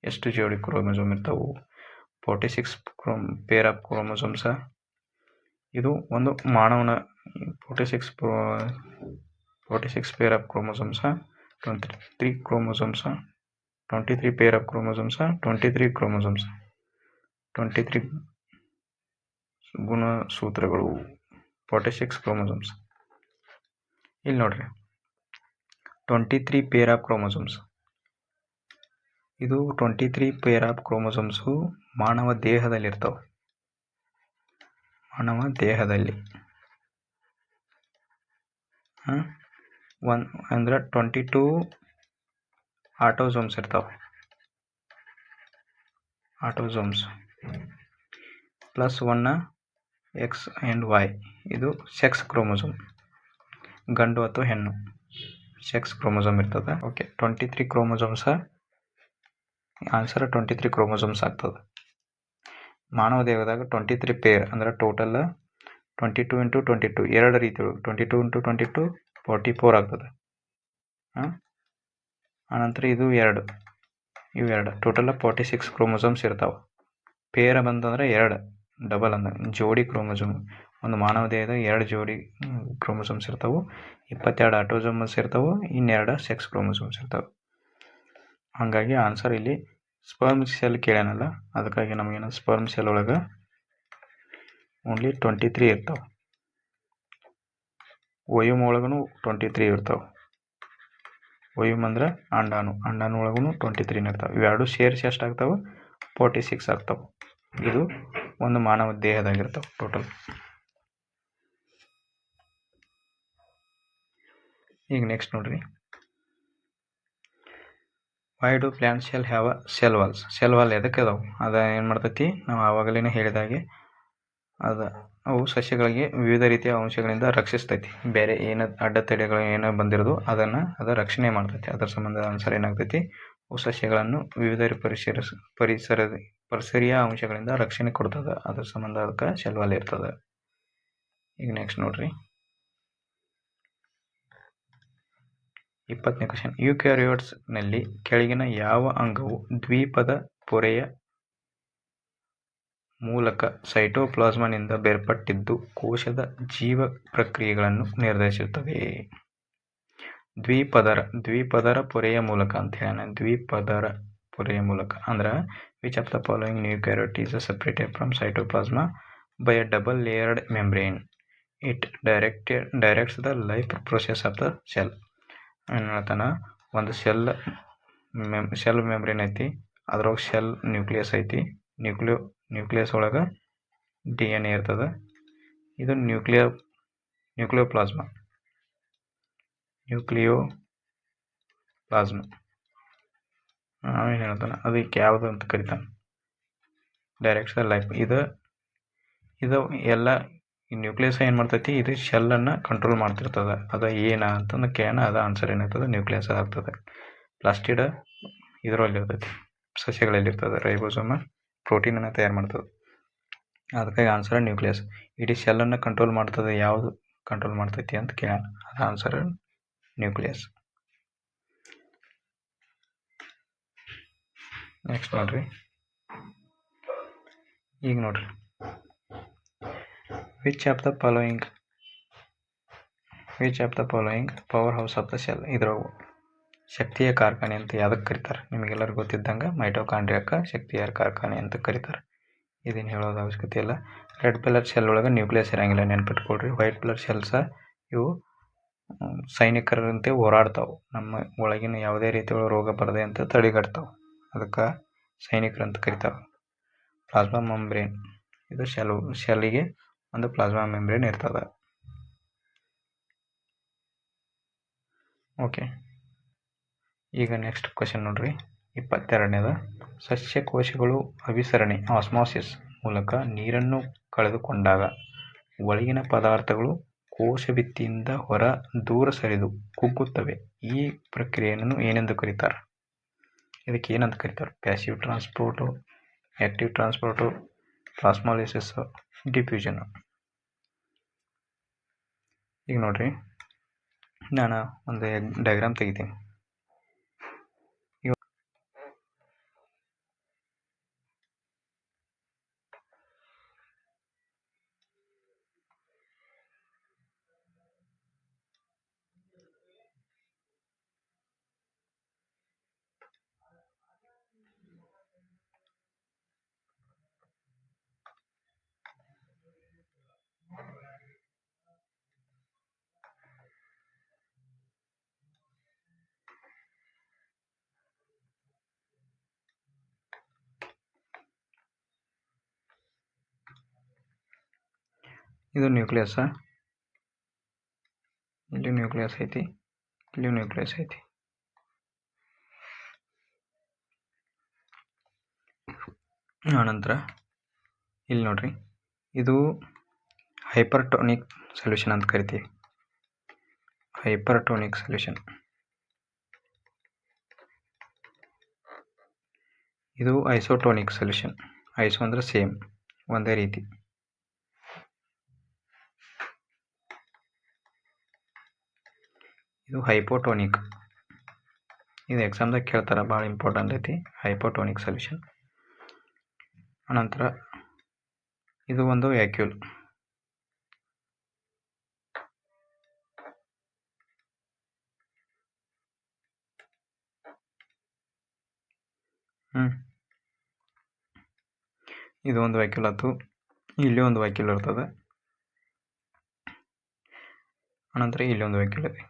ಎಷ್ಟು ಜೋಡಿ ಕ್ರೋಮೋಸೋಮ್ ಇರ್ತಾವು? 46 ಪೇರ್ ಆಫ್ ಕ್ರೋಮೋಸೋಮ್ಸ. ಇದು ಒಂದು ಮಾನವನ 46 pair of chromosomes, 23 chromosomes, 23 pair of chromosomes, 23 chromosomes, 23 ಗುಣಸೂತ್ರಗಳು, 46 ಕ್ರೋಮೋಸೋಮ್ಸ್. ಇಲ್ಲಿ ನೋಡ್ರಿ, 23 ಪೇರ್ ಆಫ್ ಕ್ರೋಮೋಸೋಮ್ಸ್. ಇದು 23 ಪೇರ್ ಆಫ್ ಕ್ರೋಮೋಸೋಮ್ಸು ಮಾನವ ದೇಹದಲ್ಲಿ ಇರ್ತಾವೆ. ಮಾನವ ದೇಹದಲ್ಲಿ ಅಂದ್ರೆ 22 ಆಟೋಸೋಮ್ಸ್ ಇರ್ತಾವೆ. Autosomes plus 1 X and Y. ಇದು ಸೆಕ್ಸ್ ಕ್ರೋಮೋಸೋಮ್, ಗಂಡು ಅಥವಾ ಹೆಣ್ಣು ಸೆಕ್ಸ್ ಕ್ರೋಮೋಸೋಮ್ ಇರ್ತದೆ. Okay, 23 chromosomes. ಆನ್ಸರ್ 23 ಕ್ರೋಮೋಸೋಮ್ಸ್ ಆಗ್ತದೆ. ಮಾನವ ದೇಹದಾಗ 23 ಪೇರ್ ಅಂದ್ರೆ ಟೋಟಲ್ 22 × 22 ಎರಡು ರೀತಿ 22 × 22 44 ಆಗ್ತದೆ. ಆನಂತರ ಇದು ಇವೆರಡು ಟೋಟಲ್ 46 ಕ್ರೋಮೋಸೋಮ್ಸ್ ಇರ್ತಾವೆ. ಪೇರ್ ಬಂತಂದ್ರೆ ಎರಡು, ಡಬಲ್ ಅಂದ್ರೆ ಜೋಡಿ ಕ್ರೋಮೋಸೋಮ್. ಒಂದು ಮಾನವ ದೇಹದ 2 ಜೋಡಿ ಕ್ರೋಮೋಸೋಮ್ಸ್ ಇರ್ತಾವೆ, 22 ಆಟೋಸೋಮ್ಸ್ ಇರ್ತಾವೆ, ಇನ್ನೆರಡು ಸೆಕ್ಸ್ ಕ್ರೋಮೋಸೋಮ್ಸ್ ಇರ್ತಾವೆ. ಹಾಗಾಗಿ ಆನ್ಸರ್ ಇಲ್ಲಿ ಸ್ಪರ್ಮ್ ಸೆಲ್ ಕೇಳ್ಯಾನಲ್ಲ, ಅದಕ್ಕಾಗಿ ನಮಗೇನು ಸ್ಪರ್ಮ್ ಸೆಲ್ ಒಳಗೆ ಓನ್ಲಿ 23 ಇರ್ತಾವೆ. ವಯುಮ್ ಒಳಗೂ 23 ಇರ್ತಾವೆ. ವಯುಮ್ ಅಂದ್ರೆ ಅಂಡಾಣು ಒಳಗೂ 23 ಇರ್ತಾವೆ. ಇವೆರಡು ಸೇರಿಸಿ ಎಷ್ಟಾಗ್ತಾವೆ? 46 ಆಗ್ತಾವೆ. ಇದು ಒಂದು ಮಾನವ ದೇಹದಾಗಿರ್ತಾವೆ ಟೋಟಲ್. ಈಗ ನೆಕ್ಸ್ಟ್ ನೋಡ್ರಿ, why do plant cell have a cell walls? Cell wall ಎದಕ್ಕೆ ಅದಾವೆ? ಅದು ಏನು ಮಾಡ್ತೈತಿ, ನಾವು ಆವಾಗಲೇ ಹೇಳಿದಾಗೆ ಅವು ಸಸ್ಯಗಳಿಗೆ ವಿವಿಧ ರೀತಿಯ ಅಂಶಗಳಿಂದ ರಕ್ಷಿಸ್ತೈತಿ. ಬೇರೆ ಏನು ಅಡ್ಡತಡೆಗಳು ಏನೋ ಬಂದಿರೋದು ಅದು ರಕ್ಷಣೆ ಮಾಡ್ತೈತಿ. ಅದರ ಸಂಬಂಧ ಆನ್ಸರ್ ಏನಾಗ್ತೈತಿ, ಅವು ಸಸ್ಯಗಳನ್ನು ವಿವಿಧ ಪರಿಸರೀಯ ಅಂಶಗಳಿಂದ ರಕ್ಷಣೆ ಕೊಡ್ತದೆ. ಅದ್ರ ಸಂಬಂಧ ಅದಕ್ಕೆ ಸೆಲ್ ವಾಲ್ ಇರ್ತದೆ. ಈಗ ನೆಕ್ಸ್ಟ್ ನೋಡ್ರಿ, 20ನೇ ಕ್ವಶನ್. ಯೂಕ್ಯಾರಿಯೋಟ್ಸ್ ನಲ್ಲಿ ಕೆಳಗಿನ ಯಾವ ಅಂಗವು ದ್ವಿಪದ ಪೊರೆಯ ಮೂಲಕ ಸೈಟೋಪ್ಲಾಸ್ಮನಿಂದ ಬೇರ್ಪಟ್ಟಿದ್ದು ಕೋಶದ ಜೀವ ಪ್ರಕ್ರಿಯೆಗಳನ್ನು ನಿರ್ದೇಶಿಸುತ್ತದೆ? ದ್ವಿಪದರ ಪೊರೆಯ ಮೂಲಕ ಅಂತ ಹೇಳ. ದ್ವಿಪದರ ಪೊರೆಯ ಮೂಲಕ ಅಂದ್ರೆ which of the following eukaryote is separated from cytoplasm by a double layered membrane. It directs the life process of the cell. ಏನು ಹೇಳ್ತಾನೆ, ಒಂದು ಸೆಲ್ ಮೆಂಬ್ರೇನ್ ಐತಿ, ಅದ್ರೊಳಗೆ ಸೆಲ್ ನ್ಯೂಕ್ಲಿಯಸ್ ಐತಿ. ನ್ಯೂಕ್ಲಿಯಸ್ ಒಳಗೆ DNA ಇರ್ತದೆ. ಇದು ನ್ಯೂಕ್ಲಿಯೋಪ್ಲಾಸ್ಮ. ಏನು ಹೇಳ್ತಾನೆ, ಅದಕ್ಕೆ ಯಾವುದು ಅಂತ ಕರಿತಾನೆ? Directs the life. ಇದು ಎಲ್ಲ ನ್ಯೂಕ್ಲಿಯಸ್ ಏನು ಮಾಡ್ತೈತಿ, ಇದು ಶೆಲ್ಲನ್ನು ಕಂಟ್ರೋಲ್ ಮಾಡ್ತಿರ್ತದೆ. ಅದು ಏನ ಅಂತಂದು ಕೇಳೋಣ, ಅದು ಆನ್ಸರ್ ಏನಾಗ್ತದೆ, ನ್ಯೂಕ್ಲಿಯಸ್ ಆಗ್ತದೆ. ಪ್ಲಾಸ್ಟಿಡ್ ಇದರಲ್ಲಿ ಇರ್ತೈತಿ, ಸಸ್ಯಗಳಲ್ಲಿ ಇರ್ತದೆ. ರೈಬೋಸೋಮ ಪ್ರೋಟೀನನ್ನು ತಯಾರು ಮಾಡ್ತದೆ. ಅದಕ್ಕಾಗಿ ಆನ್ಸರ್ ನ್ಯೂಕ್ಲಿಯಸ್. ಇಡೀ ಸೆಲ್ಲನ್ನು ಕಂಟ್ರೋಲ್ ಮಾಡ್ತದೆ. ಯಾವುದು ಕಂಟ್ರೋಲ್ ಮಾಡ್ತೈತಿ ಅಂತ ಕೇಳೋಣ, ಅದು ಆನ್ಸರ್ ನ್ಯೂಕ್ಲಿಯಸ್. ನೆಕ್ಸ್ಟ್ ನೋಡ್ರಿ, ಈಗ ನೋಡ್ರಿ, which of the following power house of the cell? ಇದ್ರೊಳಗೆ ಶಕ್ತಿಯ ಕಾರ್ಖಾನೆ ಅಂತ ಯಾವುದಕ್ಕೆ ಕರೀತಾರೆ? ನಿಮಗೆಲ್ಲರಿಗೂ ಗೊತ್ತಿದ್ದಂಗೆ ಮೈಟೋಕಾಂಡ್ರಿಯಾಕ್ಕೆ ಶಕ್ತಿಯ ಕಾರ್ಖಾನೆ ಅಂತ ಕರೀತಾರೆ. ಇದೇನು ಹೇಳೋದು ಅವಶ್ಯಕತೆ ಇಲ್ಲ. ರೆಡ್ ಬ್ಲಡ್ ಸೆಲ್ ಒಳಗೆ ನ್ಯೂಕ್ಲಿಯಸ್ ಇರಂಗಿಲ್ಲ, ನೆನ್ಪಿಟ್ಕೊಳ್ರಿ. ವೈಟ್ ಬ್ಲಡ್ ಸೆಲ್ಸ ಇವು ಸೈನಿಕರಂತೆ ಹೋರಾಡ್ತಾವೆ. ನಮ್ಮ ಒಳಗಿನ ಯಾವುದೇ ರೀತಿಯ ರೋಗ ಬರದೆ ಅಂತ ತಡೆಗಟ್ತಾವೆ. ಅದಕ್ಕೆ ಸೈನಿಕರಂತ ಕರಿತಾವೆ. ಪ್ಲಾಸ್ಮಾ ಮೆಂಬ್ರೇನ್, ಇದು ಸೆಲ್ಲಿಗೆ ಒಂದು ಪ್ಲಾಸ್ಮಾ ಮೆಂಬ್ರೇನ್ ಇರ್ತದೆ. ಓಕೆ, ಈಗ ನೆಕ್ಸ್ಟ್ ಕ್ವಶನ್ ನೋಡ್ರಿ, 22ನೇದು ಸಸ್ಯಕೋಶಗಳು ಅಭಿಸರಣೆ ಆಸ್ಮಾಸಿಸ್ ಮೂಲಕ ನೀರನ್ನು ಕಳೆದುಕೊಂಡಾಗ ಒಳಗಿನ ಪದಾರ್ಥಗಳು ಕೋಶಭಿತ್ತಿಯಿಂದ ಹೊರ ದೂರ ಸರಿದು ಕುಗ್ಗುತ್ತವೆ. ಈ ಪ್ರಕ್ರಿಯೆಯನ್ನು ಏನೆಂದು ಕರೀತಾರೆ? ಇದಕ್ಕೆ ಏನಂತ ಕರೀತಾರೆ? Passive transport, active transport, plasmolysis, diffusion. ಈಗ ನೋಡ್ರಿ, ನಾನು ಒಂದು ಡಯಾಗ್ರಾಮ್ ತೆಗಿತೀನಿ. ಇದು ನ್ಯೂಕ್ಲಿಯಸ್. ಇಲ್ಲಿ ನ್ಯೂಕ್ಲಿಯಸ್ ಐತಿ, ಇಲ್ಲಿ ನ್ಯೂಕ್ಲಿಯಸ್ ಐತಿ. ಆನಂತರ ಇಲ್ಲಿ ನೋಡ್ರಿ, ಇದು ಹೈಪರ್ಟೋನಿಕ್ ಸೊಲ್ಯೂಷನ್ ಅಂತ ಕರಿತೀವಿ. ಹೈಪರ್ಟೋನಿಕ್ ಸೊಲ್ಯೂಷನ್. ಇದು ಐಸೋಟೋನಿಕ್ ಸೊಲ್ಯೂಷನ್. ಐಸೋ ಅಂದ್ರೆ ಸೇಮ್, ಒಂದೇ ರೀತಿ. ಇದು ಹೈಪೋಟೋನಿಕ್. ಇದು ಎಕ್ಸಾಮ್ದಾಗ ಕೇಳ್ತಾರೆ, ಭಾಳ ಇಂಪಾರ್ಟೆಂಟ್ ಐತಿ. ಹೈಪೋಟೋನಿಕ್ ಸೊಲ್ಯೂಷನ್. ಅನಂತರ ಇದು ಒಂದು ವ್ಯಾಕ್ಯೂಲ್. ಇದು ಒಂದು ವ್ಯಾಕ್ಯೂಲ್ ಆಯ್ತು. ಇಲ್ಲಿ ಒಂದು ವ್ಯಾಕ್ಯೂಲ್ ಇರ್ತದೆ. ಅನಂತರ ಇಲ್ಲಿ ಒಂದು ವ್ಯಾಕ್ಯೂಲ್ ಇದೆ.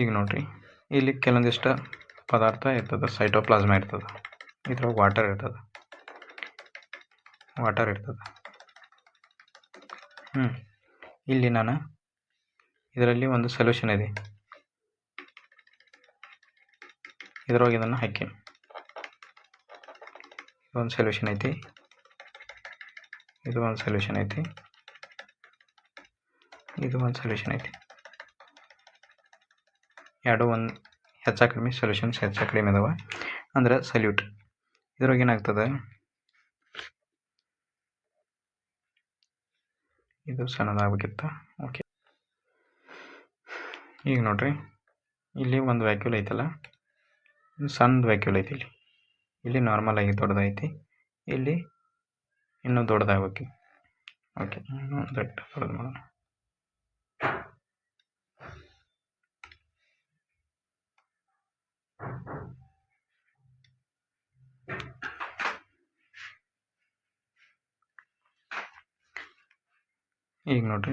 ಈಗ ನೋಡ್ರಿ, ಇಲ್ಲಿ ಕೆಲವೊಂದಿಷ್ಟು ಪದಾರ್ಥ ಇರ್ತದೆ, ಸೈಟೋಪ್ಲಾಸ್ಮಾ ಇರ್ತದೆ. ಇದ್ರೊಳಗೆ ವಾಟರ್ ಇರ್ತದೆ. ಇಲ್ಲಿ ನಾನು ಇದರಲ್ಲಿ ಒಂದು ಸೊಲ್ಯೂಷನ್ ಇದೆ, ಇದರೊಳಗೆ ಇದನ್ನು ಹಾಕಿ. ಇದೊಂದು ಸೊಲ್ಯೂಷನ್ ಐತಿ, ಇದು ಒಂದು ಸೊಲ್ಯೂಷನ್ ಐತಿ, ಇದು ಒಂದು ಸೊಲ್ಯೂಷನ್ ಐತಿ. ಎರಡು ಒಂದು ಹೆಚ್ಚು ಕಡಿಮೆ ಸೊಲ್ಯೂಷನ್ಸ್ ಹೆಚ್ಚು ಕಡಿಮೆ ಇದಾವೆ ಅಂದ್ರೆ ಸಲ್ಯೂಟ್. ಇದ್ರೊಳಗೆ ಏನಾಗ್ತದೆ, ಇದು ಸಣ್ಣದಾಗಬೇಕಿತ್ತು. ಓಕೆ, ಈಗ ನೋಡ್ರಿ, ಇಲ್ಲಿ ಒಂದು ವ್ಯಾಕ್ಯೂಲ್ ಐತಲ್ಲ, ಸಣ್ಣದು ವ್ಯಾಕ್ಯೂಲ್ ಐತಿ. ಇಲ್ಲಿ ನಾರ್ಮಲ್ ಆಗಿ ದೊಡ್ಡದೈತಿ, ಇಲ್ಲಿ ಇನ್ನೂ ದೊಡ್ಡದಾಗಬೇಕು. ಓಕೆ, ದೊಡ್ಡದು ಮಾಡೋಣ. ಈಗ ನೋಡ್ರಿ,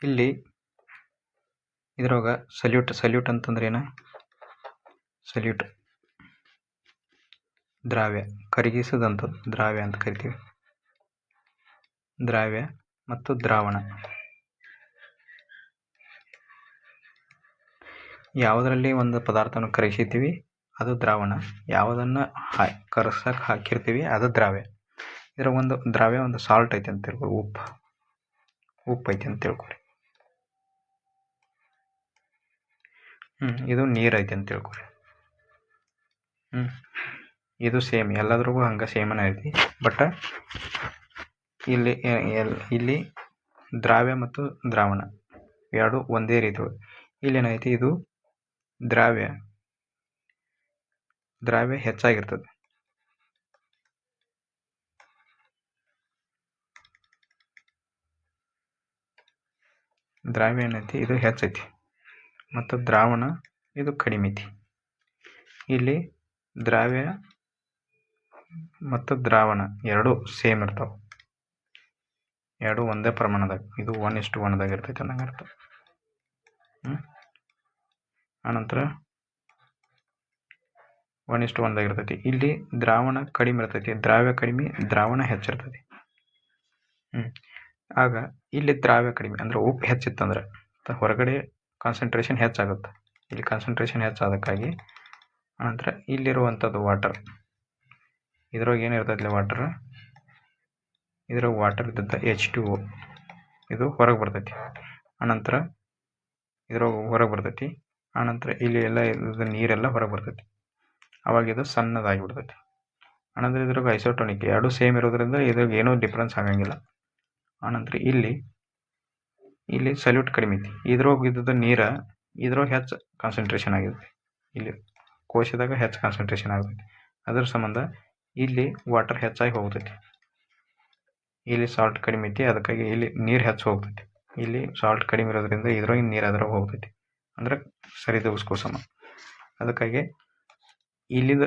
ಇಲ್ಲಿ ಇದ್ರೊಳಗೆ ಸಲ್ಯೂಟ್ ಅಂತಂದ್ರೆ ಏನ? ಸಲ್ಯೂಟ್ ದ್ರಾವ್ಯ, ಕರಗಿಸಿದಂಥದ್ದು ದ್ರಾವ್ಯ ಅಂತ ಕರಿತೀವಿ. ದ್ರಾವ್ಯ ಮತ್ತು ದ್ರಾವಣ. ಯಾವುದರಲ್ಲಿ ಒಂದು ಪದಾರ್ಥವನ್ನು ಕರಗಿಸಿದ್ದೀವಿ ಅದು ದ್ರಾವಣ, ಯಾವುದನ್ನು ಕರಗಿಸಕ್ಕೆ ಹಾಕಿರ್ತೀವಿ ಅದು ದ್ರಾವ್ಯ. ಇದರ ಒಂದು ದ್ರಾವ್ಯ, ಒಂದು ಸಾಲ್ಟ್ ಐತೆ ಅಂತ ತಿಳ್ಕೊಳ್ಳಿ, ಉಪ್ಪು ಐತೆ ಅಂತ ತಿಳ್ಕೊಳ್ಳಿ. ಇದು ನೀರು ಐತೆ ಅಂತ ತಿಳ್ಕೊಳ್ಳಿ. ಇದು ಸೇಮ್, ಎಲ್ಲದ್ರಿಗೂ ಹಂಗೆ ಸೇಮನೇ ಐತಿ. ಬಟ್ ಇಲ್ಲಿ ದ್ರಾವ್ಯ ಮತ್ತು ದ್ರಾವಣ ಎರಡು ಒಂದೇ ರೀತಿ. ಇಲ್ಲೇನೈತಿ, ಇದು ದ್ರಾವ್ಯ ಹೆಚ್ಚಾಗಿರ್ತದೆ. ದ್ರಾವ್ಯ ಏನೈತಿ, ಇದು ಹೆಚ್ಚೈತಿ, ಮತ್ತು ದ್ರಾವಣ ಇದು ಕಡಿಮೆ ಐತಿ. ಇಲ್ಲಿ ದ್ರಾವ್ಯ ಮತ್ತು ದ್ರಾವಣ ಎರಡು ಸೇಮ್ ಇರ್ತಾವೆ, ಎರಡು ಒಂದೇ ಪ್ರಮಾಣದಾಗ. ಇದು 1:1 ಇರ್ತೈತೆ ಅನ್ನಂಗೆ ಅರ್ಥ. ಆನಂತರ 1:1 ಇರ್ತೈತಿ. ಇಲ್ಲಿ ದ್ರಾವಣ ಕಡಿಮೆ ಇರ್ತೈತಿ, ದ್ರಾವ್ಯ ಕಡಿಮೆ, ದ್ರಾವಣ ಹೆಚ್ಚಿರ್ತೈತಿ. ಆಗ ಇಲ್ಲಿ ದ್ರಾವ್ಯ ಕಡಿಮೆ ಅಂದ್ರೆ ಉಪ್ಪು ಹೆಚ್ಚಿತ್ತಂದ್ರೆ ಹೊರಗಡೆ ಕಾನ್ಸಂಟ್ರೇಷನ್ ಹೆಚ್ಚಾಗುತ್ತೆ. ಇಲ್ಲಿ ಕಾನ್ಸಂಟ್ರೇಷನ್ ಹೆಚ್ಚಾದಕ್ಕಾಗಿ ಆನಂತರ ಇಲ್ಲಿರುವಂಥದ್ದು ವಾಟರ್, ಇದ್ರೊಳಗೆ ಏನಿರ್ತೈತಿ ವಾಟರ್, ಇದ್ರಾಗ ವಾಟರ್ ಇದ್ದದ್ದು H2O ಇದು ಹೊರಗೆ ಬರ್ತೈತಿ. ಆನಂತರ ಇದ್ರೊಳಗೆ ಹೊರಗೆ ಬರ್ತೈತಿ. ಆನಂತರ ಇಲ್ಲಿ ಎಲ್ಲ ಇದ್ದ ನೀರೆಲ್ಲ ಹೊರಗೆ ಬರ್ತೈತಿ. ಅವಾಗ ಇದು ಸಣ್ಣದಾಗಿಬಿಡ್ತೈತಿ. ಆನಂತರ ಇದ್ರಾಗ ಐಸೋಟೋನಿಕ್ ಎರಡೂ ಸೇಮ್ ಇರೋದ್ರಿಂದ ಇದ್ರಾಗ ಏನೂ ಡಿಫ್ರೆನ್ಸ್ ಆಗಂಗಿಲ್ಲ. ಆನಂತರ ಇಲ್ಲಿ ಸಲ್ಯೂಟ್ ಕಡಿಮೆ ಐತಿ. ಇದ್ರೊಳಗೆ ಇದ್ದದ್ದು ನೀರು ಇದ್ರೊಳಗೆ ಹೆಚ್ಚು ಕಾನ್ಸಂಟ್ರೇಷನ್ ಆಗಿರುತ್ತೆ. ಇಲ್ಲಿ ಕೋಶದಾಗ ಹೆಚ್ಚು ಕಾನ್ಸಂಟ್ರೇಷನ್ ಆಗ್ತೈತಿ. ಅದ್ರ ಸಂಬಂಧ ಇಲ್ಲಿ ವಾಟರ್ ಹೆಚ್ಚಾಗಿ ಹೋಗ್ತೈತಿ. ಇಲ್ಲಿ ಸಾಲ್ಟ್ ಕಡಿಮೆ ಐತಿ, ಅದಕ್ಕಾಗಿ ಇಲ್ಲಿ ನೀರು ಹೆಚ್ಚು ಹೋಗ್ತೈತಿ. ಇಲ್ಲಿ ಸಾಲ್ಟ್ ಕಡಿಮೆ ಇರೋದ್ರಿಂದ ಇದ್ರೊಳಗೆ ನೀರು ಅದ್ರಾಗ ಹೋಗ್ತೈತಿ, ಅಂದ್ರೆ ಸರಿದೂಗಿಸ್ಕೋ ಸಮ. ಅದಕ್ಕಾಗಿ ಇಲ್ಲಿಂದ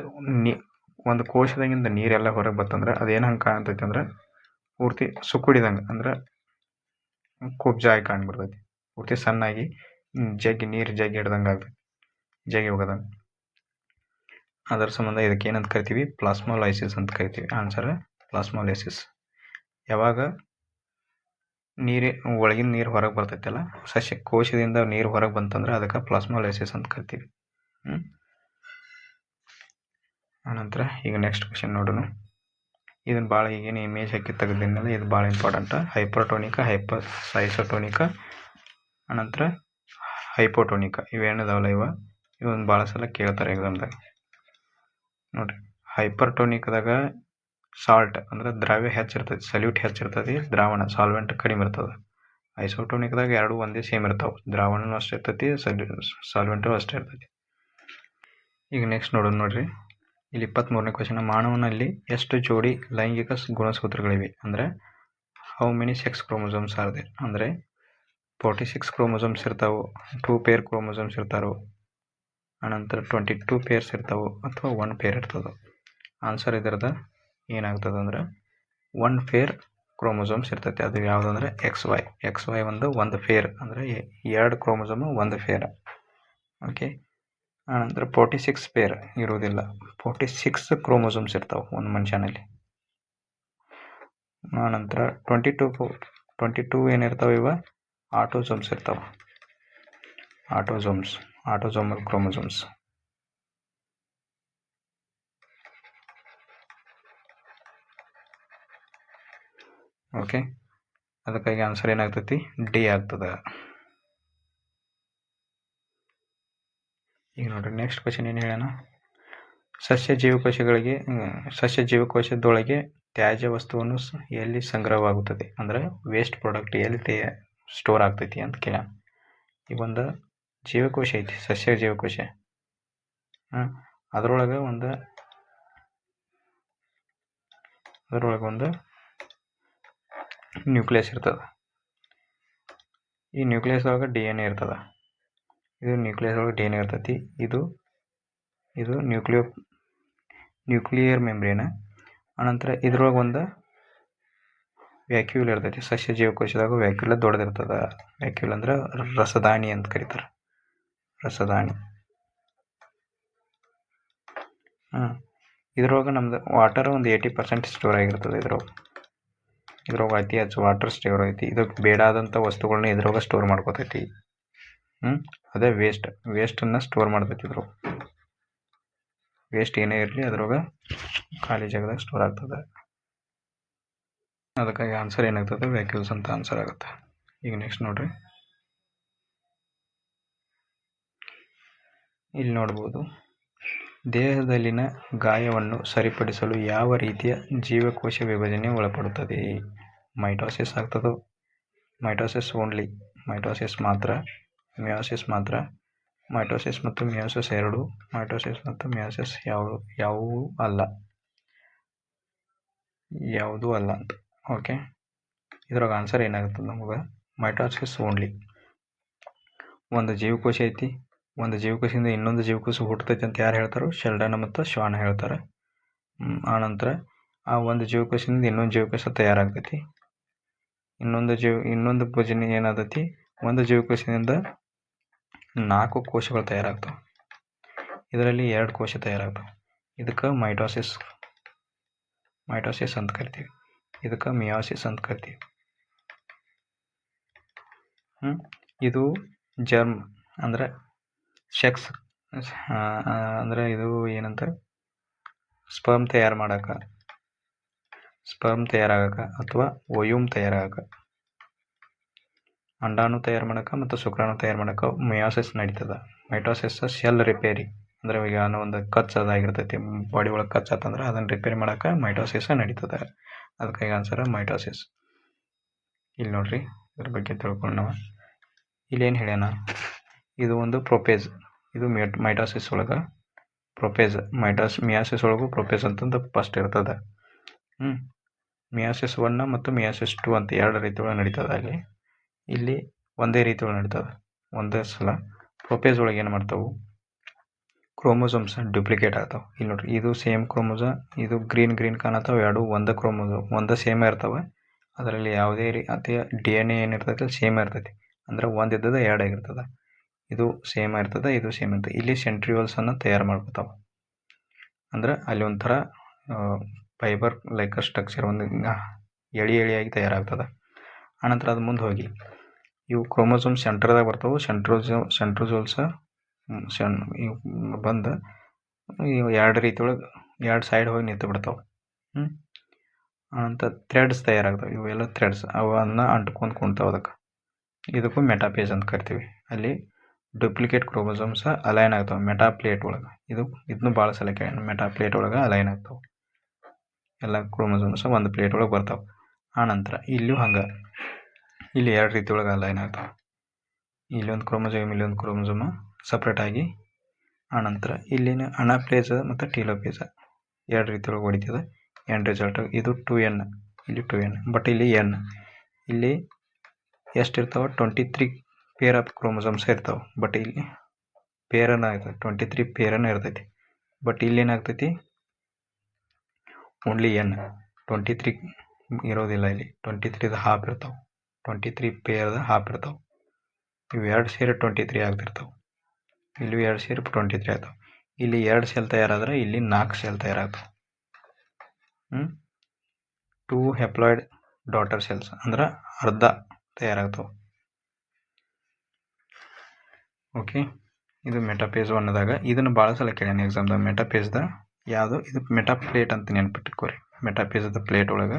ಒಂದು ಕೋಶದಾಗಿಂದ ನೀರೆಲ್ಲ ಹೊರಗೆ ಬರ್ತಂದ್ರೆ ಅದೇನು ಹಂಗೆ ಕಾಣ್ತೈತಿ ಅಂದ್ರೆ ಪೂರ್ತಿ ಸುಕ್ಕುಡಿದಂಗೆ, ಅಂದ್ರೆ ಕುಬ್ಜ ಆಗಿ ಕಾಣ್ಬಿಡ್ತೈತಿ. ಪೂರ್ತಿ ಸಣ್ಣಾಗಿ ನೀರು ಜಗ್ಗಿ ಹಿಡ್ದಂಗೆ ಆಗ್ತೈತಿ, ಜಗ್ಗಿ ಹೋಗೋದಂಗೆ. ಅದರ ಸಂಬಂಧ ಇದಕ್ಕೆ ಏನಂತ ಕರಿತೀವಿ? ಪ್ಲಾಸ್ಮೋಲೈಸಿಸ್ ಅಂತ ಕರಿತೀವಿ. ಆನ್ಸರ್ ಪ್ಲಾಸ್ಮೋಲೈಸಿಸ್. ಯಾವಾಗ ಒಳಗಿನ ನೀರು ಹೊರಗೆ ಬರ್ತೈತಲ್ಲ, ಕೋಶದಿಂದ ನೀರು ಹೊರಗೆ ಬಂತಂದ್ರೆ ಅದಕ್ಕೆ ಪ್ಲಾಸ್ಮೋಲೈಸಿಸ್ ಅಂತ ಕರಿತೀವಿ. ಆನಂತರ ಈಗ ನೆಕ್ಸ್ಟ್ ಕ್ವಶನ್ ನೋಡೋಣ. ಇದನ್ನು ಭಾಳ ಈಗೇನು ಇಮೇಜ್ ಹಾಕಿ ತೆಗೆದಿದ್ದೆನಲ್ಲ, ಇದು ಭಾಳ ಇಂಪಾರ್ಟೆಂಟ್. ಹೈಪರ್ಟೋನಿಕ, ಐಸೋಟೋನಿಕ, ಆನಂತರ ಹೈಪೋಟೋನಿಕ ಇವೇನಿದಾವಲ್ಲ ಇವೊಂದು ಭಾಳ ಸಲ ಕೇಳ್ತಾರೆ ಎಕ್ಸಾಮ್ದಾಗ. ನೋಡಿರಿ, ಹೈಪರ್ಟೋನಿಕ್ದಾಗ ಸಾಲ್ಟ್ ಅಂದ್ರೆ ದ್ರಾವ್ಯ ಹೆಚ್ಚಿರ್ತೈತಿ, ಸಲ್ಯೂಟ್ ಹೆಚ್ಚಿರ್ತೈತಿ, ದ್ರಾವಣ ಸಾಲ್ವೆಂಟ್ ಕಡಿಮೆ ಇರ್ತದೆ. ಐಸೋಟೋನಿಕ್ದಾಗ ಎರಡೂ ಒಂದೇ ಸೇಮ್ ಇರ್ತಾವೆ, ದ್ರಾವಣನೂ ಅಷ್ಟೇ ಇರ್ತೈತಿ, ಸಾಲ್ವೆಂಟು ಅಷ್ಟೇ ಇರ್ತೈತಿ. ಈಗ ನೆಕ್ಸ್ಟ್ ನೋಡೋಣ ನೋಡ್ರಿ. ಇಲ್ಲಿ 23ನೇ ಕ್ವಶನ್. ಮಾನವನಲ್ಲಿ ಎಷ್ಟು ಜೋಡಿ ಲೈಂಗಿಕ ಗುಣಸೂತ್ರಗಳಿವೆ? ಅಂದರೆ how many sex chromosomes are there? ಅಂದರೆ 46 ಕ್ರೋಮೋಸೋಮ್ಸ್ ಇರ್ತಾವೆ, 2 ಪೇರ್ ಕ್ರೋಮೋಸೋಮ್ಸ್ ಇರ್ತಾವೆ, ಆನಂತರ 22 ಪೇರ್ಸ್ ಇರ್ತಾವೆ, ಅಥವಾ 1 ಪೇರ್ ಇರ್ತದೆ. ಆನ್ಸರ್ ಇದರದ ಏನಾಗ್ತದೆ ಅಂದ್ರೆ 1 ಪೇರ್ ಕ್ರೋಮೋಸೋಮ್ಸ್ ಇರ್ತೈತೆ. ಅದು ಯಾವುದಂದ್ರೆ XY ಒಂದು ಪೇರ್, ಅಂದರೆ 2 ಕ್ರೋಮೋಸೋಮು 1 ಪೇರ್. ಓಕೆ. ಆನಂತರ 46 ಪೇರ್ ಇರುವುದಿಲ್ಲ, 46 ಕ್ರೋಮೋಸೋಮ್ಸ್ ಇರ್ತಾವೆ ಒಂದು ಮನುಷ್ಯನಲ್ಲಿ. ಆನಂತರ 22 ಏನಿರ್ತಾವೆ ಆಟೋಸೋಮ್ಸ್ ಇರ್ತಾವೆ, ಆಟೋಸೋಮಲ್ ಕ್ರೋಮೋಸೋಮ್ಸ್. ಓಕೆ, ಅದಕ್ಕಾಗಿ ಆನ್ಸರ್ ಏನಾಗ್ತೈತಿ? ಡಿ ಆಗ್ತದೆ. ಈಗ ನೋಡ್ರಿ ನೆಕ್ಸ್ಟ್ ಕ್ವಶನ್ ಏನು ಹೇಳೋಣ. ಸಸ್ಯ ಜೀವಕೋಶದೊಳಗೆ ತ್ಯಾಜ್ಯ ವಸ್ತುವನ್ನು ಎಲ್ಲಿ ಸಂಗ್ರಹವಾಗುತ್ತದೆ? ಅಂದರೆ ವೇಸ್ಟ್ ಪ್ರಾಡಕ್ಟ್ ಎಲ್ಲಿ ಸ್ಟೋರ್ ಆಗ್ತೈತಿ ಅಂತ ಕೇಳ. ಈಗ ಒಂದು ಜೀವಕೋಶ ಐತಿ, ಸಸ್ಯ ಜೀವಕೋಶ. ಅದರೊಳಗೆ ಒಂದು ನ್ಯೂಕ್ಲಿಯಸ್ ಇರ್ತದೆ. ಈ ನ್ಯೂಕ್ಲಿಯಸ್ ಒಳಗೆ DNA ಇರ್ತದೆ. ಇದು ನ್ಯೂಕ್ಲಿಯಸ್ ಒಳಗೆ DNA ಇರ್ತೈತಿ. ಇದು ನ್ಯೂಕ್ಲಿಯರ್ ಮೆಂಬ್ರೇನ್. ಅನಂತರ ಇದ್ರೊಳಗೆ ಒಂದು ವ್ಯಾಕ್ಯೂಲ್ ಇರ್ತೈತಿ. ಸಸ್ಯ ಜೀವಕೋಶದಾಗ ವ್ಯಾಕ್ಯೂಲ್ ದೊಡ್ಡದಿರ್ತದೆ. ವ್ಯಾಕ್ಯೂಲ್ ಅಂದ್ರೆ ರಸದಾನಿ ಅಂತ ಕರೀತಾರೆ, ರಸದಾನಿ. ಇದ್ರೊಳಗೆ ನಮ್ದು ವಾಟರ್ ಒಂದು 80% ಸ್ಟೋರ್ ಆಗಿರ್ತದೆ. ಇದ್ರೊಳಗೆ ಅತಿ ಹೆಚ್ಚು ವಾಟರ್ ಸ್ಟೋರ್ ಐತಿ. ಇದಕ್ಕೆ ಬೇಡಾದಂಥ ವಸ್ತುಗಳನ್ನ ಇದ್ರೊಳಗೆ ಸ್ಟೋರ್ ಮಾಡ್ಕೋತೈತಿ. ಅದೇ ವೇಸ್ಟನ್ನು ಸ್ಟೋರ್ ಮಾಡ್ತೈತಿ. ವೇಸ್ಟ್ ಏನೇ ಇರಲಿ ಅದ್ರೊಳಗೆ ಖಾಲಿ ಜಾಗದಾಗ ಸ್ಟೋರ್ ಆಗ್ತದೆ. ಅದಕ್ಕಾಗಿ ಆನ್ಸರ್ ಏನಾಗ್ತದೆ? ವ್ಯಾಕ್ಯೂಲ್ಸ್ ಅಂತ ಆನ್ಸರ್ ಆಗುತ್ತೆ. ಈಗ ನೆಕ್ಸ್ಟ್ ನೋಡ್ರಿ, ಇಲ್ಲಿ ನೋಡ್ಬೋದು, ದೇಹದಲ್ಲಿನ ಗಾಯವನ್ನು ಸರಿಪಡಿಸಲು ಯಾವ ರೀತಿಯ ಜೀವಕೋಶ ವಿಭಜನೆ ಒಳಪಡುತ್ತದೆ? ಮೈಟೋಸಿಸ್ ಆಗ್ತದೋ? ಮೈಟೋಸಿಸ್ ಓನ್ಲಿ, ಮೈಟೋಸಿಸ್ ಮಾತ್ರ, ಮಿಯೋಸಿಸ್ ಮಾತ್ರ, ಮೈಟೋಸಿಸ್ ಮತ್ತು ಮಿಯೋಸಿಸ್ ಎರಡು, ಮೈಟೋಸಿಸ್ ಮತ್ತು ಮಿಯೋಸಿಸ್ ಯಾವುದೂ ಅಲ್ಲ ಅಂತ. ಓಕೆ, ಇದ್ರಾಗ ಆನ್ಸರ್ ಏನಾಗುತ್ತದೆ ನಮಗೆ? Mitosis only. ಒಂದು ಜೀವಕೋಶ ಐತಿ, ಒಂದು ಜೀವಕೋಶದಿಂದ ಇನ್ನೊಂದು ಜೀವಕೋಶ ಹುಟ್ಟತೈತಿ ಅಂತ ಯಾರು ಹೇಳ್ತಾರೋ? ಶೆಲ್ಡನ್ ಮತ್ತು ಶ್ವಾನ್ ಹೇಳ್ತಾರೆ. ಆನಂತರ ಆ ಒಂದು ಜೀವಕೋಶದಿಂದ ಇನ್ನೊಂದು ಜೀವಕೋಶ ತಯಾರಾಗ್ತೈತಿ. ಇನ್ನೊಂದು ಭುಜನೆ ಏನಾಗ್ತೈತಿ? ಒಂದು ಜೀವಕೋಶದಿಂದ 4 ಕೋಶಗಳು ತಯಾರಾಗ್ತವೆ. ಇದರಲ್ಲಿ 2 ಕೋಶ ತಯಾರಾಗ್ತವೆ. ಇದಕ್ಕೆ ಮೈಟೋಸಿಸ್ ಅಂತ ಕರಿತೀವಿ, ಇದಕ್ಕೆ ಮಿಯೋಸಿಸ್ ಅಂತ ಕರಿತೀವಿ. ಇದು ಜರ್ಮ್ ಅಂದ್ರೆ ಸೆಕ್ಸ್ ಅಂದರೆ ಇದು ಏನಂತ ಸ್ಪರ್ಮ್ ತಯಾರಾಗಕ್ಕೆ ಅಥವಾ ವಯೂಮ್ ತಯಾರಾಗಕ್ಕೆ, ಅಂಡಾಣು ತಯಾರು ಮಾಡೋಕೆ ಮತ್ತು ಶುಕ್ರಾಣು ತಯಾರು ಮಾಡೋಕೆ ಮಿಯಾಸಿಸ್ ನಡೀತದೆ. ಮೈಟೋಸಿಸ್ ಸೆಲ್ ರಿಪೇರಿ, ಅಂದರೆ ಈಗ ಒಂದು ಕಚ್ಚದಾಗಿರ್ತೈತಿ ಬಾಡಿ ಒಳಗೆ ಕಚ್ಚಾತಂದ್ರೆ ಅದನ್ನು ರಿಪೇರಿ ಮಾಡೋಕೆ ಮೈಟೋಸಿಸ್ ನಡೀತದೆ. ಅದಕ್ಕೆ ಈಗ ಆನ್ಸರ್ ಮೈಟೋಸಿಸ್. ಇಲ್ಲಿ ನೋಡ್ರಿ, ಇದ್ರ ಬಗ್ಗೆ ತಿಳ್ಕೊಂಡು ನಾವು ಇಲ್ಲೇನು ಹೇಳ್ಯಾನ, ಇದು ಒಂದು ಪ್ರೊಪೇಜ್, ಇದು ಮೈಟೋಸಿಸ್ ಒಳಗೆ ಪ್ರೊಪೇಜ್, ಮಿಯಾಸಿಸ್ ಒಳಗೂ ಪ್ರೊಪೇಜ್ ಅಂತಂದು ಫಸ್ಟ್ ಇರ್ತದೆ. ಮಿಯಾಸಿಸ್ 1 ಮತ್ತು ಮಿಯಾಸಿಸ್ 2 ಅಂತ 2 ರೀತಿ ಒಳಗೆ ನಡೀತದೆ. ಅಲ್ಲಿ ಇಲ್ಲಿ ಒಂದೇ ರೀತಿ ಒಳಗೆ ನಡೀತದೆ, ಒಂದೇ ಸಲ. ಪ್ರೊಪೇಜ್ ಒಳಗೆ ಏನು ಮಾಡ್ತಾವೆ, ಕ್ರೋಮೋಸೋಮ್ಸ್ ಡ್ಯೂಪ್ಲಿಕೇಟ್ ಆಗ್ತಾವೆ. ಇಲ್ಲಿ ನೋಡ್ರಿ, ಇದು ಸೇಮ್ ಕ್ರೋಮೋಸೋಮ್, ಇದು ಗ್ರೀನ್ ಕಾಣತ್ತಾವೆ, ಎರಡು ಒಂದೇ ಕ್ರೋಮೋಸೋಮ್, ಒಂದೇ ಸೇಮ್ ಇರ್ತವೆ. ಅದರಲ್ಲಿ ಯಾವುದೇ ರೀತಿಯ DNA ಏನಿರ್ತೈತೆ ಅಲ್ಲಿ ಸೇಮ್ ಇರ್ತೈತಿ, ಅಂದ್ರೆ ಒಂದಿದ್ದದ 2 ಆಗಿರ್ತದೆ. ಇದು ಸೇಮ್ ಇರ್ತದೆ, ಇದು ಸೇಮ್ ಇರ್ತದೆ. ಇಲ್ಲಿ ಸೆಂಟ್ರಿಯೋಲ್ಸನ್ನು ತಯಾರು ಮಾಡ್ಕೊತಾವೆ, ಅಂದ್ರೆ ಅಲ್ಲಿ ಒಂಥರ ಫೈಬರ್ ಲೈಕ್ ಸ್ಟ್ರಕ್ಚರ್, ಒಂದು ಎಳೆಯಾಗಿ ತಯಾರಾಗ್ತದೆ. ಆನಂತರ ಅದು ಮುಂದೆ ಹೋಗಿ ಇವು ಕ್ರೋಮೋಸೋಮ್ ಸೆಂಟ್ರದಾಗ ಬರ್ತಾವೆ. ಸೆಂಟ್ರೋಜೋಲ್ಸ ಬಂದು ಇವು 2 ರೀತಿ ಒಳಗೆ 2 ಸೈಡ್ ಹೋಗಿ ನಿಂತು ಬಿಡ್ತಾವೆ. ಆನಂತರ ಥ್ರೆಡ್ಸ್ ತಯಾರಾಗ್ತವೆ. ಇವೆಲ್ಲ ಥ್ರೆಡ್ಸ್ ಅವನ್ನ ಅಂಟ್ಕೊಂಡು ಕುಂತಾವೆ. ಇದಕ್ಕೂ ಮೆಟಾಪೇಜ್ ಅಂತ ಕರಿತೀವಿ. ಅಲ್ಲಿ ಡ್ಯೂಪ್ಲಿಕೇಟ್ ಕ್ರೋಮೋಸೋಮ್ಸ್ ಅಲೈನ್ ಆಗ್ತಾವೆ ಮೆಟಾಪ್ಲೇಟ್ ಒಳಗೆ. ಇದನ್ನು ಭಾಳ ಸಲ ಕೇಳ, ಮೆಟಾಪ್ಲೇಟ್ ಒಳಗೆ ಅಲೈನ್ ಆಗ್ತಾವೆ. ಎಲ್ಲ ಕ್ರೋಮೋಸೋಮ್ಸ್ ಒಂದು ಪ್ಲೇಟ್ ಒಳಗೆ ಬರ್ತಾವೆ. ಆನಂತರ ಇಲ್ಲೂ ಹಂಗೆ, ಇಲ್ಲಿ 2 ರೀತಿ ಒಳಗೆ ಅಲೈನ್ ಆಗ್ತಾವೆ. ಇಲ್ಲೊಂದು ಕ್ರೋಮೋಸೋಮ್ ಸಪ್ರೇಟಾಗಿ. ಆನಂತರ ಇಲ್ಲಿನ ಅನಾಪ್ಲೇಜ್ ಮತ್ತು ಟೀಲೋಪೇಜ 2 ರೀತಿ ಒಳಗೆ ಹೊಡಿತದೆ. ಎಂಡ್ ರಿಸಲ್ಟ್ ಇದು 2n, ಇಲ್ಲಿ 2n, ಬಟ್ ಇಲ್ಲಿ n. ಇಲ್ಲಿ ಎಷ್ಟಿರ್ತಾವೆ, 23 ಪೇರ್ ಆಫ್ ಕ್ರೋಮೋಸೋಮ್ಸ್ ಇರ್ತಾವೆ. ಬಟ್ ಇಲ್ಲಿ ಪೇರನ್ನು ಆಗ್ತದೆ, 23 ಪೇರನ್ನು ಇರ್ತೈತಿ. ಬಟ್ ಇಲ್ಲಿ ಏನಾಗ್ತೈತಿ, ಓನ್ಲಿ n, 23 ಇರೋದಿಲ್ಲ. ಇಲ್ಲಿ 23 ಹಾಫ್ ಇರ್ತಾವೆ, 23 ಪೇರ್ದ ಹಾಫ್ ಇರ್ತಾವೆ. ಇವು 2 ಸೇರಿ 23 ಆಗ್ತಿರ್ತಾವೆ. ಇಲ್ಲಿ 2 ಸೇರಿ 23 ಆಗ್ತಾವೆ. ಇಲ್ಲಿ 2 ಸೆಲ್ ತಯಾರಾದ್ರೆ ಇಲ್ಲಿ 4 ಸೆಲ್ ತಯಾರಾಗ್ತವೆ. 2 ಹೆಪ್ಲಾಯ್ಡ್ ಡಾಟರ್ ಸೆಲ್ಸ್ ಅಂದ್ರೆ ಅರ್ಧ ತಯಾರಾಗ್ತವೆ. ಓಕೆ, ಇದು ಮೆಟಾಪೇಜ್ 1ದಾಗ. ಇದನ್ನು ಭಾಳ ಸಲ ಕೇಳ್ಯಾನ ಎಕ್ಸಾಮ್ದಾಗ. ಮೆಟಾಪೇಜ್ದ ಯಾವುದು, ಇದು ಮೆಟಾಪ್ಲೇಟ್ ಅಂತ ನೆನ್ಪಿಟ್ಕೋರಿ. ಮೆಟಾಪೇಜ್ದ ಪ್ಲೇಟ್ ಒಳಗೆ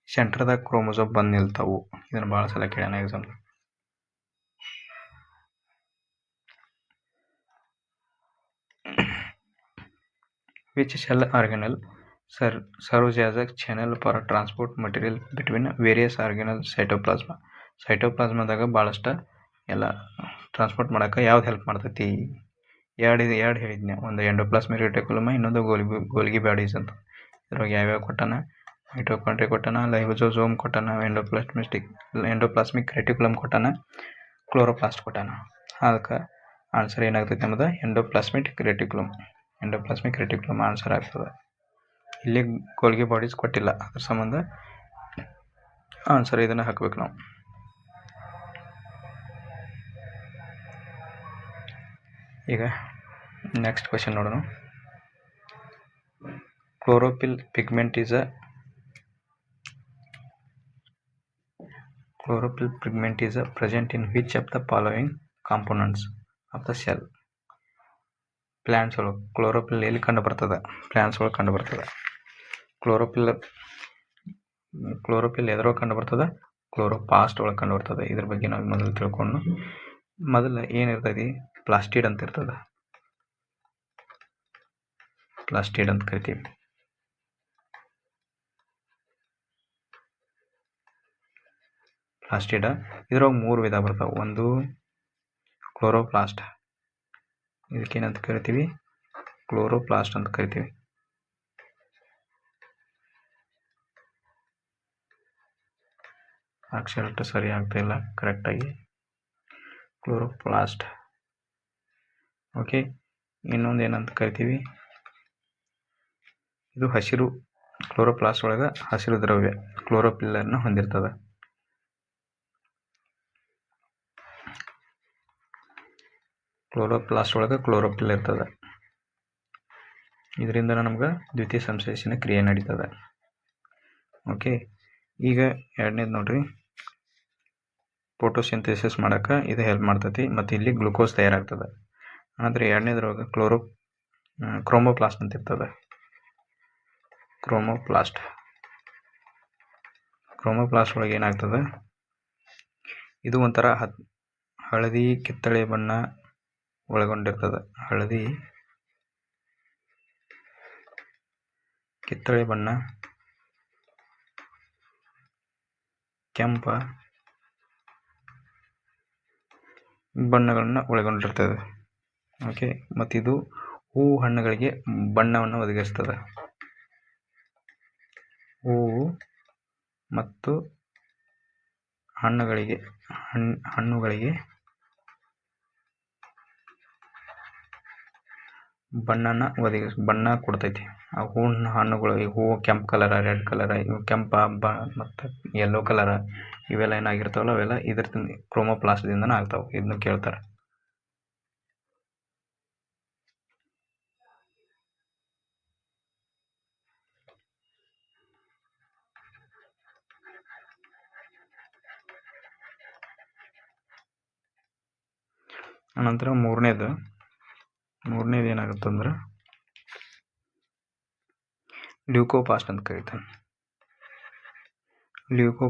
ಸೆಂಟ್ರದಾಗ ಕ್ರೋಮೋಸೋಮ್ ಬಂದು ನಿಲ್ತಾವು. ಇದನ್ನು ಭಾಳ ಸಲ ಕೇಳ್ಯಾನ ಎಕ್ಸಾಮ್ದಾಗ. Which cell organelle serves as a channel for transport material between various organelle cytoplasma? ಸೈಟೋಪ್ಲಾಸ್ಮಾದಾಗ ಭಾಳಷ್ಟು ಎಲ್ಲ ಟ್ರಾನ್ಸ್ಪೋರ್ಟ್ ಮಾಡೋಕೆ ಯಾವ್ದು ಹೆಲ್ಪ್ ಮಾಡ್ತೈತಿ? ಎರಡು ಹೇಳಿದ್ನೆ, ಒಂದು ಎಂಡೋಪ್ಲಾಸ್ಮಿಕ್ ರೆಟಿಕ್ಯುಲಮ್, ಇನ್ನೊಂದು ಗೋಲ್ಗಿ ಬಾಡೀಸ್ ಅಂತ. ಇದ್ರಾಗ ಯಾವ್ಯಾವ ಕೊಟ್ಟಾನ, ಮೈಟೋಕಾಂಡ್ರಿಯಾ ಕೊಟ್ಟಾನ, ಲೈಸೋಸೋಮ್ ಕೊಟ್ಟಾನ, ಎಂಡೋಪ್ಲಾಸ್ಮಿಕ್ ರೆಟಿಕ್ಯುಲಮ್ ಕೊಟ್ಟಾನ, ಕ್ಲೋರೋಪ್ಲಾಸ್ಟ್ ಕೊಟ್ಟಾನ. ಅದಕ್ಕೆ ಆನ್ಸರ್ ಏನಾಗ್ತೈತೆ ಅನ್ನೋದು ಎಂಡೋಪ್ಲಾಸ್ಮಿಕ್ ರೆಟಿಕ್ಯುಲಮ್ ಆನ್ಸರ್ ಆಗ್ತದೆ. ಇಲ್ಲಿ ಗೋಲ್ಗಿ ಬಾಡೀಸ್ ಕೊಟ್ಟಿಲ್ಲ, ಅದ್ರ ಸಂಬಂಧ ಆನ್ಸರ್ ಇದನ್ನು ಹಾಕಬೇಕು ನಾವು. ಈಗ ನೆಕ್ಸ್ಟ್ ಕ್ವೆಶನ್ ನೋಡೋಣ. Chlorophyll pigment is present in which of the following components of the cell? Plants ಒಳಗೆ ಕ್ಲೋರೋಫಿಲ್ ಎಲ್ಲಿ ಕಂಡು ಬರ್ತದೆ? ಪ್ಲಾಂಟ್ಸ್ ಒಳಗೆ ಕಂಡು ಬರ್ತದೆ. ಕ್ಲೋರೋಫಿಲ್ ಎದ್ರೊಳಗೆ ಕಂಡು ಬರ್ತದೆ? ಕ್ಲೋರೋಪಾಸ್ಟ್ ಒಳಗೆ ಕಂಡು ಬರ್ತದೆ. ಇದ್ರ ಬಗ್ಗೆ ನಾವು ಮೊದಲು ತಿಳ್ಕೊಂಡು, ಮೊದಲು ಏನಿರ್ತೈತಿ, ಪ್ಲಾಸ್ಟಿಡ್ ಅಂತ ಇರ್ತದೆ. ಪ್ಲಾಸ್ಟಿಡ್ ಅಂತ ಕರಿತೀವಿ. ಪ್ಲಾಸ್ಟಿಡ ಇದ್ರೊಳಗೆ 3 ವಿಧ ಬರ್ತಾವೆ. ಒಂದು ಕ್ಲೋರೋಪ್ಲಾಸ್ಟ್, ಇದಕ್ಕೇನಂತ ಕರಿತೀವಿ, ಕ್ಲೋರೋಪ್ಲಾಸ್ಟ್ ಅಂತ ಕರಿತೀವಿ. ಅಕ್ಷರ ಸರಿ ಆಗ್ತಾಯಿಲ್ಲ ಕರೆಕ್ಟಾಗಿ. ಕ್ಲೋರೋಪ್ಲಾಸ್ಟ್. ಓಕೆ, ಇನ್ನೊಂದು ಏನಂತ ಕರಿತೀವಿ, ಇದು ಹಸಿರು. ಕ್ಲೋರೋಪ್ಲಾಸ್ಟ್ ಒಳಗೆ ಹಸಿರು ದ್ರವ್ಯ ಕ್ಲೋರೋಫಿಲ್ಲನ್ನು ಹೊಂದಿರ್ತದೆ. ಕ್ಲೋರೋಪ್ಲಾಸ್ಟ್ ಒಳಗೆ ಕ್ಲೋರೋಫಿಲ್ ಇರ್ತದೆ. ಇದರಿಂದ ನಮ್ಗೆ ದ್ವಿತೀಯ ಸಂಶ್ಲೇಷಣೆ ಕ್ರಿಯೆ ನಡೀತದೆ. ಓಕೆ, ಈಗ ಎರಡನೇದು ನೋಡ್ರಿ, ಫೋಟೋಸಿಂಥೆಸಿಸ್ ಮಾಡೋಕೆ ಇದು ಹೆಲ್ಪ್ ಮಾಡ್ತೈತಿ. ಮತ್ತು ಇಲ್ಲಿ ಗ್ಲುಕೋಸ್ ತಯಾರಾಗ್ತದೆ. ಆದರೆ ಎರಡನೇದ್ರೊಳಗೆ ಕ್ರೋಮೋಪ್ಲಾಸ್ಟ್ ಅಂತ ಇರ್ತದೆ. ಕ್ರೋಮೋಪ್ಲಾಸ್ಟ್ ಒಳಗೆ ಏನಾಗ್ತದೆ, ಇದು ಒಂಥರ ಹಳದಿ ಕಿತ್ತಳೆ ಬಣ್ಣ ಒಳಗೊಂಡಿರ್ತದೆ. ಹಳದಿ ಕಿತ್ತಳೆ ಬಣ್ಣ, ಕೆಂಪ ಬಣ್ಣಗಳನ್ನು ಒಳಗೊಂಡಿರ್ತದೆ. ಓಕೆ, ಮತ್ತು ಇದು ಹೂವು ಹಣ್ಣುಗಳಿಗೆ ಬಣ್ಣವನ್ನು ಒದಗಿಸ್ತದೆ. ಹೂವು ಮತ್ತು ಹಣ್ಣುಗಳಿಗೆ ಬಣ್ಣ ಕೊಡ್ತೈತಿ. ಆ ಹಣ್ಣುಗಳು, ಈ ಹೂವು ಕೆಂಪು ಕಲರ, ರೆಡ್ ಕಲರ, ಇವು ಕೆಂಪ ಮತ್ತು ಯೆಲ್ಲೋ ಕಲರ, ಇವೆಲ್ಲ ಏನಾಗಿರ್ತಾವಲ್ಲ ಅವೆಲ್ಲ ಇದ್ರ ಕ್ರೋಮೋಪ್ಲಾಸ್ಟ್ದಿಂದನೇ ಆಗ್ತಾವೆ. ಇದನ್ನು ಕೇಳ್ತಾರೆ. ಅನಂತರ ಮೂರನೇದು ಏನಾಗುತ್ತಂದ್ರೆ ಲ್ಯೂಕೋಪ್ಲಾಸ್ಟ್ ಅಂತ ಕರೀತಾರೆ. ಲ್ಯೂಕೋ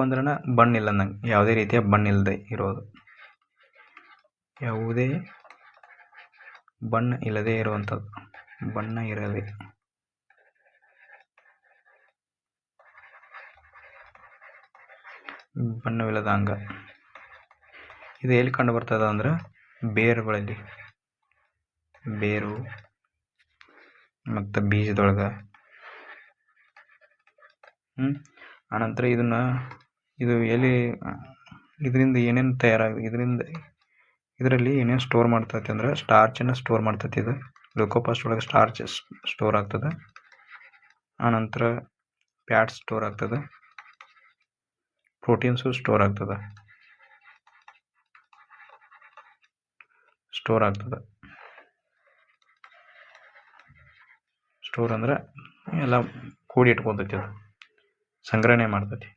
ಅಂದ್ರೆ ಬಣ್ಣ ಇಲ್ಲ ನಂಗೆ, ಯಾವುದೇ ರೀತಿಯ ಬಣ್ಣ ಇಲ್ಲದೆ ಇರೋದು, ಯಾವುದೇ ಬಣ್ಣ ಇಲ್ಲದೆ ಇರುವಂಥದ್ದು, ಬಣ್ಣವಿಲ್ಲದ ಅಂಗ. ಇದು ಎಲ್ಲಿ ಕಂಡು ಬರ್ತದ ಅಂದ್ರೆ ಬೇರುಗಳಲ್ಲಿ, ಬೇರು ಮತ್ತು ಬೀಜದೊಳಗೆ. ಅನಂತರ ಇದು ಎಲ್ಲಿ, ಇದರಿಂದ ಏನೇನು ಇದರಲ್ಲಿ ಏನೇನು ಸ್ಟೋರ್ ಮಾಡ್ತೈತಿ ಅಂದ್ರೆ ಸ್ಟಾರ್ಚನ್ನು ಸ್ಟೋರ್ ಮಾಡ್ತೈತಿ. ಇದು ಗ್ಲೂಕೋಪಾಸ್ಟ್ ಒಳಗೆ ಸ್ಟಾರ್ಚ್ ಸ್ಟೋರ್ ಆಗ್ತದೆ. ಆನಂತರ ಫ್ಯಾಟ್ ಸ್ಟೋರ್ ಆಗ್ತದೆ, ಪ್ರೋಟೀನ್ಸು ಸ್ಟೋರ್ ಆಗ್ತದೆ. ಸ್ಟೋರ್ ಅಂದ್ರೆ ಎಲ್ಲ ಕೂಡಿ ಇಟ್ಕೊತೈತಿ, ಅದು ಸಂಗ್ರಹಣೆ ಮಾಡ್ತೈತಿ.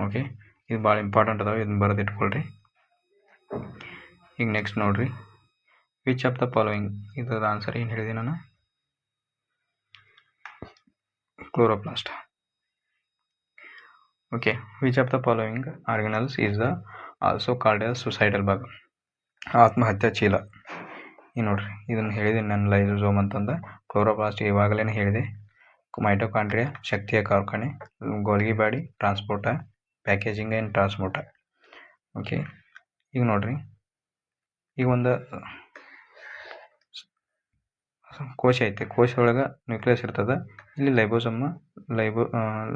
ಓಕೆ, ಇದು ಭಾಳ ಇಂಪಾರ್ಟೆಂಟ್ ಅದಾವೆ, ಇದನ್ನ ಬರೆದು ಇಟ್ಕೊಳ್ರಿ. ಈಗ ನೆಕ್ಸ್ಟ್ ನೋಡ್ರಿ, ವಿಚ್ ಆಫ್ ದ ಫಾಲೋಯಿಂಗ್, ಇದರ ಆನ್ಸರ್ ಏನು ಹೇಳಿದೆ ನಾನು? Chloroplast. Okay, which of the following organelles is also called as suicidal bag, ಆತ್ಮಹತ್ಯಾ ಚೀಲ. ಈ ನೋಡ್ರಿ, ಇದನ್ನು ಹೇಳಿದೆ ನಾನು, ಲೈಸೋಸೋಮ್ ಅಂತಂದ. ಕ್ಲೋರೋಪ್ಲಾಸ್ಟ್ ಇವಾಗಲೇ ಹೇಳಿದೆ. ಮೈಟೋಕಾಂಡ್ರಿಯಾ ಶಕ್ತಿಯ ಕಾರ್ಖಾನೆ, Golgi body transporter, packaging and transporter. Okay, ಈಗ ನೋಡ್ರಿ, ಈಗ ಒಂದು ಕೋಶ ಐತೆ, ಕೋಶ ಒಳಗೆ ನ್ಯೂಕ್ಲಿಯಸ್ ಇರ್ತದೆ. ಇಲ್ಲಿ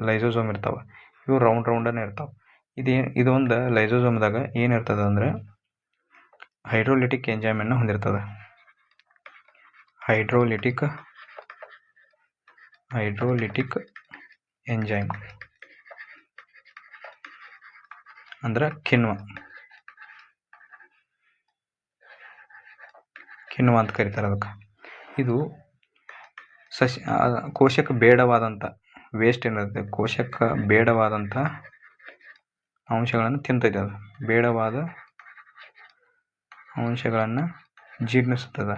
ಲೈಸೋಸೋಮ್ ಇರ್ತಾವೆ. ಇವು ರೌಂಡನೇ ಇರ್ತಾವೆ. ಇದೊಂದು ಲೈಸೋಸೋಮ್ದಾಗ ಏನಿರ್ತದೆ ಅಂದರೆ ಹೈಡ್ರೋಲಿಟಿಕ್ ಎಂಜೈಮನ್ನು ಹೊಂದಿರ್ತದೆ. ಹೈಡ್ರೋಲಿಟಿಕ್ ಎಂಜೈಮ್ ಅಂದ್ರೆ ಕಿಣ್ವ ಅಂತ ಕರೀತಾರೆ ಅದಕ್ಕೆ. ಇದು ಕೋಶಕ್ಕೆ ಬೇಡವಾದಂಥ ವೇಸ್ಟ್ ಏನಿರುತ್ತೆ, ಕೋಶಕ್ಕೆ ಬೇಡವಾದಂಥ ಅಂಶಗಳನ್ನು ತಿಂತೈತೆ. ಅದು ಬೇಡವಾದ ಅಂಶಗಳನ್ನು ಜೀರ್ಣಿಸುತ್ತದೆ.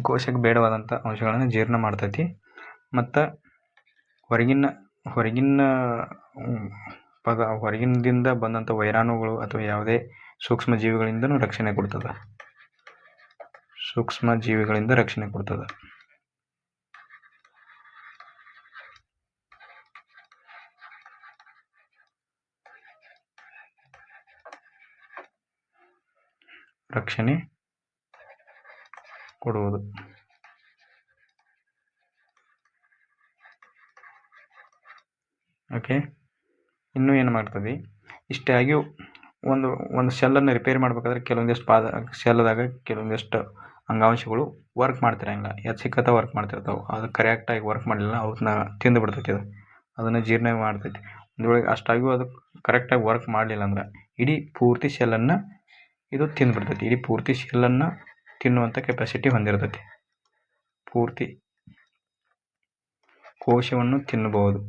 ಕೋಶಕ್ಕೆ ಬೇಡವಾದಂಥ ಅಂಶಗಳನ್ನು ಜೀರ್ಣ ಮಾಡ್ತೈತಿ. ಮತ್ತು ಹೊರಗಿನಿಂದ ಬಂದಂಥ ವೈರಾಣುಗಳು ಅಥವಾ ಯಾವುದೇ ಸೂಕ್ಷ್ಮ ಜೀವಿಗಳಿಂದನೂ ರಕ್ಷಣೆ ಕೊಡ್ತದೆ. ರಕ್ಷಣೆ ಕೊಡುವುದು. ಓಕೆ, ಇನ್ನೂ ಏನು ಮಾಡ್ತದೆ, ಇಷ್ಟಾಗಿಯೂ ಒಂದು ಒಂದು ಶೆಲ್ಲನ್ನು ರಿಪೇರಿ ಮಾಡ್ಬೇಕಾದ್ರೆ ಕೆಲವೊಂದಿಷ್ಟು ಶೆಲ್ದಾಗ ಕೆಲವೊಂದಿಷ್ಟು ಅಂಗಾಂಶಗಳು ವರ್ಕ್ ಮಾಡ್ತಿರಂಗಿಲ್ಲ, ಸಿಕ್ಕತ್ತ ವರ್ಕ್ ಮಾಡ್ತಿರ್ತಾವೆ. ಅದು ಕರೆಕ್ಟಾಗಿ ವರ್ಕ್ ಮಾಡಲಿಲ್ಲ ಅವನ್ನ ತಿಂದು ಬಿಡ್ತೈತಿ. ಅದನ್ನು ಜೀರ್ಣ ಮಾಡ್ತೈತಿ. ಒಂದು ವೇಳೆ ಅಷ್ಟಾಗಿಯೂ ಅದು ಕರೆಕ್ಟಾಗಿ ವರ್ಕ್ ಮಾಡಲಿಲ್ಲ ಅಂದ್ರೆ ಇಡೀ ಪೂರ್ತಿ ಶೆಲ್ಲನ್ನು ಇದು ತಿಂದುಬಿಡ್ತೈತಿ. ಇಡೀ ಪೂರ್ತಿ ಶೆಲ್ಲನ್ನು ತಿನ್ನುವಂಥ ಕೆಪಾಸಿಟಿ ಹೊಂದಿರ್ತೈತಿ. ಪೂರ್ತಿ ಕೋಶವನ್ನು ತಿನ್ನಬಹುದು.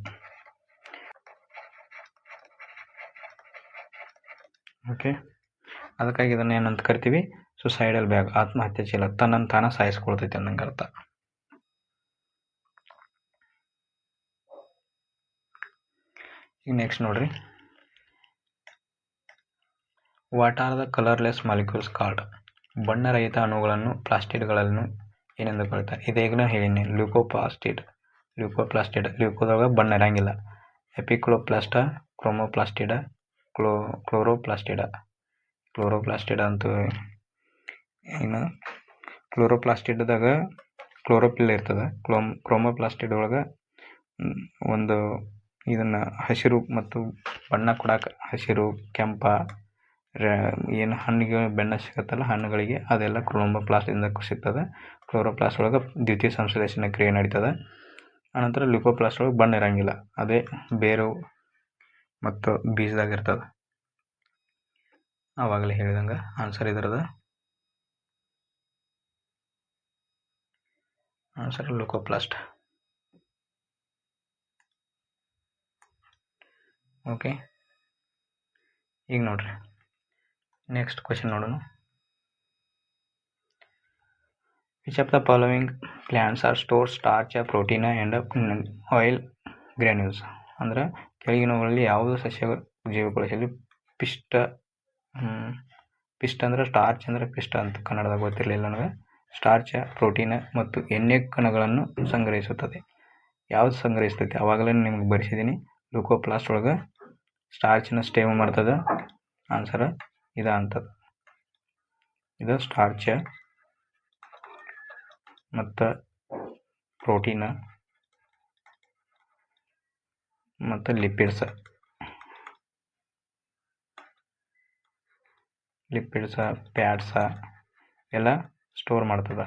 ಓಕೆ, ಅದಕ್ಕಾಗಿ ಇದನ್ನು ಏನಂತ ಕರಿತೀವಿ? ಸುಸೈಡಲ್ ಬ್ಯಾಗ್, ಆತ್ಮಹತ್ಯೆ ಚೀಲ, ತನ್ನನ್ನು ತಾನ ಸಾಯಿಸ್ಕೊಳ್ತೈತಿ ಅನ್ನಂಗೆ ಅರ್ಥ. ಈಗ ನೆಕ್ಸ್ಟ್ ನೋಡ್ರಿ, what are the colourless molecules called? ಬಣ್ಣರಹಿತ ಅಣುಗಳನ್ನು ಪ್ಲಾಸ್ಟಿಡ್ಗಳನ್ನು ಏನೆಂದು ಕರೀತಾರೆ? ಇದೇಗಲೂ ಹೇಳಿನಿ, ಲ್ಯೂಕೋಪ್ಲಾಸ್ಟಿಡ್. ಲ್ಯೂಕೋದಾಗ ಬಣ್ಣ ಇರಂಗಿಲ್ಲ. ಎಪಿಕ್ಲೋಪ್ಲಾಸ್ಟ, ಕ್ರೋಮೋಪ್ಲಾಸ್ಟಿಡ, ಕ್ಲೋರೋಪ್ಲಾಸ್ಟಿಡ ಅಂತೂ ಇನ್ನು ಕ್ಲೋರೋಪ್ಲಾಸ್ಟಿಡ್ದಾಗ ಕ್ಲೋರೋಪಿಲ್ ಇರ್ತದೆ. ಕ್ರೋಮೋಪ್ಲಾಸ್ಟಿಡ್ ಒಳಗೆ ಒಂದು ಇದನ್ನು ಹಸಿರು ಮತ್ತು ಬಣ್ಣ ಕೊಡಕ್ಕೆ ಹಸಿರು, ಕೆಂಪ, ಏನು ಹಣ್ಣಿಗೆ ಬೆಣ್ಣ ಸಿಗುತ್ತಲ್ಲ ಹಣ್ಣುಗಳಿಗೆ, ಅದೆಲ್ಲ ಕ್ರೋಮೋಪ್ಲಾಸ್ಟಿಂದ ಸಿಗ್ತದೆ. ಕ್ಲೋರೋಪ್ಲಾಸ್ಟ್ ಒಳಗೆ ದ್ವಿತೀಯ ಸಂಶ್ಲೇಷಣೆ ಕ್ರಿಯೆ ನಡೀತದೆ. ಆನಂತರ ಲ್ಯೂಕೋಪ್ಲಾಸ್ಟ್ ಒಳಗೆ ಬಣ್ಣ ಇರಂಗಿಲ್ಲ, ಅದೇ ಬೇರು ಮತ್ತು ಬೀಜದಾಗ ಇರ್ತದೆ. ಆವಾಗಲೇ ಹೇಳಿದಂಗೆ ಆನ್ಸರ್ ಇದರದ ಆನ್ಸರ್ ಲ್ಯೂಕೋಪ್ಲಾಸ್ಟ್. ಓಕೆ, ಈಗ ನೋಡ್ರಿ ನೆಕ್ಸ್ಟ್ ಕ್ವೆಶನ್ ನೋಡೋಣ. Which of the following plants are store starch, protein and oil granules? ಅಂದ್ರೆ ಕೆಳಗಿನವುಗಳಲ್ಲಿ ಯಾವುದು ಸಸ್ಯ ಜೀವಕೋಶದಲ್ಲಿ ಪಿಷ್ಟ ಅಂದ್ರೆ ಸ್ಟಾರ್ಚ್ ಅಂದ್ರೆ ಪಿಷ್ಟ ಅಂತ ಕನ್ನಡದಾಗ ಗೊತ್ತಿರಲಿಲ್ಲ ನನಗೆ. ಸ್ಟಾರ್ಚ್, ಪ್ರೋಟೀನ್ ಮತ್ತು ಎಣ್ಣೆ ಕಣಗಳನ್ನು ಸಂಗ್ರಹಿಸುತ್ತದೆ. ಯಾವ್ದು ಸಂಗ್ರಹಿಸ್ತೈತಿ? ಅವಾಗಲೇ ನಿಮ್ಗೆ ಬರೆಸಿದ್ದೀನಿ. ಲ್ಯೂಕೋಪ್ಲಾಸ್ಟ್ ಒಳಗೆ ಸ್ಟಾರ್ಚ್ನ ಸ್ಟೇವ್ ಮಾಡ್ತದೆ. ಆನ್ಸರ್ ಇದು ಅಂತದ. ಇದು ಸ್ಟಾರ್ಚ್ ಮತ್ತು ಪ್ರೋಟೀನ್ ಮತ್ತು ಲಿಪಿಡ್ಸ್ ಫ್ಯಾಟ್ಸ ಎಲ್ಲ ಸ್ಟೋರ್ ಮಾಡ್ತದೆ,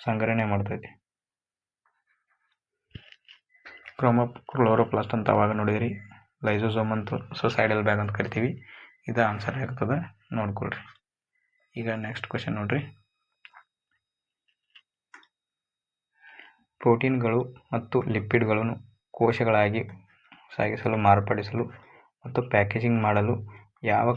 ಸಂಗ್ರಹಣೆ ಮಾಡ್ತೈತಿ. ಕ್ಲೋರೋಪ್ಲಾಸ್ಟ್ ಅಂತ ಅವಾಗ ನೋಡಿದ್ರಿ. ಲೈಸೋಸೋಮ್ ಅಂತ ಸುಸೈಡಲ್ ಬ್ಯಾಗ್ ಅಂತ ಕರಿತೀವಿ. ಇದು ಆನ್ಸರ್ ಆಗ್ತದೆ, ನೋಡ್ಕೊಳ್ರಿ. ಈಗ ನೆಕ್ಸ್ಟ್ ಕ್ವೆಶನ್ ನೋಡ್ರಿ. ಪ್ರೋಟೀನ್ಗಳು ಮತ್ತು ಲಿಪಿಡ್ಗಳನ್ನು ಕೋಶಗಳಾಗಿ ಸಾಗಿಸಲು, ಮಾರ್ಪಡಿಸಲು ಮತ್ತು ಪ್ಯಾಕೇಜಿಂಗ್ ಮಾಡಲು ಯಾವ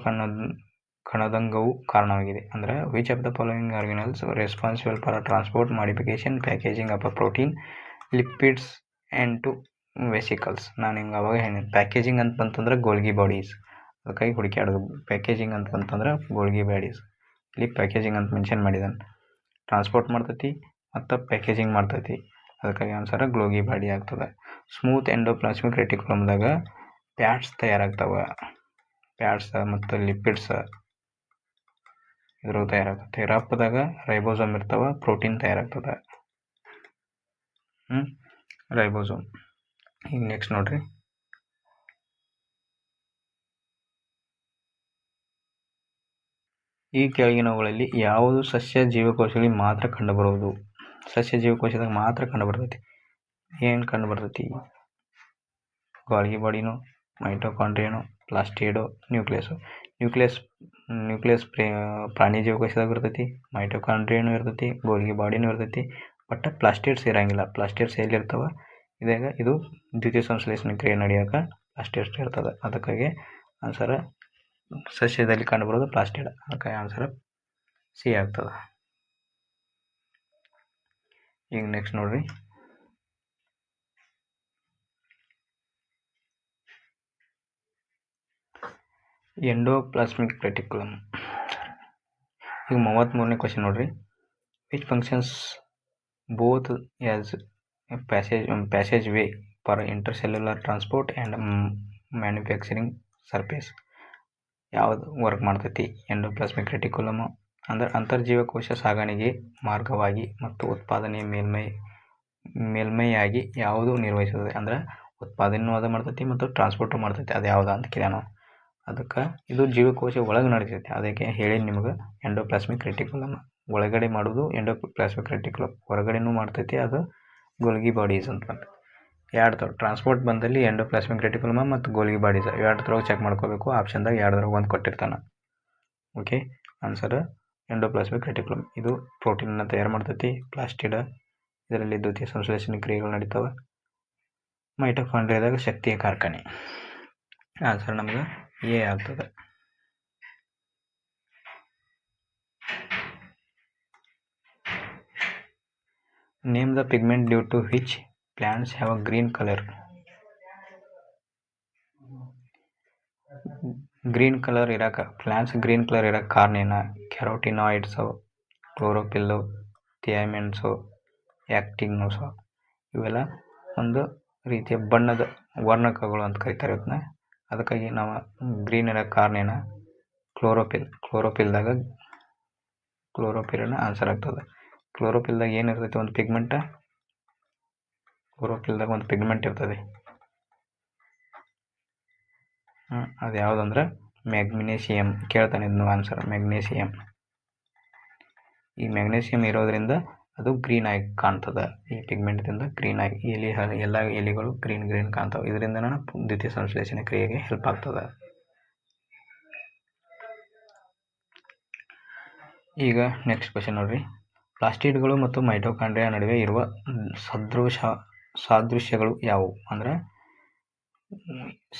ಕಣದಂಗವು ಕಾರಣವಾಗಿದೆ? ಅಂದರೆ which of the following organelles responsible for transport, modification, packaging of protein, lipids and to vesicles? ನಾನು ಹಿಂಗೆ ಅವಾಗ ಹೇಳಿದೆ, ಪ್ಯಾಕೇಜಿಂಗ್ ಅಂತ ಬಂತಂದ್ರೆ ಗೋಲ್ಗಿ ಬಾಡೀಸ್. ಅದಕ್ಕಾಗಿ ಹುಡುಕಾಡೋದು. ಪ್ಯಾಕೇಜಿಂಗ್ ಅಂತ ಬಂತಂದ್ರೆ ಗೋಲ್ಗಿ ಬಾಡೀಸ್. ಇಲ್ಲಿ ಪ್ಯಾಕೇಜಿಂಗ್ ಅಂತ ಮೆನ್ಷನ್ ಮಾಡಿದಾನೆ. ಟ್ರಾನ್ಸ್ಪೋರ್ಟ್ ಮಾಡ್ತೈತಿ ಮತ್ತು ಪ್ಯಾಕೇಜಿಂಗ್ ಮಾಡ್ತೈತಿ. ಅದಕ್ಕಾಗಿ ಆನ್ಸರ್ ಗೋಲ್ಗಿ ಬಾಡಿ ಆಗ್ತದೆ. ಸ್ಮೂತ್ ಎಂಡೋಪ್ಲಾಸ್ಮಿಕ್ ರೆಟಿಕ್ಯುಲಮ್ದಾಗ ಫ್ಯಾಟ್ಸ್ ತಯಾರಾಗ್ತವೆ. ಫ್ಯಾಟ್ಸ್ ಮತ್ತು ಲಿಪಿಡ್ಸ್ ಇದ್ರಾಗ ತಯಾರಾಗ್ತದೆ. ರಫ್ದಾಗ ರೈಬೋಸೋಮ್ ಇರ್ತಾವೆ, ಪ್ರೋಟೀನ್ ತಯಾರಾಗ್ತದೆ. ರೈಬೋಸೋಮ್. ಈಗ ನೆಕ್ಸ್ಟ್ ನೋಡ್ರಿ. ಈ ಕೆಳಗಿನವುಗಳಲ್ಲಿ ಯಾವುದು ಸಸ್ಯ ಜೀವಕೋಶಗಳಿಗೆ ಮಾತ್ರ ಕಂಡುಬರುವುದು? ಸಸ್ಯ ಜೀವಕೋಶದಾಗ ಮಾತ್ರ ಕಂಡುಬರ್ತೈತಿ. ಏನು ಕಂಡುಬರ್ತೈತಿ? ಗಾಲ್ಗಿ ಬಾಡಿನೋ, ಮೈಟೋಕಾಂಡ್ರಿಯನೋ, ಪ್ಲಾಸ್ಟಿಡೋ, ನ್ಯೂಕ್ಲಿಯಸ್ ಪ್ರಾಣಿ ಜೀವಕೋಶದಾಗ ಇರ್ತೈತಿ, ಮೈಟೋಕಾಂಡ್ರಿಯನೂ ಇರ್ತೈತಿ, ಗೋಲ್ಗಿ ಬಾಡಿನೂ ಇರ್ತೈತಿ. ಬಟ್ ಪ್ಲಾಸ್ಟಿಡ್ಸ್ ಇರಂಗಿಲ್ಲ. ಪ್ಲಾಸ್ಟಿಡ್ಸ್ ಎಲ್ಲಿರ್ತಾವೆ? ಇದಾಗ ಇದು ದ್ವಿತೀಯ ಸಂಶ್ಲೇಷಣೆ ಕ್ರಿಯೆ ನಡೆಯೋಕೆ ಪ್ಲಾಸ್ಟಿಡ್ಸ್ ಇರ್ತದೆ. ಅದಕ್ಕಾಗಿ ಆನ್ಸರ್ ಸಸ್ಯದಲ್ಲಿ ಕಂಡುಬರೋದು ಪ್ಲಾಸ್ಟಿಡ್. ಅದಕ್ಕಾಗಿ ಆನ್ಸರ್ ಸಿ ಆಗ್ತದೆ. ಈಗ ನೆಕ್ಸ್ಟ್ ನೋಡ್ರಿ. Endoplasmic reticulum. ಈಗ 33ನೇ ಕ್ವೆಶನ್ ನೋಡ್ರಿ. Which functions both as passage way for intercellular transport and manufacturing surface? ಯಾವುದು ವರ್ಕ್ ಮಾಡ್ತೈತಿ? ಎಂಡೋಪ್ಲಾಸ್ಮಿಕ್ ರೆಟಿಕ್ಯುಲಮ್ ಅಂದರೆ ಅಂತರ್ಜೀವಕೋಶ ಸಾಗಣೆಗೆ ಮಾರ್ಗವಾಗಿ ಮತ್ತು ಉತ್ಪಾದನೆಯ ಮೇಲ್ಮೈಯಾಗಿ ಯಾವುದು ನಿರ್ವಹಿಸುತ್ತದೆ? ಅಂದರೆ ಉತ್ಪಾದನೆಯೂ ಅದು ಮಾಡ್ತೈತಿ ಮತ್ತು ಟ್ರಾನ್ಸ್ಪೋರ್ಟು ಮಾಡ್ತೈತಿ. ಅದು ಯಾವುದು ಅಂತ ಕೇಳ್ಯಾನ. ಅದಕ್ಕೆ ಇದು ಜೀವಕೋಶ ಒಳಗೆ ನಡಿತೈತಿ. ಅದಕ್ಕೆ ಹೇಳಿ ನಿಮ್ಗೆ ಎಂಡೋಪ್ಲಾಸ್ಮಿಕ್ ರೆಟಿಕ್ಯುಲಮ್ ಒಳಗಡೆ ಮಾಡೋದು ಎಂಡೋಪ್ಲಾಸ್ಮಿಕ್ ರೆಟಿಕ್ಯುಲಮ್, ಹೊರಗಡೆನೂ ಮಾಡ್ತೈತಿ, ಅದು ಗೋಲ್ಗಿ ಬಾಡೀಸ್ ಅಂತ ಬರ್ತದೆ. ಎರಡು ಟ್ರಾನ್ಸ್ಪೋರ್ಟ್ ಬಂದಲ್ಲಿ ಎಂಡೋಪ್ಲಾಸ್ಮಿಕ್ ರೆಟಿಕ್ಯುಲಮ್ ಮತ್ತು ಗೋಲ್ಗಿ ಬಾಡೀಸ್ ಎರಡರೊಳಗೆ ಚೆಕ್ ಮಾಡ್ಕೋಬೇಕು. ಆಪ್ಷನ್ದಾಗ ಎರಡರೊಳಗೆ ಒಂದು ಕೊಟ್ಟಿರ್ತಾನೆ. Okay, answer endoplasmic reticulum. ಇದು ಪ್ರೋಟೀನನ್ನು ತಯಾರು ಮಾಡ್ತೈತಿ. ಪ್ಲಾಸ್ಟಿಡ್ ಇದರಲ್ಲಿ ದ್ವಿತೀಯ ಸಂಶ್ಲೇಷಣೆ ಕ್ರಿಯೆಗಳು ನಡೀತವೆ. ಮೈಟೋಕಾಂಡ್ರಿಯಾದಾಗ ಶಕ್ತಿಯ ಕಾರ್ಖಾನೆ. ಆನ್ಸರ್ ನಮ್ಗೆ ಎ ಆಗ್ತದೆ. Name the pigment due to which plants have a green colour. Green colour ಇರಕ್ಕೆ ಪ್ಲಾಂಟ್ಸ್ ಗ್ರೀನ್ ಕಲರ್ ಇರಕ್ಕೆ ಕಾರಣ ಏನು? ಕ್ಯಾರೋಟಿನಾಯ್ಡ್ಸು, ಕ್ಲೋರೋಫಿಲ್ಲು, ಥಿಯಾಮಿನ್ಸು, ಆ್ಯಕ್ಟಿನೋಸು ಇವೆಲ್ಲ ಒಂದು ರೀತಿಯ ಬಣ್ಣದ ವರ್ಣಕಗಳು ಅಂತ ಕರಿತಾರೆ ಇವನ್ನ. ಅದಕ್ಕಾಗಿ ನಾವು ಗ್ರೀನ್ ಇರೋಕ್ಕೆ ಕಾರಣ ಏನು? ಕ್ಲೋರೋಫಿಲ್ದಾಗ ಕ್ಲೋರೋಫಿಲ್ನ ಆನ್ಸರ್ ಆಗ್ತದೆ. ಕ್ಲೋರೋಫಿಲ್ದಾಗ ಏನಿರ್ತೈತಿ? ಒಂದು ಪಿಗ್ಮೆಂಟ್. ಕ್ಲೋರೋಫಿಲ್ದಾಗ ಒಂದು ಪಿಗ್ಮೆಂಟ್ ಇರ್ತದೆ. ಅದು ಯಾವುದಂದ್ರೆ ಮ್ಯಾಗ್ನೀಷಿಯಂ. ಕೇಳ್ತಾನೆ ಇದನ್ನು ಆನ್ಸರ್ ಮ್ಯಾಗ್ನೀಷಿಯಂ. ಈ ಮ್ಯಾಗ್ನೀಷಿಯಂ ಇರೋದ್ರಿಂದ ಅದು ಗ್ರೀನ್ ಆಗಿ ಕಾಣ್ತದೆ. ಈ ಪಿಗ್ಮೆಂಟ್ದಿಂದ ಗ್ರೀನ್ ಆಗಿ ಎಲ್ಲ ಎಲೆಗಳು ಗ್ರೀನ್ ಕಾಣ್ತವೆ. ಇದರಿಂದ ದ್ವಿತೀಯ ಸಂಶ್ಲೇಷಣೆ ಕ್ರಿಯೆಗೆ ಹೆಲ್ಪ್ ಆಗ್ತದೆ. ಈಗ ನೆಕ್ಸ್ಟ್ ಕ್ವೆಶನ್ ನೋಡ್ರಿ. ಪ್ಲಾಸ್ಟಿಡ್ಗಳು ಮತ್ತು ಮೈಟೋಕಾಂಡ್ರಿಯಾ ನಡುವೆ ಇರುವ ಸಾದೃಶ್ಯಗಳು ಯಾವುವು? ಅಂದ್ರೆ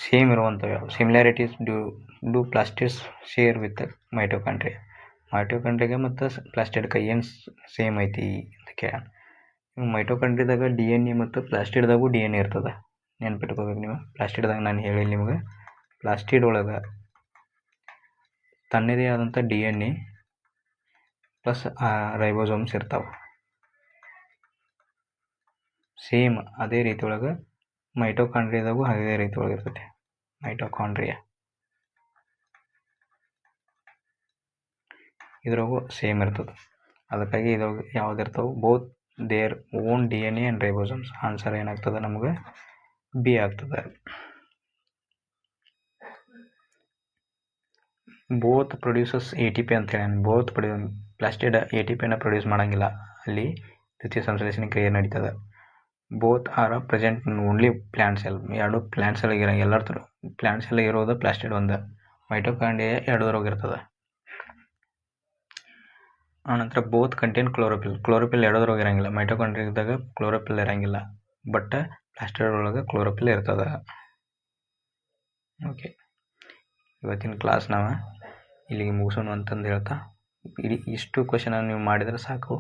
ಸೇಮ್ ಇರುವಂಥವು ಯಾವುವು? Similarities do plastids share with mitochondria. ಮೈಟೋಕಾಂಡ್ರಿಯಾಗೆ ಮತ್ತು ಪ್ಲಾಸ್ಟಿಡ್ಗೆ ಏನು ಸೇಮ್ ಐತಿ ಅಂತ ಕೇಳೋಣ. ಮೈಟೋಕಾಂಡ್ರಿಯಾದಾಗ DNA ಮತ್ತು ಪ್ಲಾಸ್ಟಿಡ್ದಾಗೂ DNA ಇರ್ತದೆ. ನೆನ್ಪಿಟ್ಕೋಬೇಕು ನೀವು. ಪ್ಲಾಸ್ಟಿಡ್ದಾಗ ನಾನು ಹೇಳಿ ನಿಮ್ಗೆ, ಪ್ಲಾಸ್ಟಿಡ್ ಒಳಗೆ ತನ್ನದೇ ಆದಂಥ DNA ಪ್ಲಸ್ ರೈಬೋಸೋಮ್ಸ್ ಇರ್ತಾವೆ. ಸೇಮ್ ಅದೇ ರೀತಿ ಒಳಗೆ ಮೈಟೋಕಾಂಡ್ರಿಯಾದಾಗೂ ಅದೇ ರೀತಿ ಒಳಗೆ ಇರ್ತೈತೆ ಮೈಟೋಕಾಂಡ್ರಿಯಾ. ಇದ್ರಾಗೂ ಸೇಮ್ ಇರ್ತದೆ. ಅದಕ್ಕಾಗಿ ಇದ್ರಾಗ ಯಾವುದಿರ್ತಾವೆ? Both their own DNA and ribosomes. Answer ಏನಾಗ್ತದೆ ನಮಗೆ? ಬಿ ಆಗ್ತದೆ. ಬೋತ್ ಪ್ರೊಡ್ಯೂಸಸ್ ATP ಅಂತ ಹೇಳಿ. ಪ್ಲಾಸ್ಟಿಡ್ ATPನ ಪ್ರೊಡ್ಯೂಸ್ ಮಾಡೋಂಗಿಲ್ಲ, ಅಲ್ಲಿ ದ್ವಿತೀಯ ಸಂಶ್ಲೇಷಣೆ ಕ್ರಿಯೆ ನಡೀತದೆ. Both are present only plant cell. ಎರಡು ಪ್ಲಾಂಟ್ ಸೆಲ್ ಎಲ್ಲರ ಥರ ಪ್ಲಾಂಟ್ ಸೆಲ್ ಇರೋದು ಪ್ಲಾಸ್ಟಿಡ್ ಒಂದು. ಮೈಟೋಕಾಂಡ್ರಿಯಾ ಎರಡರೊಳಗೆ ಇರ್ತದೆ. ಆನಂತರ ಬೋತ್ ಕಂಟೇನ್ ಕ್ಲೋರೋಫಿಲ್ ಎರಡರೊಳಗೆ ಇರೋಂಗಿಲ್ಲ. ಮೈಟೋಕಾಂಡ್ರಿಯಾದಾಗ ಕ್ಲೋರೋಫಿಲ್ ಇರೋಂಗಿಲ್ಲ, ಬಟ್ ಪ್ಲಾಸ್ಟಿಡ್ ಒಳಗೆ ಕ್ಲೋರೋಫಿಲ್ ಇರ್ತದೆ. ಓಕೆ, ಇವತ್ತಿನ ಕ್ಲಾಸ್ ನಾವು ಇಲ್ಲಿಗೆ ಮುಗಿಸೋಣ ಅಂತಂದು ಹೇಳ್ತಾ, ಇಷ್ಟು ಕ್ವೆಶನ್ ನೀವು ಮಾಡಿದರೆ ಸಾಕು.